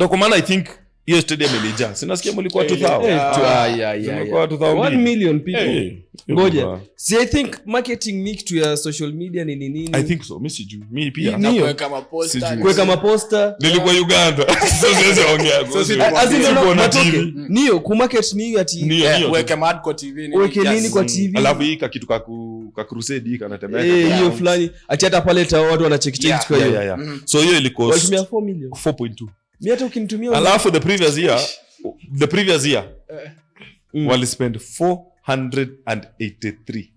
kwa maana I think hiyo stadium ilijaa. Sinasikia mlikuwa 2000. 1 million people. Ngoja. See, I think marketing nick to your social media ni nini? I think so. Mimi pia. Kuweka maposta. Nilikuwa Uganda. Siwezi ongea. Nio ku market ni ati weka Madco TV ni. Weke nini kwa TV? Alafu hii kitu ka crusade hii kanatembea. Hiyo fulani. Ati hata pale watu wana check kwa hiyo. So hiyo ilikuwa 4 million. 4.2. Mimi hata ukinitumia alafu the previous year wali spend 483,000.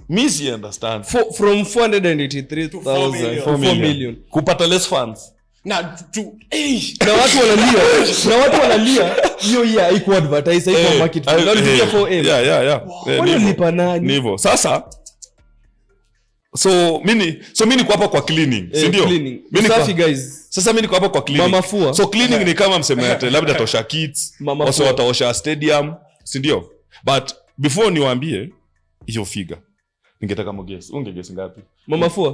Me see understand from 483,000 4 million kupata less funds na watu wanalia hiyo haiko advertise haiko market ndio nilipia 4M wale nilipa nani ni hivyo sasa so mimi niko hapa kwa cleaning si ndio mimi safi guys sasa mimi niko hapa kwa cleaning Mamafua. So cleaning ni kama msemete labda tosha kits also wataosha stadium si ndio but before niwaambie hiyo figure ningetaka mguess ungeguess ngapi Mamafua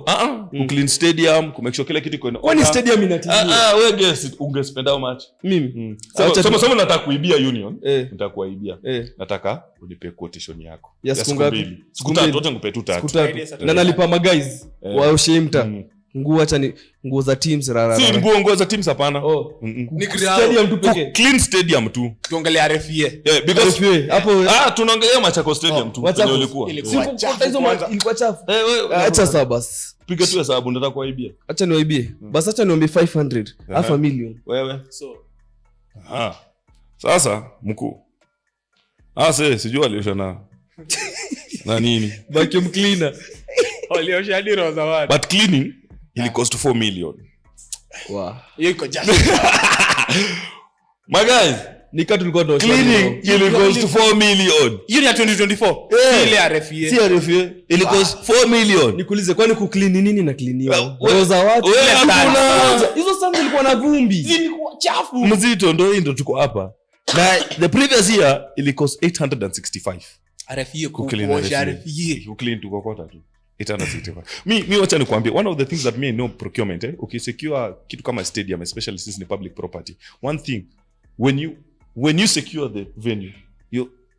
ku clean stadium ku make sure kila kitu iko in kwani stadium inatimia wewe guess ungespend how much mimi sema nataka kuibia union nitakuibia nataka unipe quotation yako ya siku ngapi siku tatu wote ngupe tu tatu na nalipa guys wa ushimta nguo za teams rara si nguo za teams hapana ni stadium tu pekee clean stadium tu tuongelea RFA because hapo tunaongelea Machako stadium tu ndio ilikuwa ilikuwa chafu acha sasa basi piga tu hesabu nataka kuaibia acha niwaibie basi acha niombe 500 half a million wewe sasa mkuu sijui aliosha na nini vacuum cleaner waliosha diro za watu but cleaning ili cost 4 million wow hiyo iko just my guys nika tulikuwa tunasha cleaning ili cost 4 million hiyo ni 2024 ile RFA si RFA ili cost 4 million nikuulize kwani ku clean nini na cleaniwa roho za watu hizo sangu zilikuwa na vumbi zilikuwa chafu mzito ndio tuko hapa na the previous year ili cost 865 RFA ku clean tu kokota tu 865 mi wacha nikwambie one of the things that me know procurement ukisecure kitu kama stadium especially since ni public property one thing when you secure the venue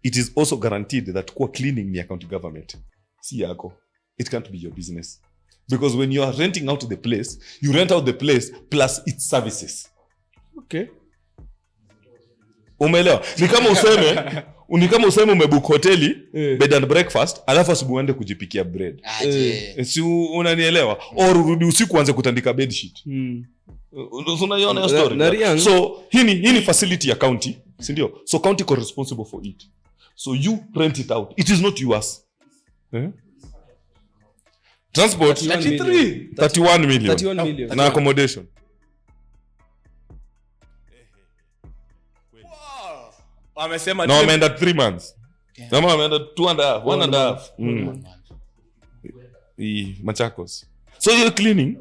it is also guaranteed that kwa cleaning ni county government si yako it can't be your business because when you are renting out the place you rent out the place plus its services okay umeelewa ni kama useme umebook hoteli bed and breakfast alafu asubuhi uende kujipikia bread si unanielewa or urudi usiku uanze kutandika bed sheet unaiona hiyo story so hii ni facility ya county si ndio so county is responsible for it so you rent it out it is not yours transport 31 million na accommodation wamesema no wameenda 3 months kama wameenda 1.5 Machakos so your cleaning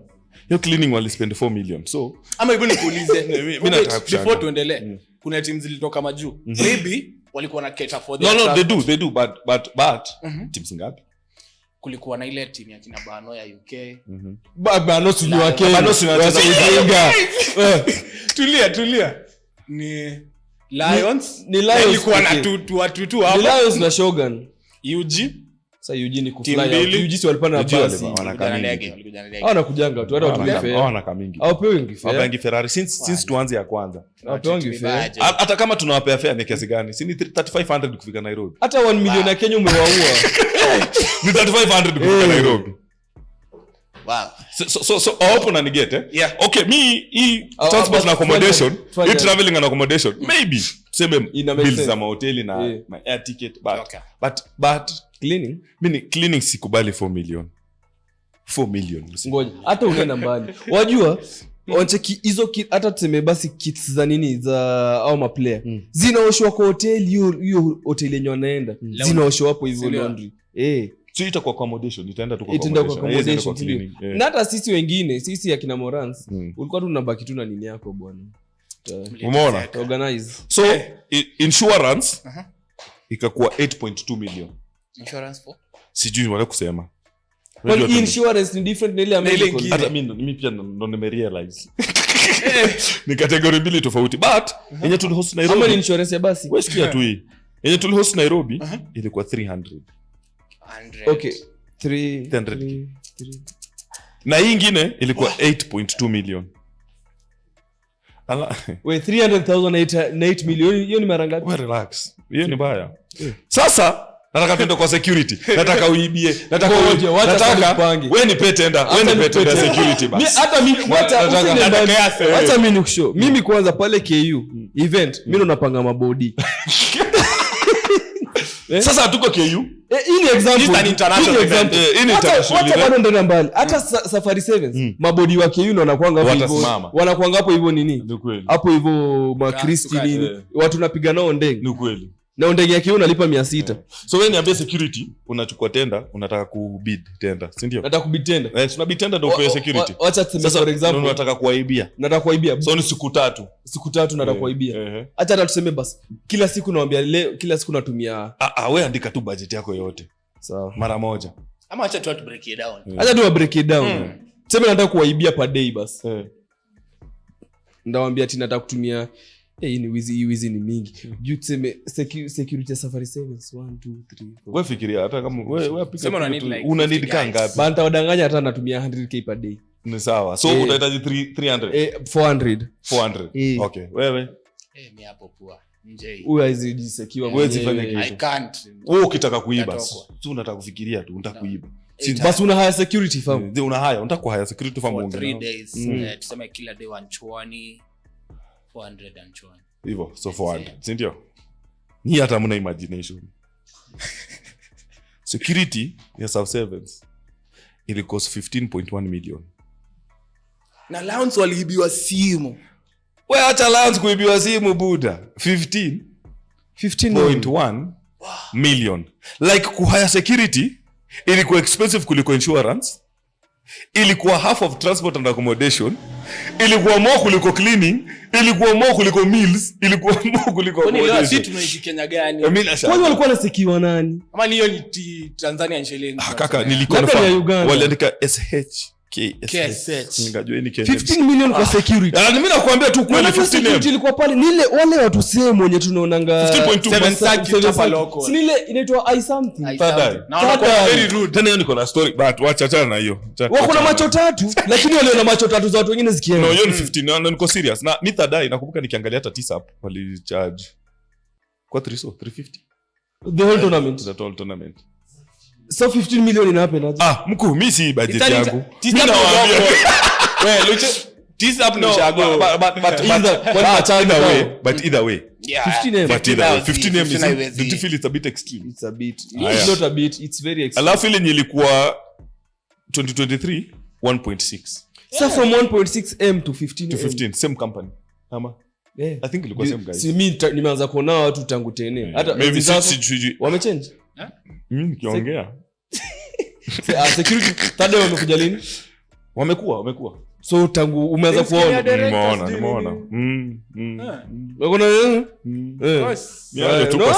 wali spend 4 million so ama hebu nikuulize mimi nataka kushanga before tuendelee kuna teams zilitoka majuu maybe walikuwa na cater for no they do but teams ngapi kulikuwa na ile team ya kina Bano ya UK Bano sijui wa Kenya Bano sinajenga tulia ni Lions ilikuwa na tu hapa Lions na Shogun UG sasa UG ni kufly UG si walipanda basi wanakujanga watu hata wanaka mingi au pewe wapangi Ferrari since tuanze ya kwanza wapewangi fair hata kama tunawapea fair ni kiasi gani si ni 3500 kufika Nairobi hata 1 million ya Kenya umewaua ni 3500 kufika Nairobi wow so open na nigete okay me transport na accommodation traveling and accommodation maybe same bills za mahoteli na my air ticket but cleaning sikubali 4 million ngoja hata unaenda mbali wajua wanacheki hizo hata tuseme basi kits za nini za au ma player zinaoshwa kwa hoteli hiyo hoteli yenye wanaenda zinaoshwa hapo hivyo laundry so itakuwa accommodation itaenda tu kwa accommodation na hata sisi wengine sisi akina Morans ulikuwa tu unabaki tu na nini yako bwana umeona organize so insurance ikakuwa 8.2 million insurance for sijui wale kusema kwa insurance ni different na ile American hata mimi pia ndo nimerealize ni category mbili tofauti but yenye tulihost Nairobi ama insurance ya basi wewe sikia tu hii yenye tulihost Nairobi ilikuwa 300 okay 300 na hii nyingine ilikuwa 8.2 million we 300,000 na 8 million hiyo ni mara ngapi wewe relax hiyo ni baya sasa nataka twende kwa security nataka uibie nataka wewe nipe tenda security basi hata mimi hata mimi nikushow mimi kwanza pale KU event mimi ndo napanga mabodi Sasa hatuko KU. Hii ni example. This is an international event. Hii ni international Hata event. bado ndani mbali. Hata Safari Sevens, mabodi wa KU na wanakuanga hapo hivyo. Watasimama. Wanakuanga hapo hivyo nini? Ni kweli. Hapo hivyo makristi nini? Watu napiga nao ndege. Ni kweli. Na ndege ya KU unalipa 600. So wewe niambie security unachukua tenda, unataka kubid tenda, si ndio? Nataka kubid tenda. Tuna bid tenda ndio upewe security. Acha tuseme for example. Unataka kuaibia. Nataka kuaibia. So ni siku 3. Siku 3 nataka kuaibia. Acha hata tuseme basi. Kila siku naambia leo, kila siku natumia. Wewe andika tu budget yako yote. Sawa. Mara moja. Ama acha tu break it down. Acha tu break it down. Tuseme nataka kuaibia per day basi. Ndawaambia ati nataka kutumia hii ni wizi ni mingi. Juu tuseme security ya Safari Sevens 1 2 3. Wewe fikiria hata kama wewe apika. Sema una need ngapi? Banta wadanganya hata natumia 100k per day. Ni sawa. So utahitaji 300. 400. Okay. Wewe? Mimi hapo poa. Nje. Wewe hizi Huwezi fanya kitu. I can't. Wewe ukitaka kuiba. Tu unataka kufikiria tu unataka kuiba. Basi una hire security firm. Una hire, unataka ku hire security firm for 3 days. Tuseme kila day 120 400 and chwani. Hivyo, so 400. Si ndio? Ni hata mna imagination. Security ya South Sevens ili cost 15.1 million. Na Lions waliibiwa simu. Wewe acha Lions kuibiwa simu buda. 15.1 million. Like kuhire security ilikuwa expensive kuliko insurance. Ilikuwa half of transport and accommodation. Ilikuwa more kuliko cleaning. Ilikuwa more kuliko meals. Ilikuwa more kuliko accommodation. Kwani leo tunaishi Kenya gani? Kwani walikuwa nasikiwa nani? Ama hiyo ni Tanzania shilling. Kaka nilikonfirm. Waliandika SHKSH. Ningajua ni Kenya. 15 million kwa security. Mimi nakwambia tu kweli 15 million. Ilikuwa pale nile wale watu same wenye tunaonanga 15.2 tapa local. Si nile inaitwa I something. Na very rude. Tena hiyo niko na story but wacha chana na hiyo. Wako na macho 3 lakini wale wana macho 3 za watu wengine zikienda. No, hiyo ni 15 na niko serious. Na mi thadai nakumbuka nikiangalia hata tisa hapo wali charge kwa 350. The whole tournament. The whole tournament. So 15 million ina happen aje? Mkuu mimi si budget yangu. Mimi nawaambia. Wewe Luche this up no shago but either way. Yeah. 15 M do you feel it's a bit extreme? It's a bit. It's not a bit, it's very extreme. Alafu ile ilikuwa 2023 1.6. So from 1.6 M to 15 to 15 same company. Ama I think ilikuwa same guys. Si mimi nimeanza kuona watu tangu tene. Hata maybe sijui wamechange. Nikiongea. Security tada wamekuja lini? Wamekuwa. So tangu umeanza kuona. Nimeona. Unaona tuko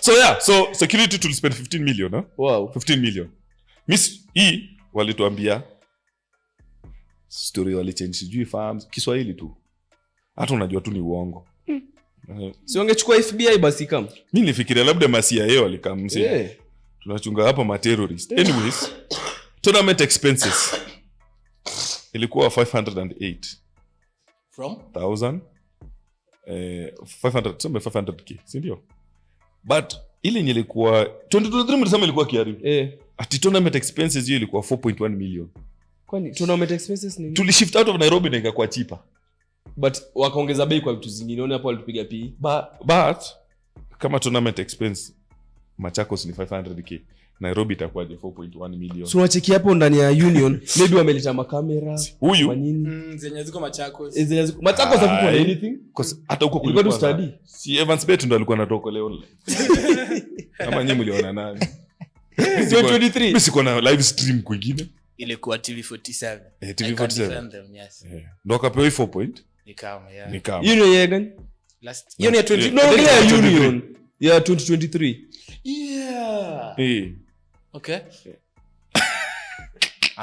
sasa. So security to spend 15 million, huh? Wow. 15 million. Miss hii walituambia story walichange sijui farms Kiswahili tu. Hata unajua tu ni uongo. Si wangechukua FBI basi kama. Mimi nilifikiria labda masia yao walikamzia. Tunachunga hapa ma terrorist. Anyways, tournament expenses ilikuwa 508 from 1000 500k, si ndio? But ile ilikuwa 2023 mlisema ilikuwa KRU. Ati tournament expenses hiyo ilikuwa 4.1 million. Kwani tournament expenses ni? Tulishift out of Nairobi na ikakuwa cheaper. But wakaongeza bei kwa vitu zingine. Unaona hapo walitupiga PE. But kama tournament expense Machakos ni 500k. Nairobi itakuwa 4.1 million. So unacheki hapo ndani ya Union, maybe wameleta makamera. Huyu zenye ziko Machakos. Machakos hapo kuna anything? Hata huko kulikuwa study. Si Evans Bet ndo alikuwa anatoka leo online. Kama nyinyi mliona nani? 2023. Mimi siko na live stream kwingine. Ilikuwa TV47. TV47. Yes. Ndo kapewa 4 point. Ni kama. Union ya gani? Hiyo ni 20. No, Union. Yeah, 2023. Yeah. Okay.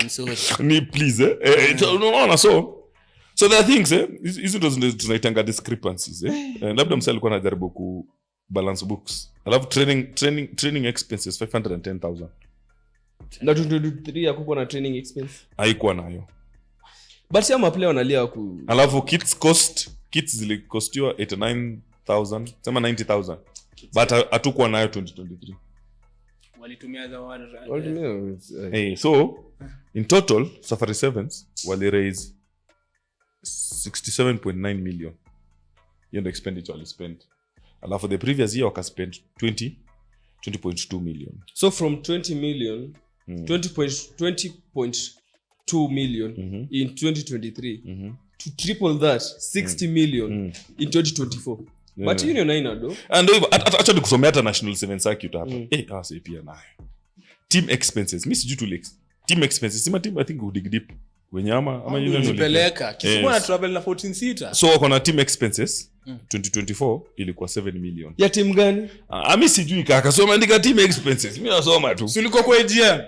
I'm sorry. Ni please no so there are things hizo ndo tunaitanga discrepancies labda msali alikuwa anajaribu ku balance books. Alafu training expenses 510,000. Na 2023 hakukuwa na training expense. Haikuwa nayo. But si ama player wanalia ku. Alafu kits zilikostiwa 89,000, sema 90,000. But hatukuwa nayo 2023. Walitumia za so in total Safari Sevens wali raise 67.9 million. Hiyo expenditure wali spend. alafu the previous year wakaspend 20.2 million. So from 20 million 20.2 million in 2023 to triple that 60 million in 2024. But union haina do. And acha nikusomea hata national 7 circuit hapa. Asa pia nayo. Team expenses. Mimi sijui tu team expenses. Sima team I think udig deep. Wenyama ama union ulipeleka. Kisikuwa na travel na 14 seater. So wako na team expenses 2024 ilikuwa 7 million. Ya team gani? Mimi sijui kaka. So umeandika team expenses. Mimi nasoma tu. Si ulikuwa kwa AGM.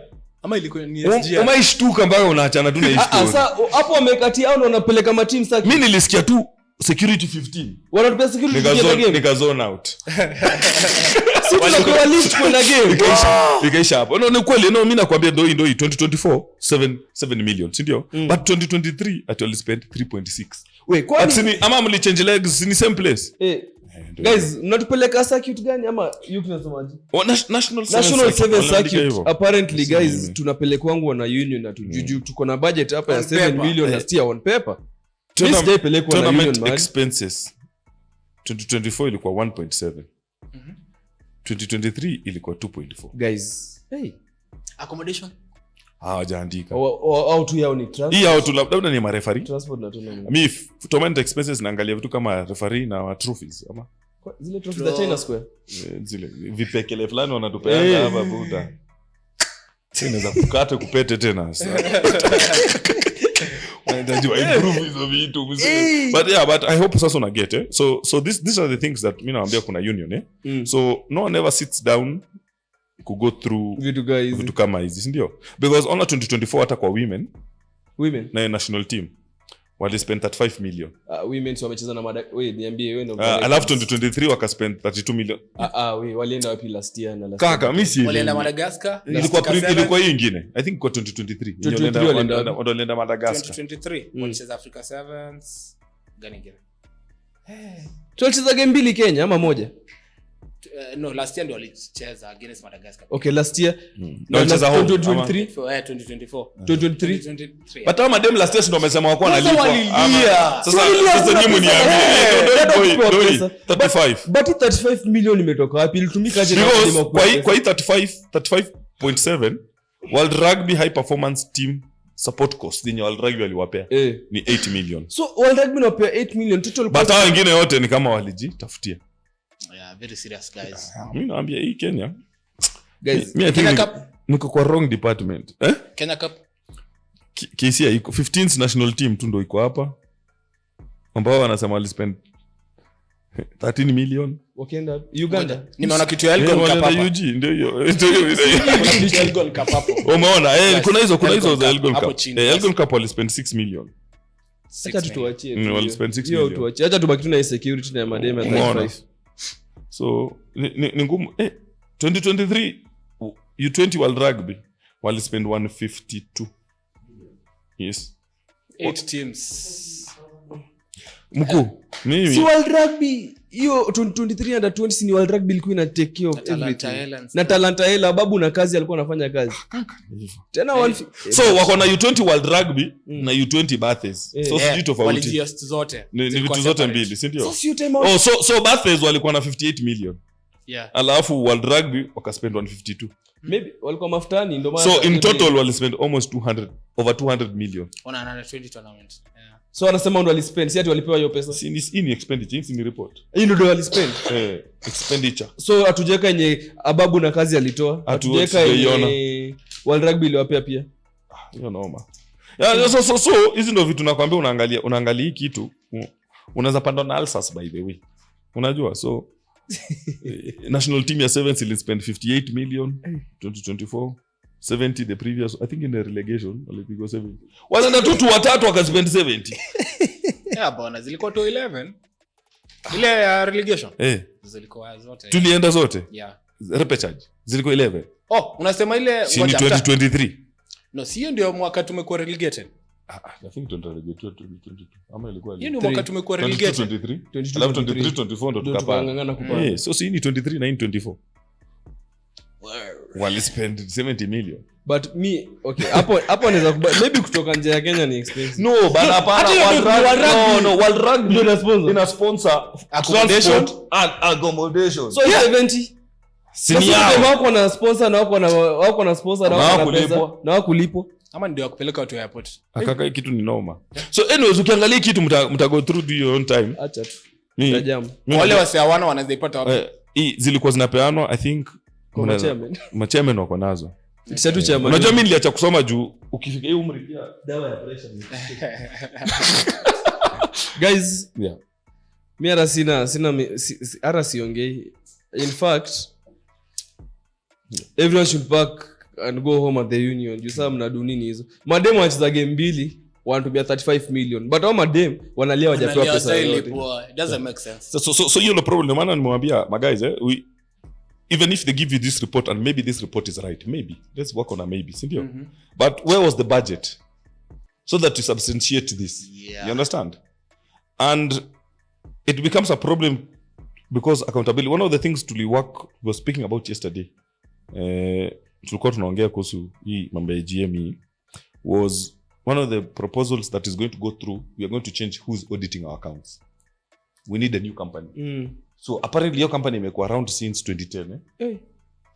Ama ilikuwa ni SGM. Umaishtuka mpaka unaachana tu na history. Sasa hapo wamekatia au wanapeleka ma team sasa. Mimi nilisikia tu security 15. Wanatupea security ya game. Nikazone out. Walikuwa list kwa game. Ikaisha hapo. No, ni kweli. No, mimi nakwambia ndio 2024 7 million, si ndio? But 2023 actually spent 3.6. Wait, kwani ama mlichange legs in the same place? Guys, mnatupeleka circuit gani ama yupi nasomaje? National 7 circuit. Apparently guys, tunapelekwa na union na tujuju tuko na budget hapa ya 7 million na still on paper. Tournament expenses 2024 ilikuwa 1.7. 2023 ilikuwa 2.4. Guys, accommodation hawajaandika au tu yao ni transport. Hii au tu labda ni marefari transport na tuna. Mimi tournament expenses naangalia vitu kama referee na trophies ama zile trophies za China Square. Zile vipekele fulani wanatupeana hapa buda. Sinaweza kukata kupete tena sasa. Unajua improve hizo vitu mzee. But I hope sasa una get so these are the things that mimi naambia kuna union so no one ever sits down to go through vitu kama hizi ndio because on 2024 hata kwa women na national team wali spend 35 million women wamecheza na niambie wewe ndio alafu 2023 wakaspend 32 million walienda wapi last year na last kaka mimi si walienda Madagascar ilikuwa hii nyingine I think kwa 2023 walienda Madagascar 2023 walicheza Africa Sevens gani gani tulicheza game mbili Kenya ama moja no last year ndio walicheza against Madagascar. Okay, last year no walicheza home 2023 but kama dem last year ndio wamesema wako analipwa sasa nyinyi mniambie 35 but 35 million imetoka wapi ilitumika aje kwa 35.7 World Rugby High Performance Team support cost yenye World Rugby waliwapea ni 8 million. So World Rugby wapea 8 million total cost. But hao wengine wote ni kama walijitafutia. Yeah, very serious guys. Mimi naambia hii Kenya. Guys, Kenya Cup niko kwa wrong department. Kenya Cup KCA iko 15th national team tu ndio iko hapa. Ambao wanasema wali spend 13 million. Wakienda Uganda. Nimeona kitu ya Elgon Cup hapa. Ndio hiyo. Elgon Cup hapo. Umeona? Kuna hizo za Elgon Cup. Elgon Cup wali spend 6 million. Acha tutuachie. Wali spend 6 million. Hiyo tuachie. Acha tubaki tuna security na madema 35. So ni ngumu 2023 U20 World Rugby wali spend 152. Yes. 8 teams. Mkuu mimi si World Rugby hiyo 2023 under 20 ni World Rugby ilikuwa ina take care of everything. Na Talanta Hela babu na kazi alikuwa anafanya kazi. Tena so wako na U20 World Rugby na U20 Baths. So sijui tofauti. Walijiast zote. Ni vitu zote mbili, si ndio? So Baths walikuwa na 58 million. Yeah. Alafu World Rugby wakaspend 152. Maybe walikuwa mafutani ndio maana. So in total wali spend almost over 200 million. On an 20 tournament. Yeah. So anasema ndo walispend, si ati walipewa hiyo pesa. Si ni expenditure, ni report. Hii ndio walispend. Expenditure. So atujeka yenye Ababu na kazi alitoa. Atujeka yenye World Rugby iliwapea pia. Hiyo naoma. Yeah, so hizi ndio vitu nakwambia unaangalia hii kitu. Unaweza panda na Alsas by the way. Unajua so national team ya Sevens will spend 58 million 2024. 70 the previous I think in the relegation walipigwa 70 wanaenda tu watatu wakaspend 70 yeah bwana zilikuwa to 11 ile ya relegation zilikuwa zote tulienda zote yeah repechage zilikuwa 11 unasema ile si 2023 no sio ndio mwaka tumekuwa relegated I think 2022 ama ilikuwa hiyo ni mwaka tumekuwa relegated 23 alafu 23 24 ndo tukapanga kupanga so si ni 23 na 24 wali spend 70 million. But me okay, hapo naweza maybe kutoka nje ya Kenya ni expensive. No, but hapana World Rugby ina sponsor accommodation and accommodation. So 70 senior wako na sponsor na wako na sponsor na wako na pesa na wako kulipo. Ama ndio kupeleka watu airport. Akaka kitu ni noma. So anyways ukiangalia kitu mta go through your own time. Acha tu. Tajam. Wale wase hawana wanazipata wapi? Zilikuwa zinapeanwa I think kwa chairman. Chairman wako nazo. Sasa chairman. Unajua mimi niliacha kusoma juu ukifika hiyo umri pia dawa ya pressure ni. Guys, yeah. Mimi ara siongei. In fact, everyone should pack and go home at the union. You saw mnadu nini hizo. Madem wanacheza game mbili want to be 35 million. But all madem wanalia wajapewa pesa yote. It doesn't make sense. So you know problem maana nimwambia my guys we even if they give you this report and maybe this report is right, maybe let's work on a maybe, sindio? But where was the budget so that you substantiate this? You understand? And it becomes a problem because accountability, one of the things we were speaking about yesterday, tulikuwa tunaongea kuhusu hii mambo ya GME, was one of the proposals that is going to go through. We are going to change who's auditing our accounts. We need a new company. So apparently your company imekuwa around since 2010.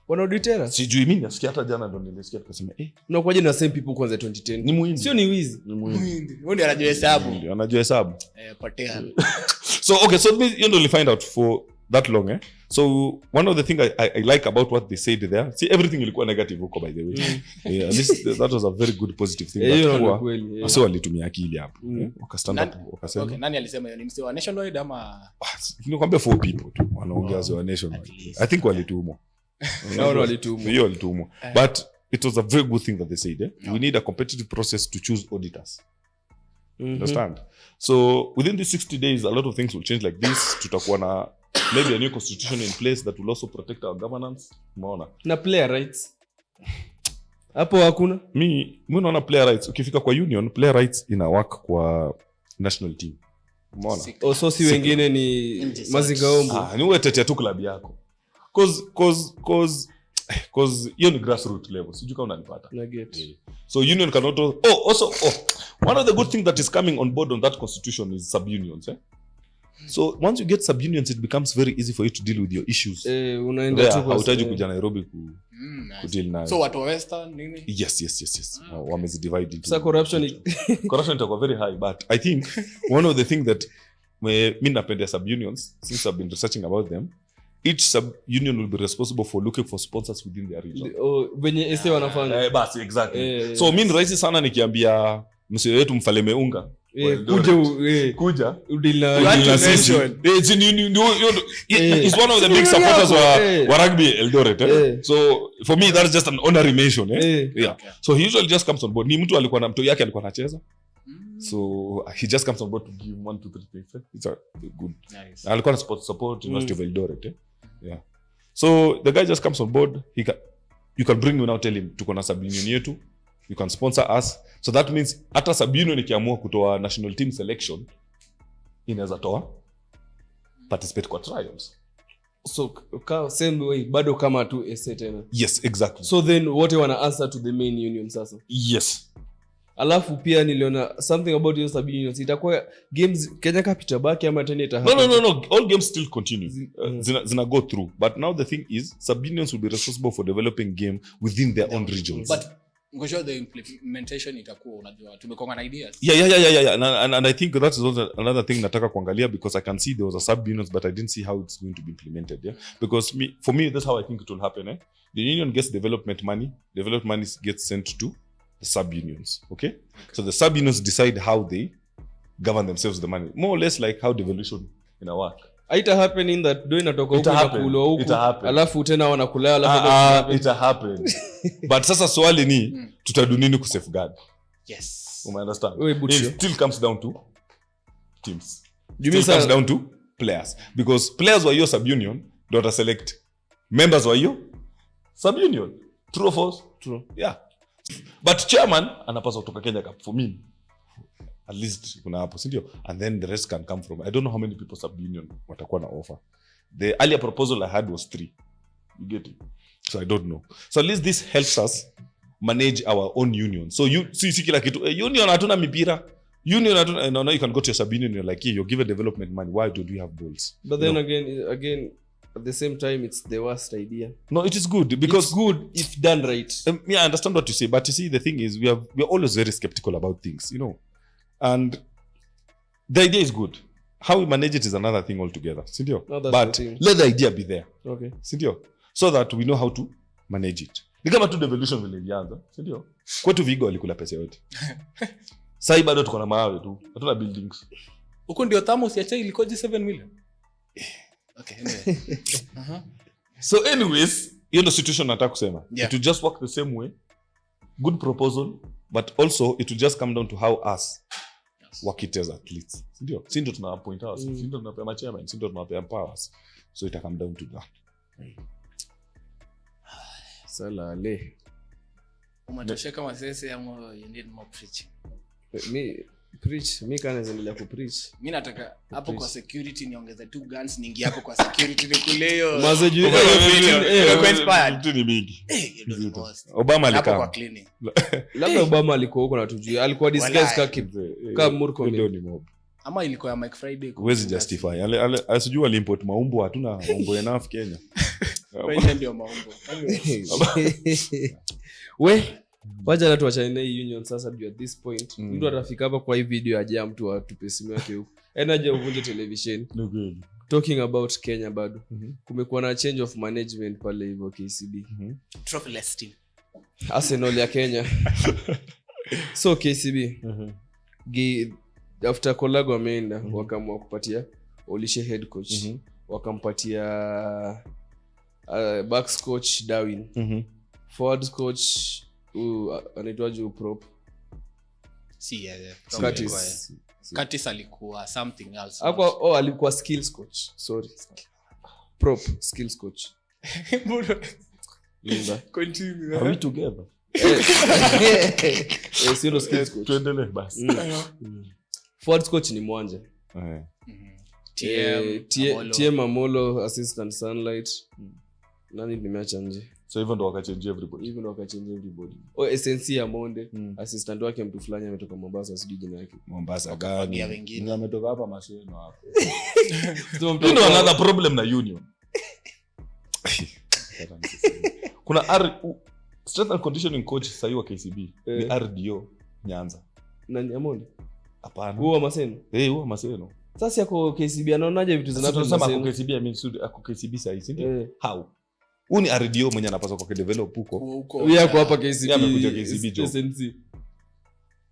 Wana auditera? Sijui mimi nasikia hata jana ndo nilisikia tukasema unakuja na same people kwanza 2010. Ni muhimu. Sio ni wizi. Ni muhimu. Wewe ndio unajua hesabu. Anajua hesabu. Patea. So okay, so you only find out for that long So one of the things I like about what they said there, see everything ilikuwa negative huko by the way. Yeah, that was a very good positive thing. So walitumia akili hapo. Wakastand up wakasema. Okay, nani alisema hiyo? Ni msee wa nationwide ama nikwambia 4 people tu wanaongea wa nationwide. I think walitumwa. Hiyo walitumwa. But it was a very good thing that they said. We need a competitive process to choose auditors. Understand? So within these 60 days a lot of things will change like this. Tutakuwa na maybe a new constitution in place that will also protect our governance. Umeona? Na player rights. Hapo hakuna. Mimi naona player rights. Ukifika kwa union, player rights ina work kwa national team. Umeona? So si wengine ni mazingaombo. Ni wewe tetea tu club yako. Cause hiyo ni grassroots level. Sijui kama unanipata. So union cannot also one of the good things that is coming on board on that constitution is sub-unions. So once you get sub-unions, it becomes very easy for you to deal with your issues. Unaenda tu kwa hautaji kuja Nairobi ku deal nayo. So watu wa Western nini? Yes. Wamezidivide into. So corruption itakuwa very high, but I think one of the things that mimi napenda sub-unions, since I've been researching about them, each sub-union will be responsible for looking for sponsors within their region. Venye ese wanafanya. Basi exactly. So mimi rahisi sana nikiambia msee wetu Mfalme Unga kuja udila sisi. He's one of the big supporters wa rugby Eldoret. So for me that's just an honorary mention. Yeah. So he usually just comes on board. Ni mtu alikuwa na mtu yake alikuwa anacheza. So he just comes on board to give 1 2 3 things. It's a good. Nice. Alikuwa na support University of Eldoret. Yeah. So the guy just comes on board. You can bring him now, tell him tuko na sub-union yetu. You can sponsor us. So that means hata sub-union ikiamua kutoa national team selection inaweza toa participate kwa trials. So same way bado kama tu essay tena. Yes, exactly. So then wote wana answer to the main union sasa. Yes. Alafu pia niliona something about your sub-unions. Itakuwa games Kenya Capital baki ama tena ita No. All games still continue. Zina go through. But now the thing is sub-unions will be responsible for developing game within their own regions. But ngoja the implementation itakuwa unajua tumekonga na ideas. Yeah. And I think that is also another thing nataka kuangalia because I can see there was a sub-unions but I didn't see how it's going to be implemented. Yeah. Because for me that's how I think it will happen. The union gets development money gets sent to the sub-unions. Okay? So the sub-unions decide how they govern themselves the money. More or less like how devolution in a work. It happen in that do inatoka huko na kulwa huko. Alafu tena wanakula alafu it happen. But sasa swali ni tutadu nini ku safeguard? Yes. You understand? It still comes down to teams. Comes down to players because players wa your sub-union don't select members wa your sub-union. True or false? True. Yeah. But chairman anapaswa kutoka Kenya Cup for me. At least kuna hapo, si ndio? And then the rest can come from. I don't know how many people sub-union watakuwa na offer. The earlier proposal I had was 3. You get it? So I don't know. So at least this helps us manage our own union. So you see kila kitu union hatuna mipira. Union hatuna no, you can go to your sub-union, you're like, hey, you're given development money, why don't we have balls? But then again at the same time it's the worst idea. No, it is good because it's good if done right. Yeah, I understand what you say, but you see the thing is we're always very skeptical about things, you know. And the idea is good. How we manage it is another thing altogether. Sindio? But let the idea be there. Okay. Sindio? So that we know how to manage it. Ni kama tu devolution vile ilianza. Sindio? Kwetu Vigo walikula pesa yote. Sasa bado tuko na mawe tu. Hatuna buildings. Huko ndio Thamos ya chai ilikuwa 7 million. Okay, anyway. So anyways, hiyo ndio situation nataka kusema. Yeah. It will just work the same way. Good proposal, but also it will just come down to how us work it as athletes. Sindio? Sindio tunawapoint us. Sindio tunapea chairman, sindio tunapea powers. So it will come down to that. Salale. Umatosha kama sasa ama you need more preaching. Me kana zendelea ku preach. Mimi nataka hapo kwa security niongeze 2 guns niingie hapo kwa security nikuleyo. Mazeju ni mingi. Obama alikaa kwa clinic. Labda Obama alikuwa huko na tujui. Alikuwa disguise kama Murko ndio ni mob. Ama ilikuwa ya Mike Friday. Huwezi justify. Asijua aliimport maumbo, hatuna maumbo enough Kenya. Wewe ndio maumbo. Wacha watu wachane hii union sasa at this point. Mtu atafika hapa kwa hii video aje mtu atupe simu yake huko. Enaje uvunje television. Talking about Kenya bado. Kumekuwa na change of management pale hivyo KCB. Trophyless team. Arsenal ya Kenya. So KCB. After Kolago ameenda wakaamua kupatia Olishe head coach. Wakampatia backs coach Darwin. Forwards coach anaitwaje prop. Curtis alikuwa something else. Alikuwa skills coach. Sorry. Prop skills coach. Continue. Are we together? Sio skills coach. Tuendelee basi. Forwards coach ni Mwanje. TM Amolo assistant Sunlight. Nani nimeacha nje? So even ndo wakachange everybody. SNC ya Monde, assistant wake mtu fulani ametoka Mombasa, sijui jina yake. Mombasa gani? Wengine ametoka hapa Maseno hapo. Ndio another problem na union. Kuna strength and conditioning coach sasa wa KCB ni RDO Nyanza. Nani Amonde? Hapana. Huwa Maseno. Huwa Maseno. Sasa yako KCB anaonaje vitu zinazosema kwa KCB I mean ako KCB sasa hivi. How? Uni RDO mwenye anapaswa kwa develop huko. Yako hapa KCB. Amekuja KCB job. SNC.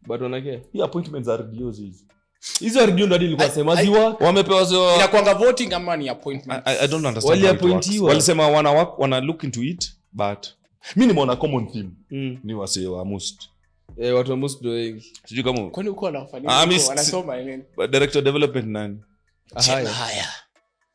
Bado wanake. Hii appointments RDO hizi. Hizo RDO ndio alikuwa sema ziwa wamepewa zao. Inakuanga voting ama ni appointment. I don't understand. Wali appointiwa. Walisema wana look into it but mimi nimeona common theme ni wase wa most. Watu wa most ndio wengi. Sijui kama kwani uko wanafanya wanasoma nini? Director development nani? Haya.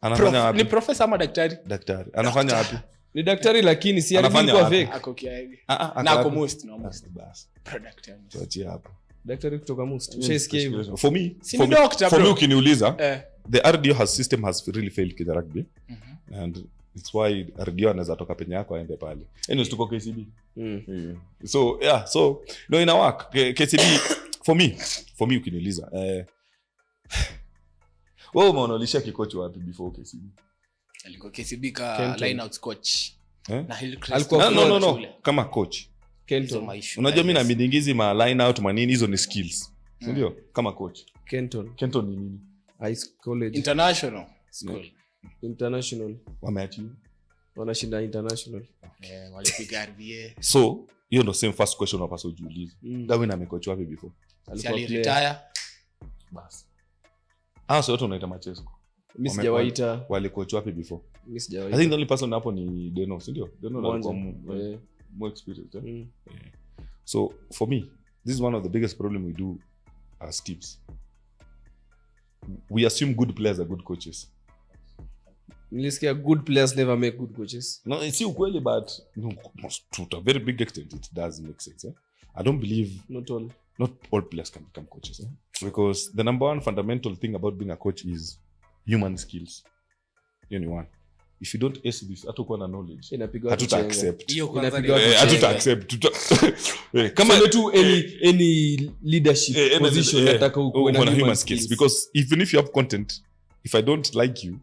Anafanya wapi? Ni professor ama daktari? Daktari. Anafanya wapi? Ni daktari lakini si alikuwa fake. Ako kiaje? Na ako most no most bas. Product yani. Tuachie hapo. Daktari kutoka most. Ushaisikia hivyo? For me, for me ukiniuliza, the RDO has system has really failed Kenya Rugby. And it's why RDO anaweza toka penye yako aende pale. Anyways tuko KCB. So yeah, so no ina work. KCB for me ukiniuliza. Wewe umeonanisha kikochi wapi before KCB? Alikuwa KCB ka line out coach. Na Hillcrest. No. Kama coach. Kenton. Unajua mimi na midingizi ma line out manini hizo ni skills. Ndio? Kama coach. Kenton ni nini? High college. International school. International. Wameachi. Wanashinda international. Walipiga RBA. So, hiyo ndo same first question unapaswa ujiulize. Darwin amecoach wapi before? Alikuwa retire. Bas. So watu wanaita Machesko. Mimi sijawaita. Walicoach wapi before? Mimi sijawaita. I think the only person hapo ni Deno, si ndio? Deno alikuwa more experienced. So for me, this is one of the biggest problem we do as teams. We assume good players are good coaches. Nilisikia good players never make good coaches. No, it's ukweli but to a very big extent it does make sense. I don't believe not all players can become coaches. Because the number one fundamental thing about being a coach is human skills. One. if you don't ace this hata uko na knowledge Inapigwa hatuta kuchenga. accept hiyo kwanza Inapigwa ni- watu hatuta chenga. accept kama Tuseme tu any leadership position nataka uko na human human skills because even if you have content if I don't like you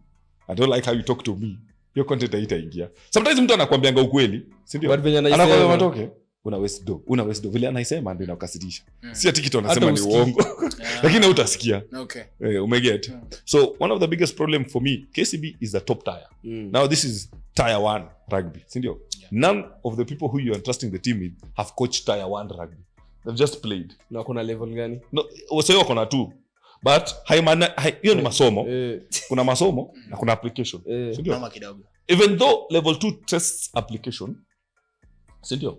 I don't like how you talk to me your content haitaingia sometimes mtu anakuambianga ukweli si ndio But venye anaisema- anakwambia matoke una waste do vile anaisema ndio inakasirisha si ati kitu anasema Hata ni usikii. uongo lakini hautasikia Okay. umeget so one of the biggest problem for me KCB is the top tier now this is tier 1 rugby si ndio none of the people who you are trusting the team with have coached tier 1 rugby they've just played na kuna level gani no wasio wako na tu but hiyo ni masomo kuna masomo na kuna application si ndio Mama kidogo. even though level 2 tests application si ndio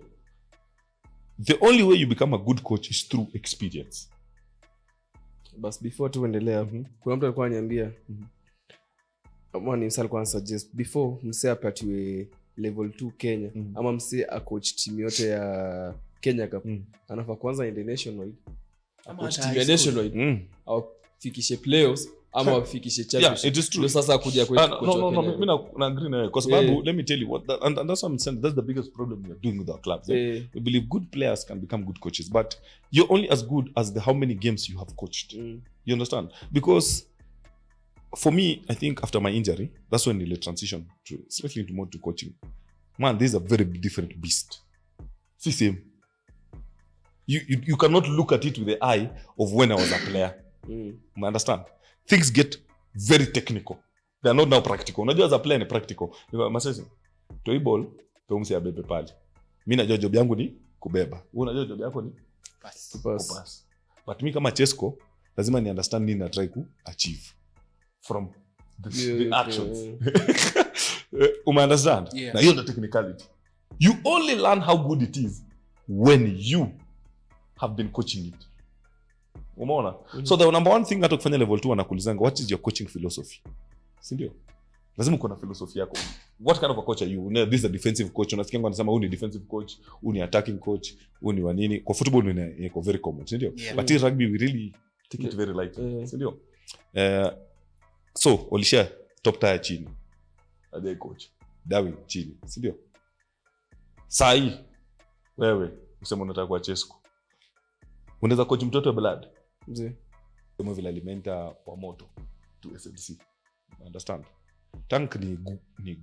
the only way you become a good coach is through experience bas before tuendelea kuna mtu alikuwa ananiambia ama ni msali kwa suggest before msee apatiwe level 2 Kenya ama msee a coach team yote ya Kenya Cup anafaa kwanza international Ama coach hata team high ya school. national au fikishe playoffs ama wafikishe yeah championship it is true ndio sasa kuja kwetu no mimi na agree na wewe kwa sababu let me tell you what and that's what I'm saying that's the biggest problem we are doing with our clubs we believe good players can become good coaches but you're only as good as the how many games you have coached you understand because for me I think after my injury that's when I transition to especially into more to coaching man this is a very different beast see same you cannot look at it with the eye of when I was a player you understand things get very technical they are not now practical unajua as a player ni practical masesi toy ball tumsi ya bebe pale mimi najua job yangu ni kubeba wewe unajua job yako ni pass but mimi kama Chesco lazima ni understand nini na try ku achieve from the actions understand na hiyo ndio technicality you only learn how good it is when you have been coaching it umeona so the number one thing hata kufanya level 2 anakulizanga what is your coaching philosophy si ndio lazima uko na philosophy yako what kind of a coach are you this is a defensive coach unasikia anasema huyu ni defensive coach huyu ni attacking coach huyu ni wanini kwa football ni iko very common si ndio but in rugby we really take it very lightly si ndio so Olisha top tier chini ade coach Dawi chini si ndio sai wewe usema unataka kuwa Chesco unaweza coach mtoto wa blood mzee kama vile alimenta wa moto to SMC understand tank ni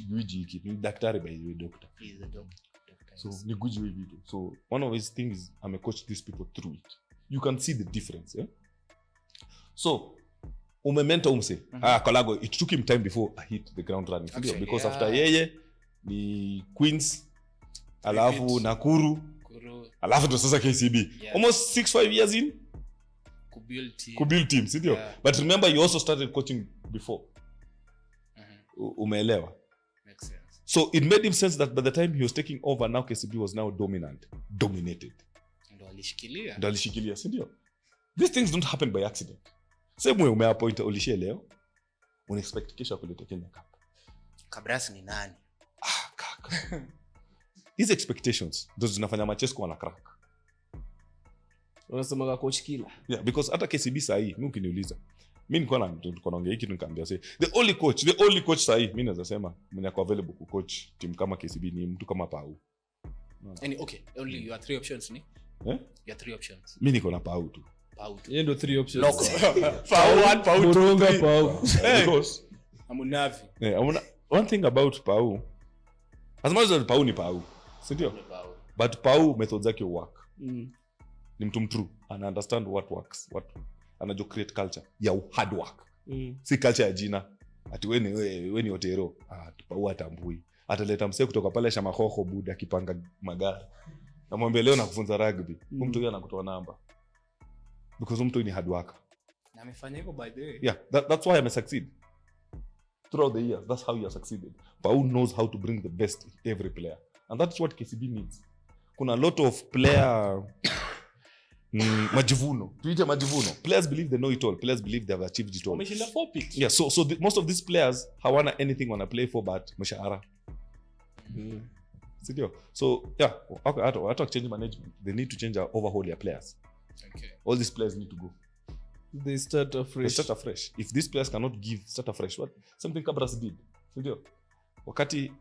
guji hiki ni daktari by the way doctor He's a doctor. so ni guji hivi tu so one of his things coach these people through it you can see the difference so umementa umse Kolago it took him time before I hit the ground running actually, because after yeye ni Queens alafu Nakuru alafu ndo sasa KCB almost 6-5 years in kubuild team si ndio but remember you also started coaching before umeelewa Makes sense. so it made him sense that by the time he was taking over now KCB was now dominated Ndo alishikilia. ndo alishikilia si ndio these things don't happen by accident same way umeappoint Olishe leo una expect kesho kuleta Kenya Cup Kabras ni nani? kaka these expectations ndo zinafanya Machesco wana crack unasema coach killer yeah because hata KCB sahi mimi ukiniuliza mimi nilikuwa naongea hiki nikamwambia say the only coach sahi mimi naweza sema mwenye ako available ku coach team kama KCB ni mtu kama Pau Okay, only you are 3 options ni? You are 3 options. mimi niko na Pau tu yeye ndo 3 options Pau 1, Pau 2, Boronga Pau because Amunavi. one thing about Pau as much as Pau ni Pau si ndio but Pau methods zake work ni mtu true ana understand what works what anajua create culture ya hard work si culture ya jina ati wewe ni otero Pau atambui ataleta msee kutoka pale Shamahoho buda akipanga magari namwambia leo nakufunza rugby mtu yeye anakutoa namba because mtu ni hard worker Na amefanya hivyo by the way. yeah that's why I succeed throughout the years that's how you succeeded Pau knows how to bring the best in every player and that's what KCB needs kuna lot of player majivuno tuite majivuno players believe they know it all players believe they have achieved it all Wameshinda 4 picks. yeah so most of these players hawana anything wanna play for but mshahara Sidio? So yeah, okay, I have to change management. They need to change our overhaul their players. Okay. All these players need to go. They start afresh. If these players cannot start afresh, what something Cabras did. ndio wakati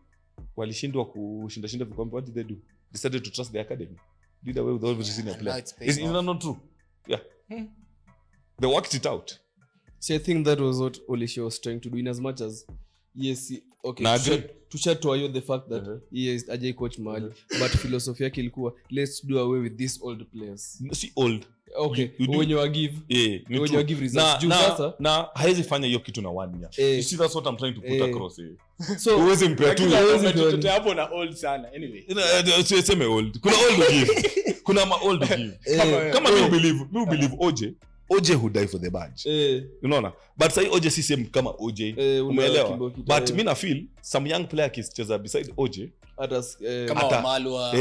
walishindwa kushinda vikombe, what did they do? Decided to trust the academy, did away with all the senior players. Is that not true? Yeah. They worked it out. So I think that was what Olishe was trying to do, in as much as yes, okay, to you the fact that yes, ajay coach mahali, but philosophy yake ilikuwa let's do away with these old players. See old. Okay, when you give results. Na haizi fanya hiyo kitu na 1 year. You see, that's what I'm trying to put across here. So uweze mpea tu hapo na old sana anyway. Seme old. Kuna old to give. Kuna ma old to give. Kama you believe OJ who die for the badge. Unaona? But say OJ si same kama OJ. Umeelewa? But mimi na feel some young player kicheza beside OJ kama Malwa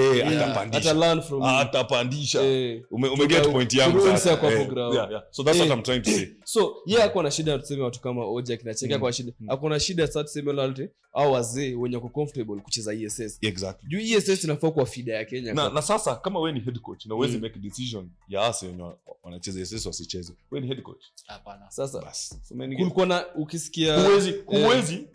atapandisha. Umeget point yangu sasa. Yeah. So that's what I'm trying to say. So akona shida tuseme watu kama OJ kinacheka kwa shida. Akona shida sasa tuseme loyalty au wazee wenye wako comfortable kucheza ESS. Exactly. Juu ESS inafaa kuwa fida ya Kenya. Na sasa kama wewe ni head coach na uweze make decision ya ase wenye wanacheza ESS wasicheze. Wewe ni head coach. Hapana. Sasa bas. Kulikuwa na ukisikia huwezi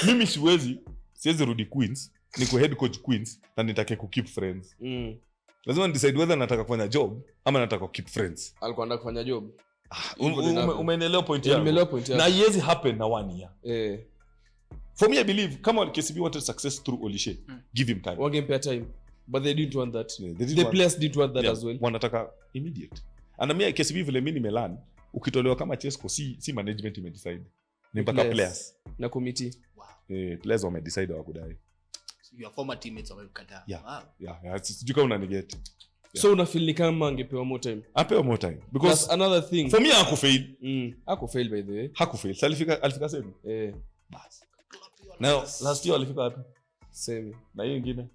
mimi siwezi rudi Queens, niko head coach Queens na nitake ku keep friends. Lazima decide whether nataka kufanya job ama nataka ku keep friends. Alikuwa anataka kufanya job. Umeelewa point yangu. Na iwezi happen na 1 year. For me I believe kama KCB wanted success through Olishe, give him time. Wangempea time. But they didn't want that. The players didn't want that as well. Wanataka immediate. And mimi KCB vile mimi nimelan, ukitolewa kama Chesco si management imedecide. Ni mpaka players na committee. Players wamedecide wakudai. Your former teammates wamekataa. Yeah. Sijui kama unaniget. So una feel ni kama angepewa more time. Apewa more time because that's another thing. For me hakufail. Hakufail by the way. Hakufail. Alifika semi. Bas. Now last year alifika wapi? Semi. Na hiyo nyingine.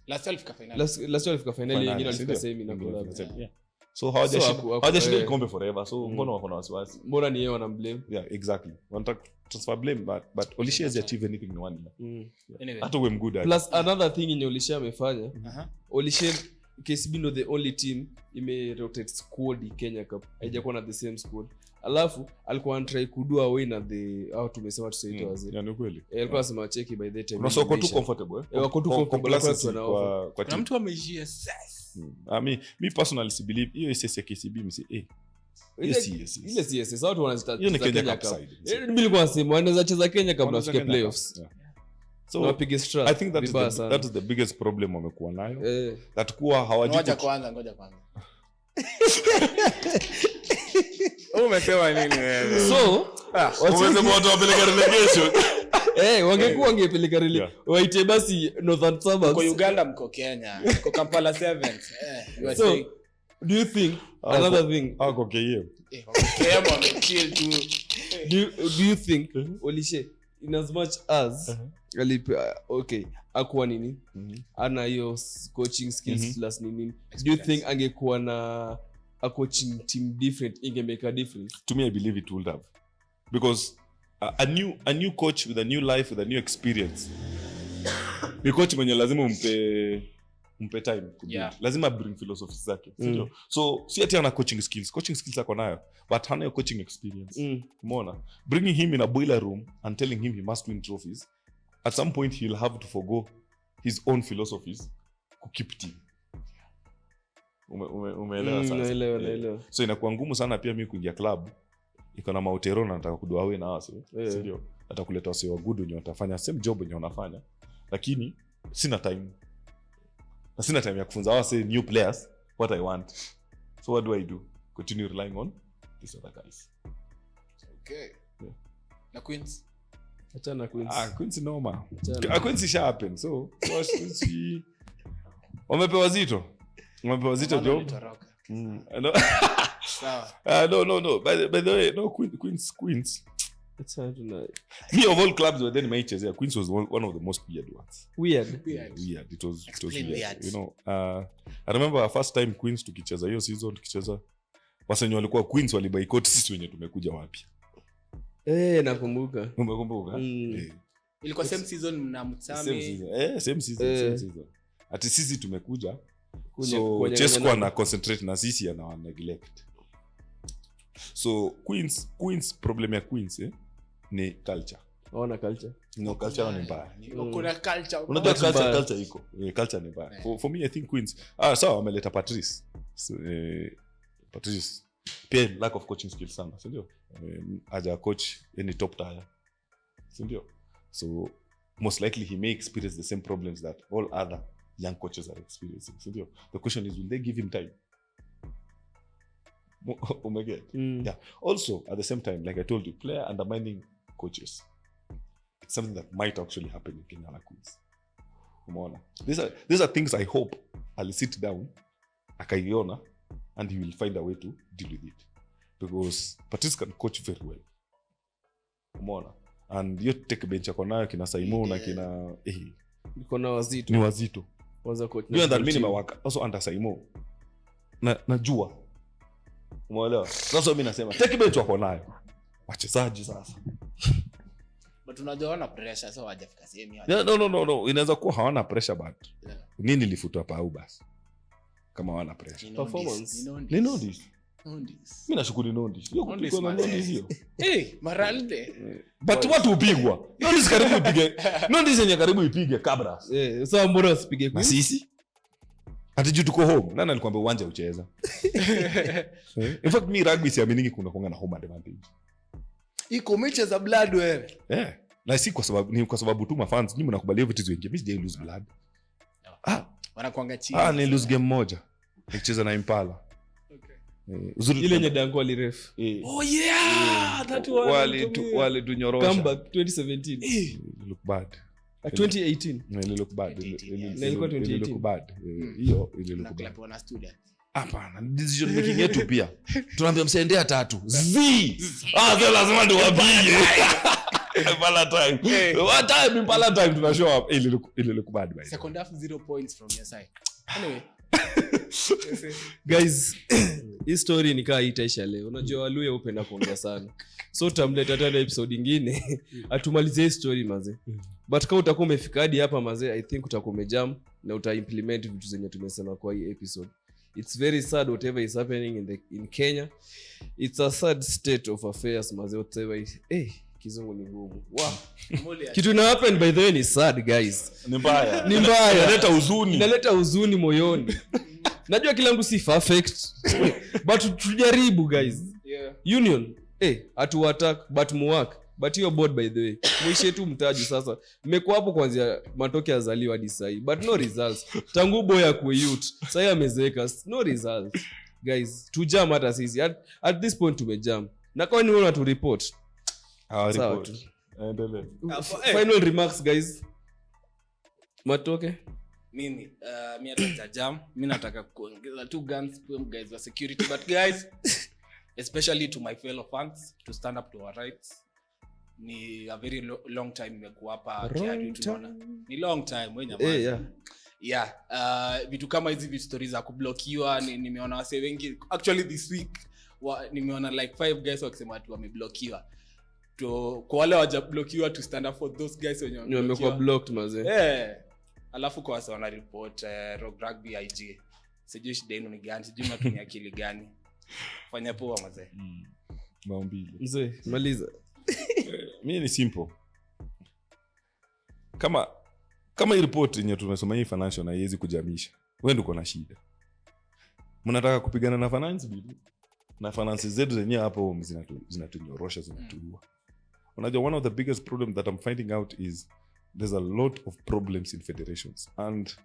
Last year alifika final. Last year alifika final, nyingine alifika semi na goal. So hawajashika kombe forever. So mbona wako na wasiwasi? Mbona ni yeye wanamblame? Yeah, exactly. Wanataka transfer blame but Olishe has achieved anything in 1 year. Anyway. Hata wewe mgood. Plus another thing in Olishe amefanya. Olishe KCB ndo the only team rotate squad Kenya Cup. Haijakuwa na the same squad. Alafu alikuwa anatry kudua away na the au tumesema tusaite wazee. Yani kweli. Alikuwa anasema cheki by the time. Unasoko too comfortable. Wako too comfortable kwa team. Mtu ameishia sasa. Me personally si believe hiyo SS ya KCB msi ile CSS watu wanazita Kenya Cup. Mimi nilikuwa nasema wanaweza cheza Kenya Cup na fika playoffs. So no biggest struggle. I think that is the biggest problem wamekuwa nayo. That kuwa hawajui. Ngoja kwanza. Umesema nini wewe? So, umesema watu wapeleka relegation. Wangepeleka relegation. Waite basi Northern Suburbs. Kwa Uganda mko Kenya. Kwa Kampala 7. You are so, saying. Do you think another thing? Kwa KM. KM wamechill tu. Do you think Olishe in as much as okay akuwa nini ana hiyo coaching skills plus nini, do you think angekuwa na a coaching team different inge make a difference? To me I believe it would have, because a new coach with a new life, with a new experience, ni coach mwenye lazima umpe time lazima bring philosophy zake. So si ati ana coaching skills ako nayo, but hana yo coaching experience. Umeona, bringing him in a boiler room and telling him he must win trophies, at some point he'll have to forgo his own philosophies to keep team. Umeelewa sasa? Naelewa. So inakuwa ngumu sana pia mimi kuingia club iko na mautero na nataka kudua wewe na wase, sio atakuleta wase wa good wenye watafanya same job wenye wanafanya, lakini sina time ya kufunza wase new players what I want. So what do I do? Continue relying on these other guys. Okay. Na Queens? Achana Queens. Queens noma. Queens isha happen. So wamepewa zito job. No. By the way, no, Queens. It's hard to know. Me of all clubs were then my Chelsea. Queens was one of the most weird ones. Weird. It was weird. You know, I remember our first time Queens tukicheza hiyo season, wasenyo walikuwa Queens waliboycott sisi wenye tumekuja wapi. Nakumbuka. Umekumbuka? Ilikuwa same season na Mtsame. Same season. Ati sisi tumekuja. So Chesco na concentrate na sisi ana neglect. So Queens problem ya Queens ni culture. Hawana culture. No, culture ni mbaya. Kuna culture. Unajua Culture culture iko. Culture ni mbaya. For me I think Queens. Sawa wameleta Patrice. So, Patrice pia lack of coaching skills sana, si ndio? Aja coach any top tier. Si ndio? So most likely he may experience the same problems that all other young coaches are experiencing. Si ndio? The question is, will they give him time? Yeah. Also, at the same time, like I told you, player undermining coaches. It's something that might actually happen in Kenya Harlequins. Umeona? These are things I hope I'll sit down, akaiona, and he will find a way to deal with it. Because Patrice can coach very well. Umeona? And you take bench yako nayo kina Saimo na kina Niko na wazito. Ni wazito. Waza coach. You know that minimum work also under Saimo. Najua. Umeelewa? Sasa mimi nasema take bench wako nayo. Wachezaji sasa. But unajua wana pressure so hawajafika sehemu hiyo. No. Inaweza kuwa hawana pressure but nini lifutwa pa au basi? Kama hawana pressure. Performance. Ni notice. Mimi nashukuru notice. Hiyo kupigwa na notice hiyo. Maralde. But watu upigwa. Notice karibu ipige. Notice yenye karibu ipige kabla. Sasa mbona usipige kwa sisi? Hata tuko home. Nani alikwambia uwanja ucheza? In fact me rugby siamini kuna konga na home advantage. Iko mechi za blood wewe. Na si kwa sababu tu mafans nyinyi mnakubalia vitu zingi. Mimi sijai lose blood. Wanakuanga chini. Ni lose game moja. Nikicheza na Impala. Uzuri ile nye dango aliref. Oh yeah, that one. Wale tunyorosha. Comeback 2017. Look bad. 2018. No, it look bad. Ilikuwa 2018. It look bad. Hiyo ile look bad. Club wana student. Hapana, decision making yetu pia. Tunaambia msendea 3. Sasa lazima tuwapige. Impala time. What time Impala time tuna show up. Ile look bad by. Second half 0 points from your side. Anyway. Guys, hii story nikaa itaisha leo. Unajua Waluya upenda kuongea sana. So tutamleta tena episode nyingine atumalize hii story maze. But kama utakuwa umefika hadi hapa maze, I think utakuwa umejam na utaimplement vitu zenye tumesema kwa hii episode. It's very sad whatever is happening in Kenya. It's a sad state of affairs maze, whatever. Kizungu ni ngumu. Wow. Kitu ina happen by the way ni sad guys. Ni mbaya. Inaleta huzuni moyoni. Najua kila mtu si perfect. But tujaribu guys. Union, atu attack but muwork. But your board by the way. Mwishe tu mtaji sasa. Mmekuwa hapo kuanzia matoke yazaliwa hadi sasa. But no results. Tangu boya kwa youth. Sasa amezeeka. No results. Guys, tujam hata sisi. At this point tumejam. Na kwa nini wewe tu report? Report. Final remarks guys. Matoke. Mimi atajam. Mimi nataka kuongeza 2 guns guys wa security, but guys especially to my fellow fans to stand up to our rights. Ni a very long time nimekuwa hapa KRU tunaona. Ni long time wewe vitu kama hizi stories za kublockiwa nimeona wase wengi actually this week nimeona like 5 guys wakisema watu wameblockiwa. Kwa wale wajablockiwa to stand up for those guys wenye wamekuwa blocked maze. Alafu kwa wasa wana report Rogue Rugby IG. Sijui shida yenu ni gani, sijui mnatumia akili gani. Fanya poa mazee. Maombile. Mzee, maliza. Mimi ni simple. Kama hii report yenye tumesoma hii financial na haiwezi kujamisha. Wewe ndio uko na shida. Mnataka kupigana na finance bibi. Na finances zetu zenyewe hapo zinatunyorosha zinatuua. Unajua one of the biggest problem that I'm finding out is there's a lot of problems in federations, and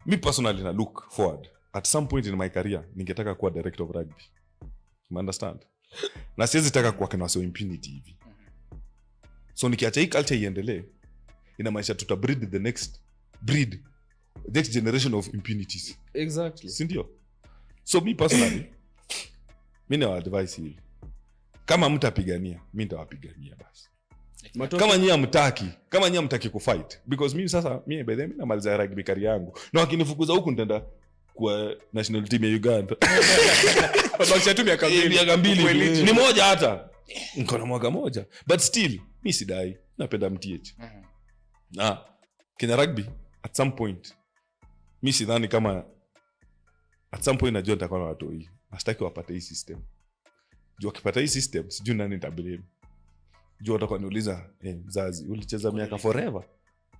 me personally na look forward at some point in my career ningetaka kuwa director of rugby. You understand? Na siwezi taka kuwa kana so impunity hivi. So nikiacha hii culture iendelee, inamaanisha tutabreed the next generation of impunities. Exactly. Si ndio? So me personally mimi na advice hii. Kama mtapigania, mimi nitawapigania basi. Kama nyinyi hamtaki kufight, because mimi sasa by the way namaliza rugby career yangu. Na wakinifukuza huku nitaenda kwa national team ya Uganda. Babakisha tu miaka 2 ni moja hata. Niko na mwaka moja. But still mimi sidai. Napenda MTH. Na Kenya Rugby at some point mimi sidhani kama at some point najua nitakuwa na watu hii. Nastaki wapate hii system. Jua kipata hii system sijui nani nitablame. juu watakuwa niuliza mzazi ulicheza miaka forever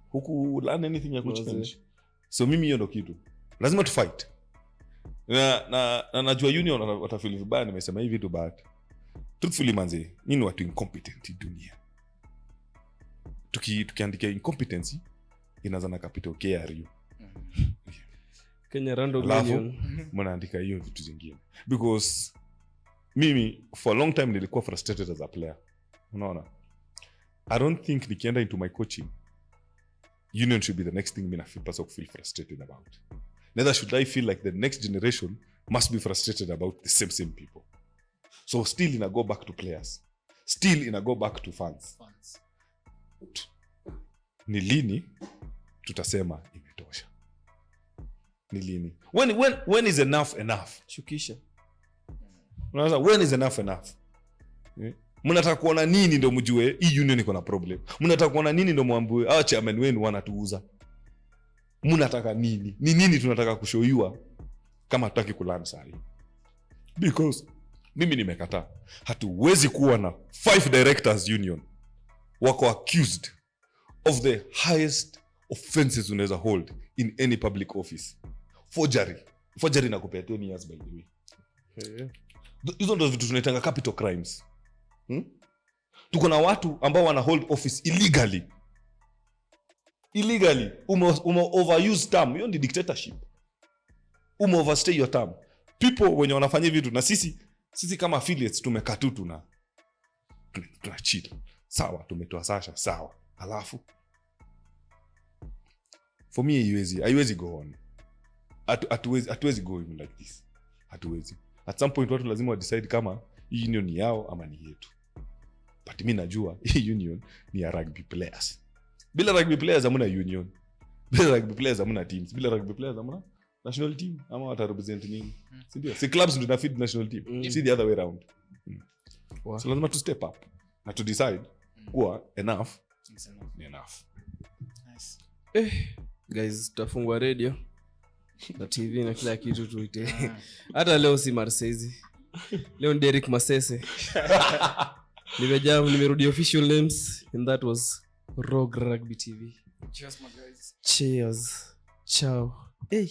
huku learn anything ya kuchange. So mimi hiyo ndo kitu lazima tu fight na najua union watafeel vibaya nimesema hivi tu, but truthfully manzi nini watu incompetent dunia. Tukiandika incompetency inaanza na capital KRU Kenya Rugby Union mnaandika hiyo vitu zingine, because mimi for a long time nilikuwa frustrated as a player, unaona. I don't think nikienda into my coaching union should be the next thing me na feel frustrated about. Neither should I feel like the next generation must be frustrated about the same people. So still ina go back to players, still ina go back to fans. Ni lini tutasema imetosha? Ni lini? When is enough? Shukisha. Unaanza when is enough? Mnataka kuona nini ndo mjue hii union iko na problem? Mnataka kuona nini ndo mwambie chairman wenu wanatuuza? Mnataka nini? Ni nini tunataka kushowiwa kama hataki kulearn sasa? Because mimi nimekataa. Hatuwezi kuwa na 5 directors union wako accused of the highest offenses unaweza hold in any public office. Forgery na kupea 10 years by the way. Hizo ndo vitu tunaitanga capital crimes. Tuko na watu ambao wana hold office illegally. Overuse term. Hiyo ni dictatorship. Overstay your term. People wenye wanafanya vitu na sisi kama affiliates tumekaa tu tuna chill. Sawa, tumetoa Sasha, sawa. Alafu for me haiwezi go on. Hatuwezi go even like this. Hatuwezi. At some point watu lazima decide kama hii union ni yao ama ni yetu. But mimi najua hii union ni ya rugby players. Bila rugby players hamna union. Bila rugby players hamna teams. Bila rugby players hamna national team ama wata represent nini. Sindio? Si clubs ndio na feed national team. See the other way around. Wow. So lazima to step up na to decide kuwa enough ni enough. Nice. Guys, tutafungua radio na TV na kila kitu tuite. Hata leo si Marseille. Leo ni Derek Masese. Nimerudi official names and that was Rogue RugbyTV. Cheers my guys. Cheers. Ciao. Hey.